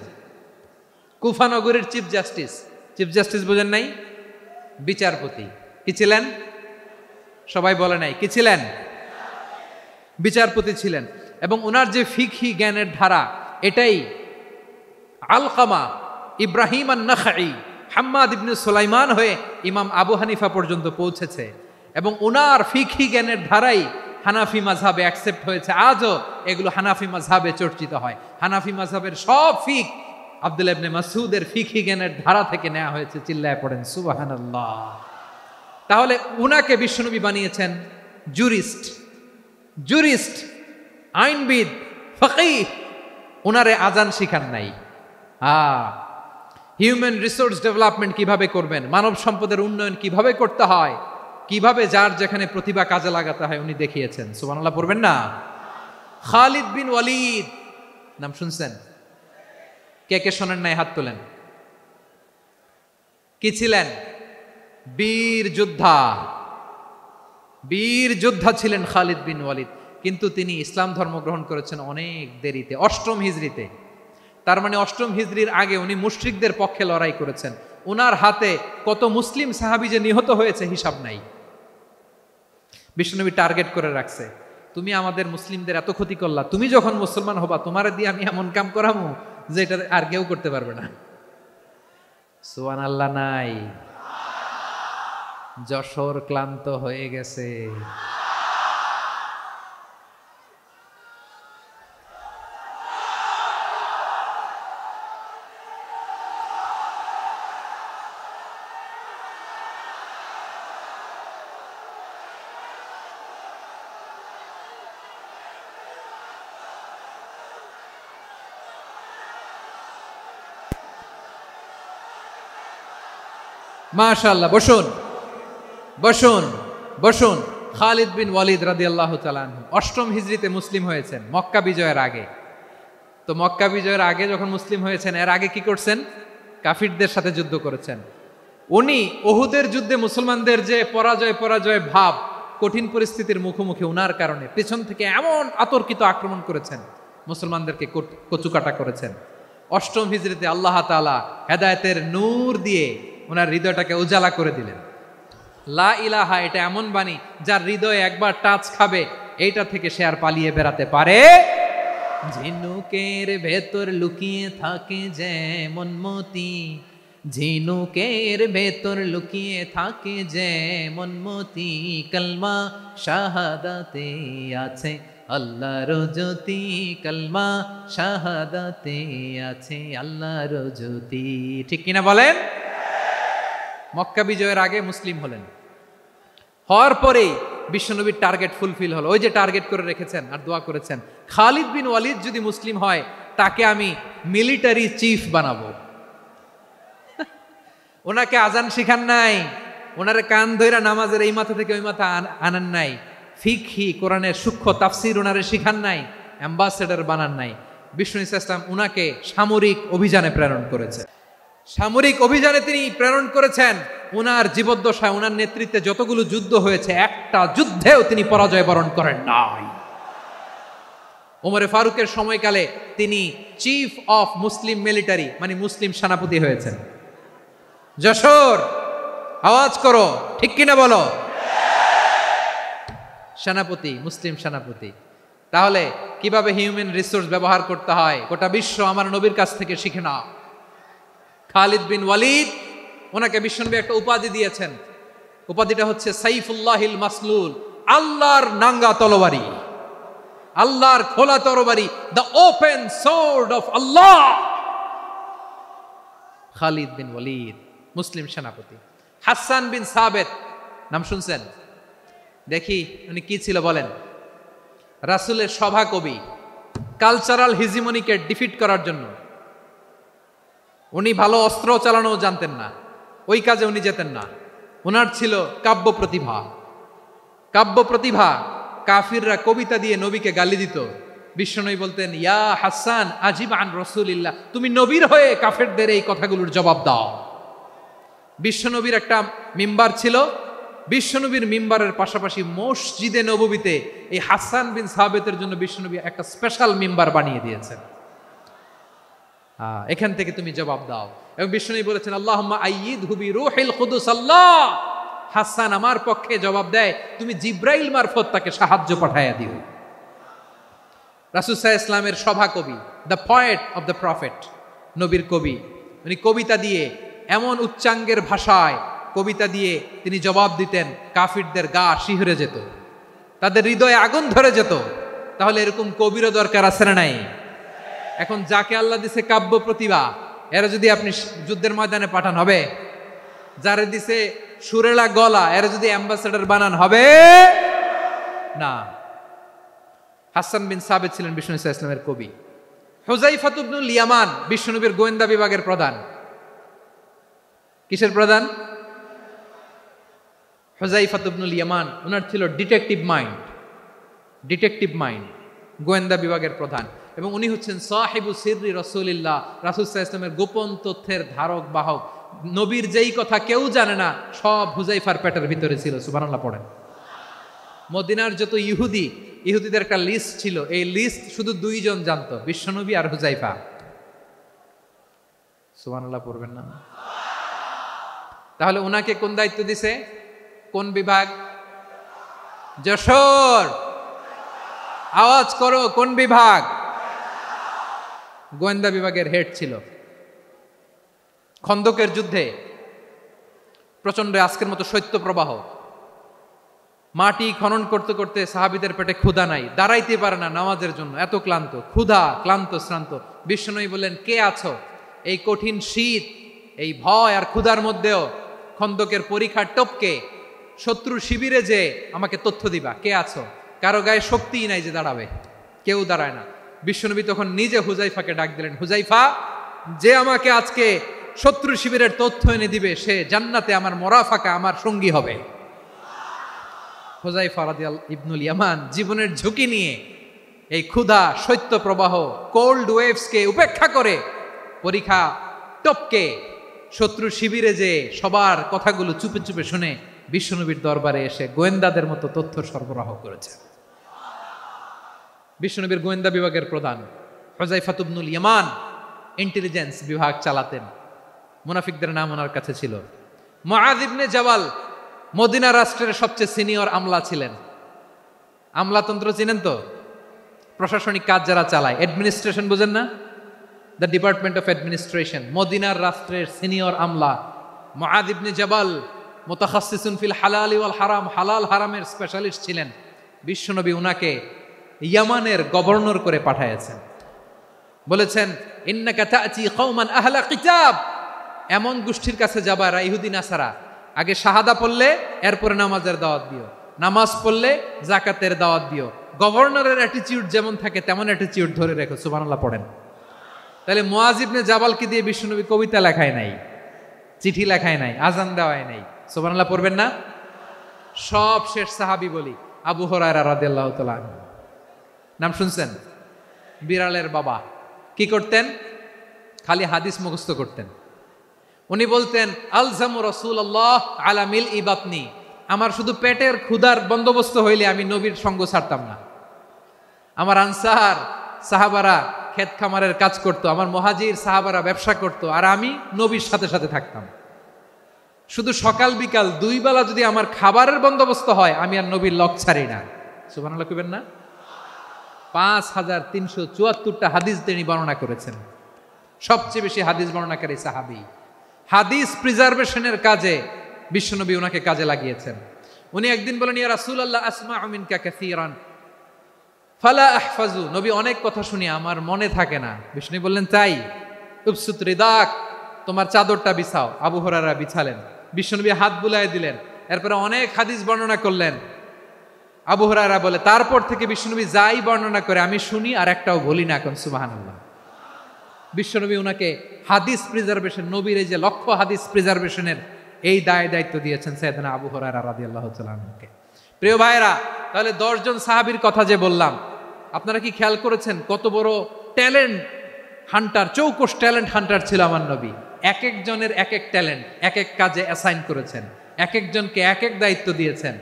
কুফা নগরীর চিফ জাস্টিস। চিফ জাস্টিস বোঝেন নাই? বিচারপতি। কি ছিলেন? সবাই বলে নাই কি ছিলেন? বিচারপতি ছিলেন। এবং ওনার যে ফিকহি জ্ঞানের ধারা, এটাই আলকামা, ইব্রাহিম আন-নাখাই, হাম্মাদ ইবনে সুলাইমান হয়ে ইমাম আবু হানিফা পর্যন্ত পৌঁছেছে। এবং ওনার ফিকহি জ্ঞানের ধারাই হানাফি মাযহাবে অ্যাকসেপ্ট হয়েছে। আজও এগুলো হানাফি মাযহাবে চর্চিত হয়। হানাফি মাযহাবের সব ফিক আব্দুল্লাহ ইবনে মাসউদের ফিকহি জ্ঞানের ধারা থেকে নেওয়া হয়েছে। চিল্লায় পড়েন সুবহানাল্লাহ। তাহলে উনাকে বিশ্বনবী বানিয়েছেন জুরিস্ট, আইনবিদ, ফকিহ। উনারে আজান শিখান নাই। হিউম্যান রিসোর্স ডেভেলপমেন্ট কিভাবে করবেন, মানব সম্পদের উন্নয়ন কিভাবে করতে হয়, কিভাবে যার যেখানে প্রতিভা কাজে লাগাতে হয় উনি দেখিয়েছেন। সুবহানাল্লাহ পড়বেন না? খালিদ বিন ওয়ালিদ নাম শুনছেন? কে কে শোনেন নাই হাত তোলেন। কি ছিলেন? বীর যোদ্ধা ছিলেন খালিদ বিন ওয়ালিদ। কিন্তু তিনি ইসলাম ধর্ম গ্রহণ করেছেন অনেক দেরিতে, 8ম হিজরিতে। তার মানে 8ম হিজরির আগে উনি মুশরিকদের পক্ষে লড়াই করেছেন। ওনার হাতে কত মুসলিম সাহাবী যে নিহত হয়েছে হিসাব নাই। বিশ্বনবী টার্গেট করে রাখছে, তুমি আমাদের মুসলিমদের এত ক্ষতি করলা, তুমি যখন মুসলমান হবা তোমারে দিয়ে আমি এমন কাম করামু যে এটা আর কেউ করতে পারবে না। সুবহানাল্লাহ নাই? যশোর ক্লান্ত হয়ে গেছে। মাশাআল্লাহ। বসুন বসুন বসুন। খালিদ বিন ওয়ালিদ রাদিয়াল্লাহু তাআলা আনহু 8ম হিজরিতে মুসলিম হয়েছেন, মক্কা বিজয়ের আগে। তো মক্কা বিজয়ের আগে যখন মুসলিম হয়েছেন, এর আগে কি করছেন? কাফিরদের সাথে যুদ্ধ করেছেন। উনি উহুদের যুদ্ধে মুসলমানদের যে পরাজয় ভাব, কঠিন পরিস্থিতির মুখোমুখি উনার কারণে পেছন থেকে এমন আতর্কিত আক্রমণ করেছেন, মুসলমানদেরকে কচুকাটা করেছেন। 8ম হিজরিতে আল্লাহ তাআলা হেদায়েতের নূর দিয়ে ওনার হৃদয়টাকে উজালা করে দিলেন। লা ইলাহা এটা এমন বাণী যার হৃদয়ে একবার টাচ খাবে, এইটা থেকে সে আর পালিয়ে বেড়াতে পারে। ঝিনুকের ভেতর লুকিয়ে থাকে যেমন মতি, ঝিনুকের ভেতর লুকিয়ে থাকে যেমন মতি, কলমা শাহাদাতে আছে আল্লাহর জ্যোতি, কলমা শাহাদাতে আছে আল্লাহর জ্যোতি। ঠিক কিনা বলেন? মক্কা বিজয়ের আগে মুসলিম হলেন, হওয়ার পরেই বিশ্বনবীর টার্গেট ফুলফিল হলো। ওই যে টার্গেট করে রেখেছেন আর দোয়া করেছেন, খালিদ বিন ওয়ালিদ যদি মুসলিম হয় তাকে আমি মিলিটারি চিফ বানাবো। ওনাকে আজান শিখান নাই, ওনারে কান ধইরা নামাজের এই মাথা থেকে ওই মাথা আনান নাই, ফিকহি কোরআনের সূক্ষ্ম তাফসীর ওনারে শিখান নাই, অ্যাম্বাসেডর বানান নাই। বিষ্ণু ইসলাম উনাকে সামরিক অভিযানে প্রেরণ করেছে। সামরিক অভিযানে তিনি প্রেরণ করেছেন উনার জীবদ্দশায় উনার নেতৃত্বে যতগুলো যুদ্ধ হয়েছে একটা যুদ্ধেও তিনি পরাজয় বরণ করেন নাই। ওমরে ফারুকের সময়কালে তিনি চিফ অফ মুসলিম মিলিটারি মানে মুসলিম সেনাপতি হয়েছেন। যশোর আওয়াজ করো, ঠিক কিনা বলো? সেনাপতি, মুসলিম সেনাপতি। তাহলে কিভাবে হিউম্যান রিসোর্স ব্যবহার করতে হয় গোটা বিশ্ব আমার নবীর কাছ থেকে শিখে নাও। খালিদ বিন ওয়ালিদ, ওনাকে বিশ্বনবী একটা উপাধি দিয়েছেন। উপাধিটা হচ্ছে সাইফুল্লাহিল মাসলুল, আল্লাহর নাঙ্গা তরবারি, আল্লাহর খোলা তরবারি, দ্য ওপেন সোর্ড অফ আল্লাহ। খালিদ বিন ওয়ালিদ মুসলিম সেনাপতি। হাসান বিন সাবেত নাম শুনছেন? দেখি উনি কি ছিল বলেন। রাসূলের সভা কবি, কালচারাল হিজিমনিকে ডিফিট করার জন্য। উনি ভালো অস্ত্র চালানো জানতেন না, ওই কাজে উনি যেতেন না। ওনার ছিল কাব্য প্রতিভা। কাব্য প্রতিভা, কাফিররা কবিতা দিয়ে নবীকে গালি দিত। বিশ্বনবী বলতেন, ইয়া হাসান আজিব আন রাসূলিল্লাহ, তুমি নবীর হয়ে কাফেরদের এই কথাগুলোর জবাব দাও। বিশ্বনবীর একটা মিম্বার ছিল। বিশ্বনবীর মিম্বারের পাশাপাশি মসজিদে নববীতে এই হাসান বিন সাবেতের জন্য বিশ্বনবী একটা স্পেশাল মিম্বার বানিয়ে দিয়েছেন। এখান থেকে তুমি জবাব দাও। এবং বিশ্বনবী বলেছেন, আল্লাহুম্মা আইয়িদহু বিরূহিল কুদুস। আল্লাহ, হাসান আমার পক্ষে জবাব দেয়, তুমি জিব্রাইল মারফত তাকে সাহায্য পাঠাইয়া দিও। রাসূল সাল্লাল্লাহু আলাইহি ওয়াসাল্লামের সভা কবি, the poet of the prophet, নবীর কবি। উনি কবিতা দিয়ে এমন উচ্চাঙ্গের ভাষায় কবিতা দিয়ে তিনি জবাব দিতেন, কাফিরদের গা শিহরে যেত, তাদের হৃদয়ে আগুন ধরে যেত। তাহলে এরকম কবিরও দরকার আছে না নাই? এখন যাকে আল্লাহ দিছে কাব্য প্রতিভা, এরা যদি আপনি যুদ্ধের ময়দানে পাঠান হবে? যারে দিছে সুরেলা গলা, এরা যদি অ্যাম্বাসেডর বানান হবে না। হাসান বিন সাবেত ছিলেন বিশ্বনবী সাল্লাল্লাহু আলাইহি ওয়াসাল্লামের কবি। হুযায়ফা ইবনুল ইয়ামান বিশ্বনবীর গোয়েন্দা বিভাগের প্রধান। কিসের প্রধান? হুযায়ফা ইবনুল ইয়ামান। ওনার ছিল ডিটেকটিভ মাইন্ড, ডিটেকটিভ মাইন্ড, গোয়েন্দা বিভাগের প্রধান। এবং উনি হচ্ছেন সাহিবু সিররি রাসূলিল্লাহ, রাসূল সাল্লাল্লাহু আলাইহি ওয়াসাল্লামের গোপন তথ্যের ধারক বাহক। নবীর যেই কথা কেউ জানে না, সব হুযায়ফার পেটের ভিতরে ছিল। সুবহানাল্লাহ পড়েন। মদিনার যত ইহুদিদের একটা লিস্ট ছিল, এই লিস্ট শুধু দুইজন জানতো, বিশ্বনবী আর হুযায়ফা। সুবহানাল্লাহ পড়বেন না? তাহলে ওনাকে কোন দায়িত্ব দিছে? কোন বিভাগ? যশোর আওয়াজ করো, কোন বিভাগ? গোয়েন্দা বিভাগের হেড ছিল। খন্দকের যুদ্ধে প্রচন্ড আজকের মতো শৈত্য প্রবাহ, মাটি খনন করতে করতে সাহাবীদের পেটে ক্ষুধা নাই, দাঁড়াইতে পারে না নামাজের জন্য, এত ক্লান্ত, ক্ষুধা, ক্লান্ত, শ্রান্ত। বিশ্বনবী বললেন, কে আছো? এই কঠিন শীত, এই ভয় আর ক্ষুধার মধ্যেও খন্দকের পরীক্ষা টপকে শত্রু শিবিরে যে আমাকে তথ্য দিবা, কে আছো? কারো গায়ে শক্তিই নাই যে দাঁড়াবে, কেউ দাঁড়ায় না। বিশ্বনবী তখন নিজে হুযায়ফাকে ডাক দিলেন, হুযায়ফা, যে আমাকে আজকে শত্রু শিবিরের তথ্য এনে দিবে, সে জান্নাতে আমার মোরাফাকা, আমার সঙ্গী হবে। হুযায়ফা রাদিয়াল্লাহু ইবনুল ইয়ামান জীবনের ঝুঁকি নিয়ে এই ক্ষুধা, শৈত্য প্রবাহ, কোল্ড ওয়েভসকে উপেক্ষা করে পরীক্ষা টপকে শত্রু শিবিরে যে সবার কথাগুলো চুপে চুপে শুনে বিশ্বনবীর দরবারে এসে গোয়েন্দাদের মতো তথ্য সরবরাহ করেছে। বিশ্বনবীর গোয়েন্দা বিভাগের প্রধান হুযায়ফা ইবনুল ইয়ামান ইন্টেলিজেন্স বিভাগ চালাতেন। মুনাফিকদের নাম ওনার কাছে ছিল। মুআয ইবনে জাবাল মদিনা রাষ্ট্রের সবচেয়ে সিনিয়র আমলা ছিলেন। আমলাতন্ত্র চিনেন তো? প্রশাসনিক কাজ যারা চালায়, অ্যাডমিনিস্ট্রেশন বুঝেন না? The department of administration. মদিনার রাষ্ট্রের সিনিয়র আমলা মুআয ইবনে জাবাল মুতাখাসসিসুন ফিল হালাল ওয়াল হারাম, হালাল হারামের স্পেশালিস্ট ছিলেন। বিশ্বনবী উনাকে ইয়ামানের গভর্নর করে পাঠাইছেন। বলেছেন, ইন্নাকা তা'তি কওমান আহলা কিতাব, এমন গোষ্ঠীর কাছে যাবা যারা ইহুদি নাসারা, আগে শাহাদা পড়লে এরপরে নামাজের দাওয়াত দিও, নামাজ পড়লে যাকাতের দাওয়াত দিও। গভর্নরের অ্যাটিটিউড যেমন থাকে তেমন অ্যাটিটিউড ধরে রেখো। সুবহানাল্লাহ পড়েন। তাহলে মুআয ইবনে জাবালকে দিয়ে বিশ্বনবী কবিতা লেখায় নাই, চিঠি লেখায় নাই, আজান দেওয়ায় নাই। সুবহানাল্লাহ পড়বেন না? সব শেষ সাহাবী বলি আবু হুরায়রা রাদিয়াল্লাহু তাআলা আনহু। নাম শুনছেন? বিড়ালের বাবা। কি করতেন? খালি হাদিস মুখস্থ করতেন। উনি বলতেন আলজামু রাসূলুল্লাহ আলা মিলই বাতনি, আমার শুধু পেটের ক্ষুধার বন্দোবস্ত হইলে আমি নবীর সঙ্গ ছাড়তাম না। আমার আনসার সাহাবারা ক্ষেত খামারের কাজ করত, আমার মুহাজির সাহাবারা ব্যবসা করত, আর আমি নবীর সাথে সাথে থাকতাম। শুধু সকাল বিকাল দুই বেলা যদি আমার খাবারের বন্দোবস্ত হয়, আমি আর নবীর লক ছাড়ি না। সুবহানাল্লাহ কইবেন না? 5374টা হাদিস তিনি বর্ণনা করেছেন। সবচেয়ে বেশি হাদিস বর্ণনাকারী সাহাবী। হাদিস প্রিজার্ভেশনের কাজে বিশ্বনবী ওনাকে কাজে লাগিয়েছেন। উনি একদিন বলেন, ইয়া রাসূলুল্লাহ আসমাউ মিনকা কাসীরান ফালা আহফাজু, নবী অনেক কথা শুনি আমার মনে থাকে না। বিষ্ণু বললেন, তাই? উবসুত রিদাক, তোমার চাদরটা বিছাও। আবু হুরায়রা বিছালেন, বিশ্বনবী হাত বুলায় দিলেন, এরপরে অনেক হাদিস বর্ণনা করলেন। আবু হুরায়রা বলে, তারপর থেকে বিশ্বনবী যাই বর্ণনা করে আমি শুনি আর একটাও বলি না। এখন সুবহানাল্লাহ। বিশ্বনবী ওনাকে হাদিস প্রিজার্ভেশন, নবীর এই যে লক্ষ্য হাদিস প্রিজার্ভেশনের এই দায়িত্ব দিয়েছেন সাইয়েদনা আবু হুরায়রা রাদিয়াল্লাহু তাআলা আনহুকে। প্রিয় ভাইরা, তাহলে 10 জন সাহাবীর কথা যে বললাম, আপনারা কি খেয়াল করেছেন কত বড় ট্যালেন্ট হান্টার, চৌকস ট্যালেন্ট হান্টার ছিল আমার নবী। এক একজনের এক এক ট্যালেন্ট, এক এক কাজে অ্যাসাইন করেছেন, এক একজনকে এক এক দায়িত্ব দিয়েছেন,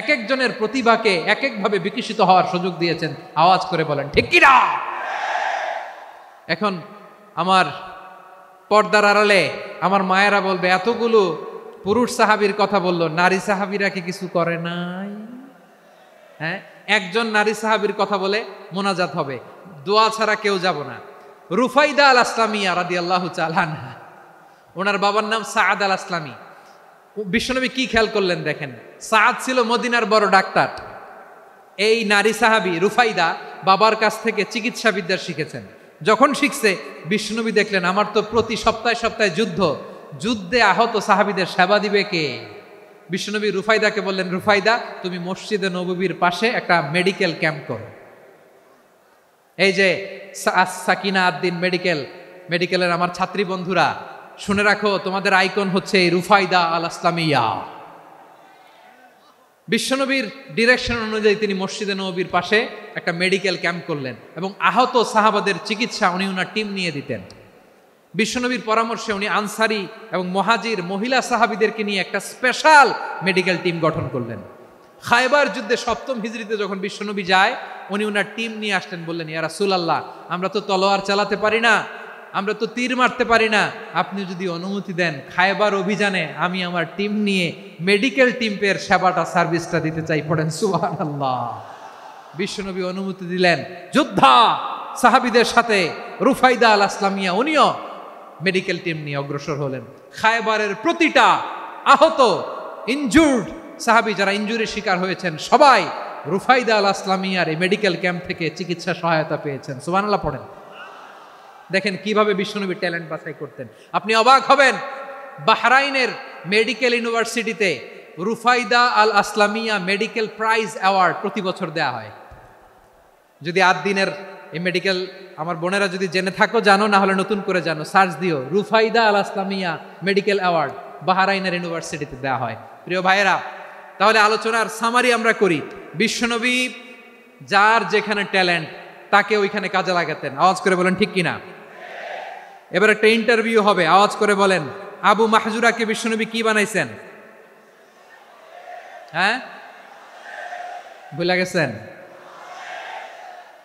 এক একজনের প্রতিভাকে এক একভাবে বিকশিত হওয়ার সুযোগ দিয়েছেন। আওয়াজ করে বলেন ঠিক কি না? এখন আমার পর্দার আড়ালে আমার মায়েরা বলবে, এতগুলো পুরুষ সাহাবীর কথা বললো, নারী সাহাবীরা কি কিছু করে নাই? হ্যাঁ, একজন নারী সাহাবীর কথা বলে মোনাজাত হবে, দোয়া ছাড়া কেউ যাব না। রুফাইদা আল আসলামিয়া রাদিয়াল্লাহু তাআলা আনহা, ওনার বাবার নাম সাআদ আল আসলামি। বিশ্বনবী কি খেয়াল করলেন দেখেন, সাআদ ছিল মদিনার বড় ডাক্তার। এই নারী সাহাবী রুফাইদা বাবার কাছ থেকে চিকিৎসা বিদ্যা শিখেছেন। যখন শিখছে, বিশ্বনবী দেখলেন আমার তো প্রতি সপ্তাহে সপ্তাহে যুদ্ধে আহত সাহাবীদের সেবা দিবে কে? বিশ্বনবী রুফাইদাকে বললেন, রুফাইদা তুমি মসজিদে নববীর পাশে একটা মেডিকেল ক্যাম্প করো। এই যে সাকিনা আদ্দিন মেডিকেলের আমার ছাত্রী বন্ধুরা শুনে রাখো, তোমাদের আইকন হচ্ছে এই রুফাইদা আল আসলামিয়া। বিশ্বনবীর ডিরেকশন অনুযায়ী তিনি মসজিদে নববীর পাশে একটা মেডিকেল ক্যাম্প করলেন এবং আহত সাহাবাদের চিকিৎসা উনি ওনার টিম নিয়ে দিতেন। বিশ্বনবীর পরামর্শে উনি আনসারি এবং মুহাজির মহিলা সাহাবীদেরকে নিয়ে একটা স্পেশাল মেডিকেল টিম গঠন করলেন। খায়বার যুদ্ধে 7ম হিজরিতে যখন বিশ্বনবী যায়, উনি ওনার টিম নিয়ে আসলেন, বললেন, ইয়া রাসূলুল্লাহ আমরা তো তলোয়ার চালাতে পারি না, আমরা তো তীর মারতে পারি না, আপনি যদি অনুমতি দেন খায়বার অভিযানে আমি আমার টিম নিয়ে মেডিকেল টিমের সেবাটা সার্ভিসটা দিতে চাই। পড়েন সুবহানাল্লাহ। বিশ্বনবী অনুমতি দিলেন, যোদ্ধা সাহাবীদের সাথে রুফাইদা আল আসলামিয়া উনিও মেডিকেল টিম নিয়ে অগ্রসর হলেন। খায়বারের প্রতিটা আহত ইনজুর্ড সাহাবী যারা ইনজুরির শিকার হয়েছেন সবাই রুফাইদা আল আসলামিয়ার এই মেডিকেল ক্যাম্প থেকে চিকিৎসা সহায়তা পেয়েছেন। সুবহানাল্লাহ পড়েন। দেখেন কিভাবে বিশ্বনবী ট্যালেন্ট বাছাই করতেন। আপনি অবাক হবেন, বাহরাইনের মেডিকেল ইউনিভার্সিটিতে রুফাইদা আল আসলামিয়া মেডিকেল প্রাইজ অ্যাওয়ার্ড প্রতি বছর দেয়া হয়। যদি 8 দিনের এই মেডিকেল আমার বোনেরা যদি জেনে থাকো জানো, না হলে নতুন করে জানো, সার্চ দিও রুফাইদা আল আসলামিয়া মেডিকেল অ্যাওয়ার্ড বাহরাইনের ইউনিভার্সিটিতে দেওয়া হয়। প্রিয় ভাইয়েরা, তাহলে আলোচনার সামারি আমরা করি। বিশ্বনবী যার যেখানে ট্যালেন্ট তাকে ওইখানে কাজে লাগাতেন। আওয়াজ করে বলেন ঠিক কিনা? এবার একটা ইন্টারভিউ হবে, আওয়াজ করে বলেন আবু মাহজুরাকে বিশ্বনবী কি বানাইছেন? হ্যাঁ, ভুলে গেছেন?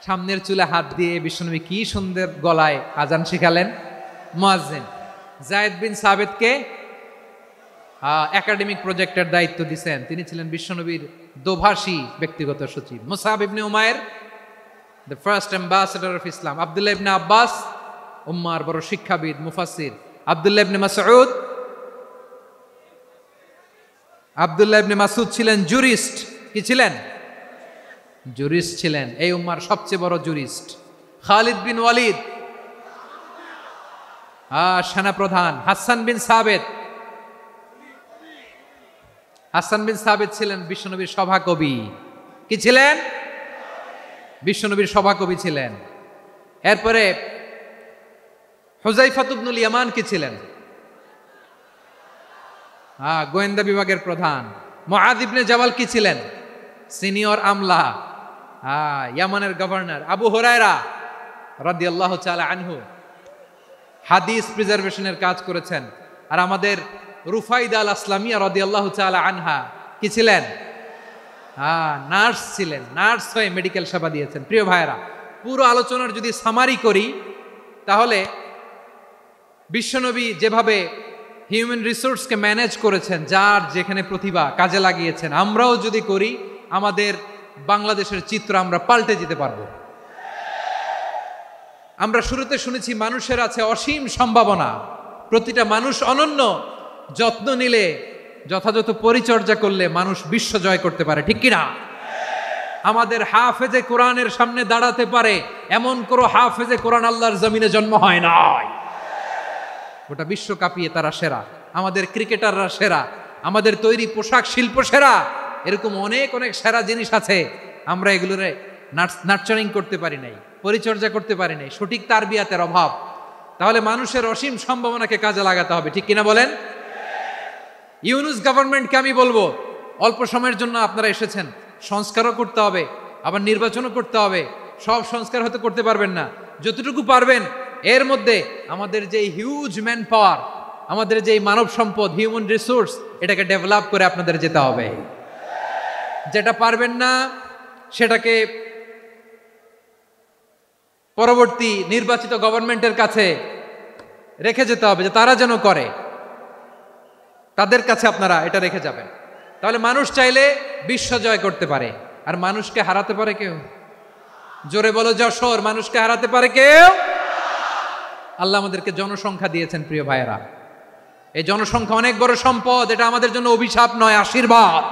সামনের চুলে হাত দিয়ে বিশ্বনবী কি সুন্দর গলায় আজান শিখালেন। মুয়াজ্জিন। যায়েদ বিন সাবিতকে একাডেমিক প্রজেক্টের দায়িত্ব দিয়েছেন, তিনি ছিলেন বিশ্বনবীর দোভাষী ব্যক্তিগত সচিব। মুসআব ইবনে Umair the first ambassador of Islam. Abdullah ইবনে আব্বাস উম্মার বড় শিক্ষাবিদ মুফাসসির। আব্দুল্লাহ ইবনে মাসউদ ছিলেন জুরিস্ট। কি ছিলেন? জুরিস্ট ছিলেন, এই উম্মার সবচেয়ে বড় জুরিস্ট। খালিদ বিন ওয়ালিদ সেনাপ্রধান। হাসান বিন সাবিত ছিলেন বিশ্বনবীর সভাকবি। কি ছিলেন? বিশ্বনবীর সভাকবি ছিলেন। এরপরে হুযায়ফা ইবনুল ইয়ামান কি ছিলেন? গোয়েন্দা বিভাগের প্রধান। মুআয ইবনে জাবাল কি ছিলেন? সিনিয়র আমলা, ইয়ামানের গভর্নর। আবু হুরায়রা রাদিয়াল্লাহু তাআলা আনহু হাদিস প্রিজার্ভেশনের কাজ করেছেন। আর আমাদের রুফাইদা আল আসলামিয়া রাদিয়াল্লাহু তাআলা আনহা কি ছিলেন? নার্স ছিলেন। নার্স হয়ে মেডিকেল সেবা দিয়েছেন। প্রিয় ভাইয়েরা, পুরো আলোচনার যদি সামারি করি তাহলে বিশ্বনবী যেভাবে হিউম্যান রিসোর্সকে ম্যানেজ করেছেন, যার যেখানে প্রতিভা কাজে লাগিয়েছেন, আমরাও যদি করি আমাদের বাংলাদেশের চিত্র আমরা পাল্টে যেতে পারবো। আমরা শুরুতে শুনেছি মানুষের আছে অসীম সম্ভাবনা, প্রতিটা মানুষ অনন্য, যত্ন নিলে, যথাযথ পরিচর্যা করলে মানুষ বিশ্ব জয় করতে পারে, ঠিক কিনা? আমাদের হাফেজে কোরআনের সামনে দাঁড়াতে পারে এমন কোনো হাফেজে কোরআন আল্লাহর জমিনে জন্ম হয় নাই। গোটা বিশ্ব কাঁপিয়ে তারা সেরা, আমাদের ক্রিকেটাররা সেরা, আমাদের তৈরি পোশাক শিল্প সেরা, এরকম অনেক অনেক সেরা জিনিস আছে। আমরা এগুলোরে নার্চারিং করতে পারি নাই, পরিচর্যা করতে পারি নাই, সঠিক তারবিয়াতের অভাব। তাহলে মানুষের অসীম সম্ভাবনাকে কাজে লাগাতে হবে, ঠিক কিনা বলেন? ইউনুস গভর্নমেন্টকে আমি বলবো, অল্প সময়ের জন্য আপনারা এসেছেন, সংস্কারও করতে হবে, আবার নির্বাচনও করতে হবে। সব সংস্কার হয়তো করতে পারবেন না, যতটুকু পারবেন এর মধ্যে আমাদের যে হিউজ ম্যান পাওয়ার, আমাদের যে মানব সম্পদ, হিউম্যান রিসোর্স, এটাকে ডেভেলপ করে আপনাদের যেতে হবে। যেটা পারবেন না সেটাকে পরবর্তী নির্বাচিত গভর্নমেন্টের কাছে রেখে যেতে হবে, যে তারা যেন করে, তাদের কাছে আপনারা এটা রেখে যাবেন। তাহলে মানুষ চাইলে বিশ্ব জয় করতে পারে। আর মানুষকে হারাতে পারে কেউ? জোরে বলো যশোর, মানুষকে হারাতে পারে কেউ? আল্লাহ আমাদেরকে জনসংখ্যা দিয়েছেন প্রিয় ভাইয়েরা। এই জনসংখ্যা অনেক বড় সম্পদ, এটা আমাদের জন্য অভিশাপ নয়, আশীর্বাদ।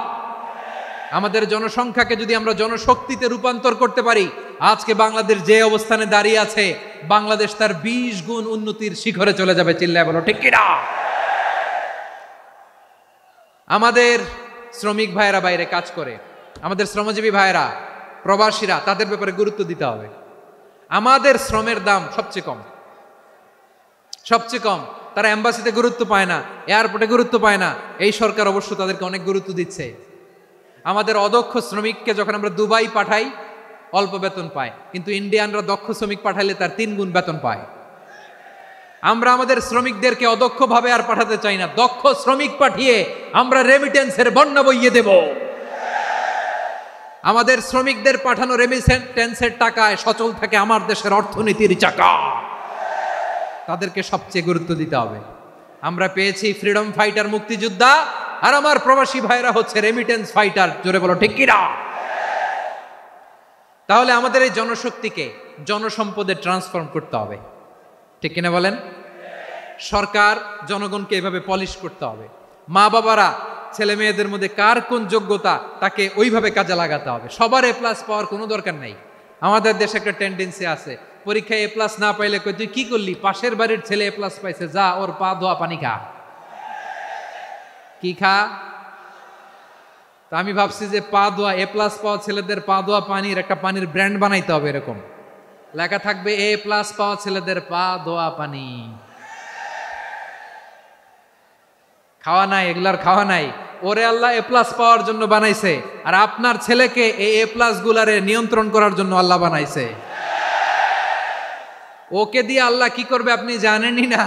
আমাদের জনসংখ্যাকে যদি আমরা জনশক্তিতে রূপান্তর করতে পারি, আজকে বাংলাদেশ যে অবস্থানে দাঁড়িয়ে আছে, বাংলাদেশ তার 20 গুণ উন্নতির শিখরে চলে যাবে। চিল্লায় বলো ঠিক কিনা? আমাদের শ্রমিক ভাইয়েরা বাইরে কাজ করে, আমাদের শ্রমজীবী ভাইয়েরা, প্রবাসীরা, তাদের ব্যাপারে গুরুত্ব দিতে হবে। আমাদের শ্রমের দাম সবচেয়ে কম, সবচেয়ে কম। তারা এম্বাসিতে গুরুত্ব পায় না, এয়ারপোর্টে গুরুত্ব পায় না। এই সরকার অবশ্য তাদেরকে অনেক গুরুত্ব দিচ্ছে। আমাদের অদক্ষ শ্রমিককে যখন আমরা দুবাই পাঠাই, অল্প বেতন পায়, কিন্তু ইন্ডিয়ানরা দক্ষ শ্রমিক পাঠাইলে তার 3 গুণ বেতন পায়। আমরা আমাদের শ্রমিকদেরকে অদক্ষভাবে আর পাঠাতে চাই না, দক্ষ শ্রমিক পাঠিয়ে আমরা রেমিটেন্সের বন্যা বইয়ে দেব। আমাদের শ্রমিকদের পাঠানো রেমিটেন্সের টাকায় সচল থাকে আমার দেশের অর্থনীতির চাকা। তাদেরকে সবচেয়ে গুরুত্ব দিতে হবে। আমরা পেয়েছি ফ্রিডম ফাইটার, মুক্তিযোদ্ধা, আর আমার প্রবাসী ভাইরা হচ্ছে রেমিটেন্স ফাইটার। জোরে বলো ঠিক কিনা? তাহলে আমাদের এই জনশক্তিকে জনসম্পদে ট্রান্সফর্ম করতে হবে, ঠিক কিনা বলেন? সরকার জনগণকে এভাবে পলিশ করতে হবে। মা বাবারা ছেলে মেয়েদের মধ্যে কার কোন যোগ্যতা, তাকে ওইভাবে কাজে লাগাতে হবে। সবার এ প্লাস পাওয়ার কোনো দরকার নাই। আমাদের দেশে একটা টেন্ডেন্সি আছে, পরীক্ষায় এ প্লাস না পাইলে কই তুই কি করলি, পাশের বাড়ির ছেলে এ প্লাস পাইছে, যা ওর পা ধোয়া পানি খা। কি খা? তা আমি ভাবছি যে পা ধোয়া, এ প্লাস পাওয়া ছেলেদের পা ধোয়া পানির একটা পানির ব্র্যান্ড বানাইতে হবে। এরকম লেখা থাকবে, এ প্লাস পাওয়া ছেলেদের পা ধোয়া পানি। খাওয়া নাই, এগুলার খাওয়া নাই। ওরে আল্লাহ এ প্লাস পাওয়ার জন্য বানাইছে, আর আপনার ছেলেকে এই এ প্লাস গুলারে নিয়ন্ত্রণ করার জন্য আল্লাহ বানাইছে। ওকে দিয়ে আল্লাহ কি করবে আপনি জানেনই না।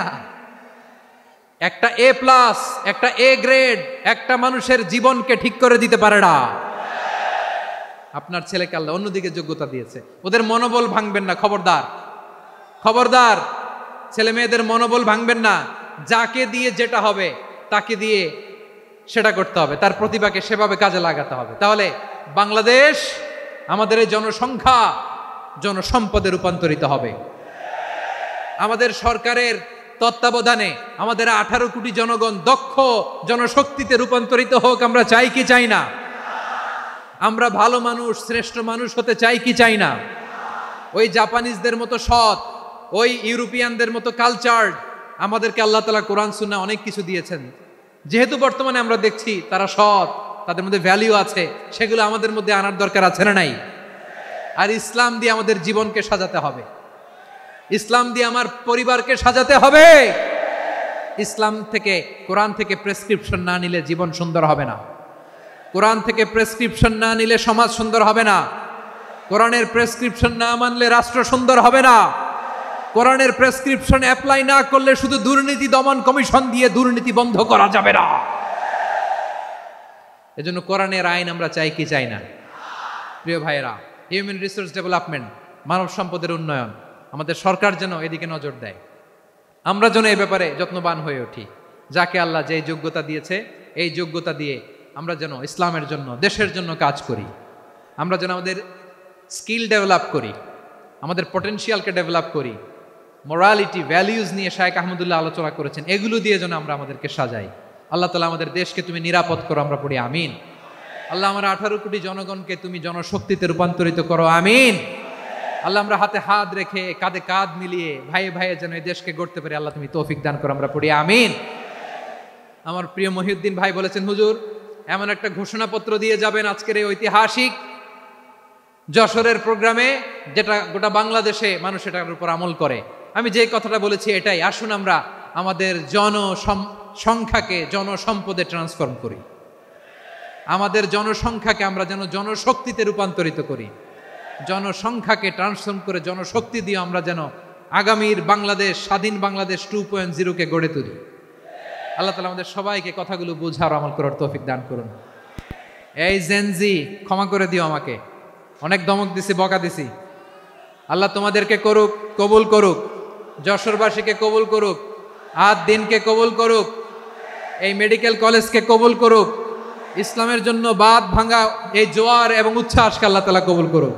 একটা এ প্লাস, একটা এ গ্রেড একটা মানুষের জীবনকে ঠিক করে দিতে পারে না। আপনার ছেলেকে আল্লাহ অন্যদিকে যোগ্যতা দিয়েছে। ওদের মনোবল ভাঙবেন না, খবরদার, খবরদার। ছেলে মেয়েদের মনোবল ভাঙবেন না। যাকে দিয়ে যেটা হবে তাকে দিয়ে সেটা করতে হবে, তার প্রতিভাকে সেভাবে কাজে লাগাতে হবে। তাহলে বাংলাদেশ, আমাদের এই জনসংখ্যা জনসম্পদে রূপান্তরিত হবে। আমাদের সরকারের তত্ত্বাবধানে আমাদের 18 কোটি জনগণ দক্ষ জনশক্তিতে রূপান্তরিত হোক, আমরা চাই কি চাই না? আমরা ভালো মানুষ, শ্রেষ্ঠ মানুষ হতে চাই কি চাই না? ওই জাপানিজদের মতো সৎ, ওই ইউরোপিয়ানদের মতো কালচার্ড। আমাদেরকে আল্লাহ তাআলা কোরআন সুন্নাহ অনেক কিছু দিয়েছেন। যেহেতু বর্তমানে আমরা দেখছি তারা সৎ, তাদের মধ্যে ভ্যালিউ আছে, সেগুলো আমাদের মধ্যে আনার দরকার আছে না নাই? আর ইসলাম দিয়ে আমাদের জীবনকে সাজাতে হবে, ইসলাম দিয়ে আমার পরিবারকে সাজাতে হবে। ইসলাম থেকে, কোরআন থেকে প্রেসক্রিপশন না নিলে জীবন সুন্দর হবে না। কোরআন থেকে প্রেসক্রিপশন না নিলে সমাজ সুন্দর হবে না। কোরআনের প্রেসক্রিপশন না মানলে রাষ্ট্র সুন্দর হবে না। কোরআনের প্রেসক্রিপশন অ্যাপ্লাই না করলে শুধু দুর্নীতি দমন কমিশন দিয়ে দুর্নীতি বন্ধ করা যাবে না। এজন্য কোরআনের আইন আমরা চাই কি চাই না? প্রিয় ভাইয়েরা, হিউম্যান রিসোর্স ডেভেলপমেন্ট, মানব সম্পদের উন্নয়ন, আমাদের সরকার যেন এদিকে নজর দেয়। আমরা যেন এই ব্যাপারে যত্নবান হয়ে উঠি। যাকে আল্লাহ যে যোগ্যতা দিয়েছে, এই যোগ্যতা দিয়ে আমরা যেন ইসলামের জন্য, দেশের জন্য কাজ করি। আমরা যেন আমাদের স্কিল ডেভেলপ করি, আমাদের পটেনশিয়ালকে ডেভেলপ করি। মোরালিটি, ভ্যালিউজ নিয়ে শায়েখ আহমদুল্লাহ আলোচনা করেছেন, এগুলো দিয়ে যেন আমরা আমাদেরকে সাজাই। আল্লাহ তাআলা আমাদের দেশকে তুমি নিরাপদ করো, আমরা পড়ি আমিন। আল্লাহ আমার 18 কোটি জনগণকে তুমি জনশক্তিতে রূপান্তরিত করো, আমিন। আল্লাহ আমরা হাতে হাত রেখে কাঁধে কাঁধ মিলিয়ে ভাইয়ে ভাইয়ে যেন এই দেশকে গড়তে পারি, আল্লাহ তুমি তৌফিক দান করো, আমরা পড়ি আমিন। আমার প্রিয় মহিউদ্দিন ভাই বলেছেন, হুজুর এমন একটা ঘোষণাপত্র দিয়ে যাবেন আজকের এই ঐতিহাসিক যশোরের প্রোগ্রামে, যেটা গোটা বাংলাদেশে মানুষ এটার উপর আমল করে। আমি যে কথাটা বলেছি এটাই, আসুন আমরা আমাদের জনসংখ্যাকে জনসম্পদে ট্রান্সফর্ম করি। আমাদের জনসংখ্যাকে আমরা যেন জনশক্তিতে রূপান্তরিত করি। জনসংখ্যাকে ট্রান্সফর্ম করে জনশক্তি দিয়ে আমরা যেন আগামীর বাংলাদেশ, স্বাধীন বাংলাদেশ 2.0-কে গড়ে তুলি। আল্লাহ তাআলা আমাদের সবাইকে কথাগুলো বোঝার, আমল করার তৌফিক দান করুন। এই জেনজি, ক্ষমা করে দিও আমাকে, অনেক ধমক দিছি, বকা দিছি। আল্লাহ তোমাদেরকে করুক, কবুল করুক, যশোরবাসীকে কবুল করুক, দিনকে কবুল করুক, এই মেডিকেল কলেজকে কবুল করুক, ইসলামের জন্য বাঁধ ভাঙা এই জোয়ার এবং উচ্ছ্বাসকে আল্লাহ তাআলা কবুল করুক।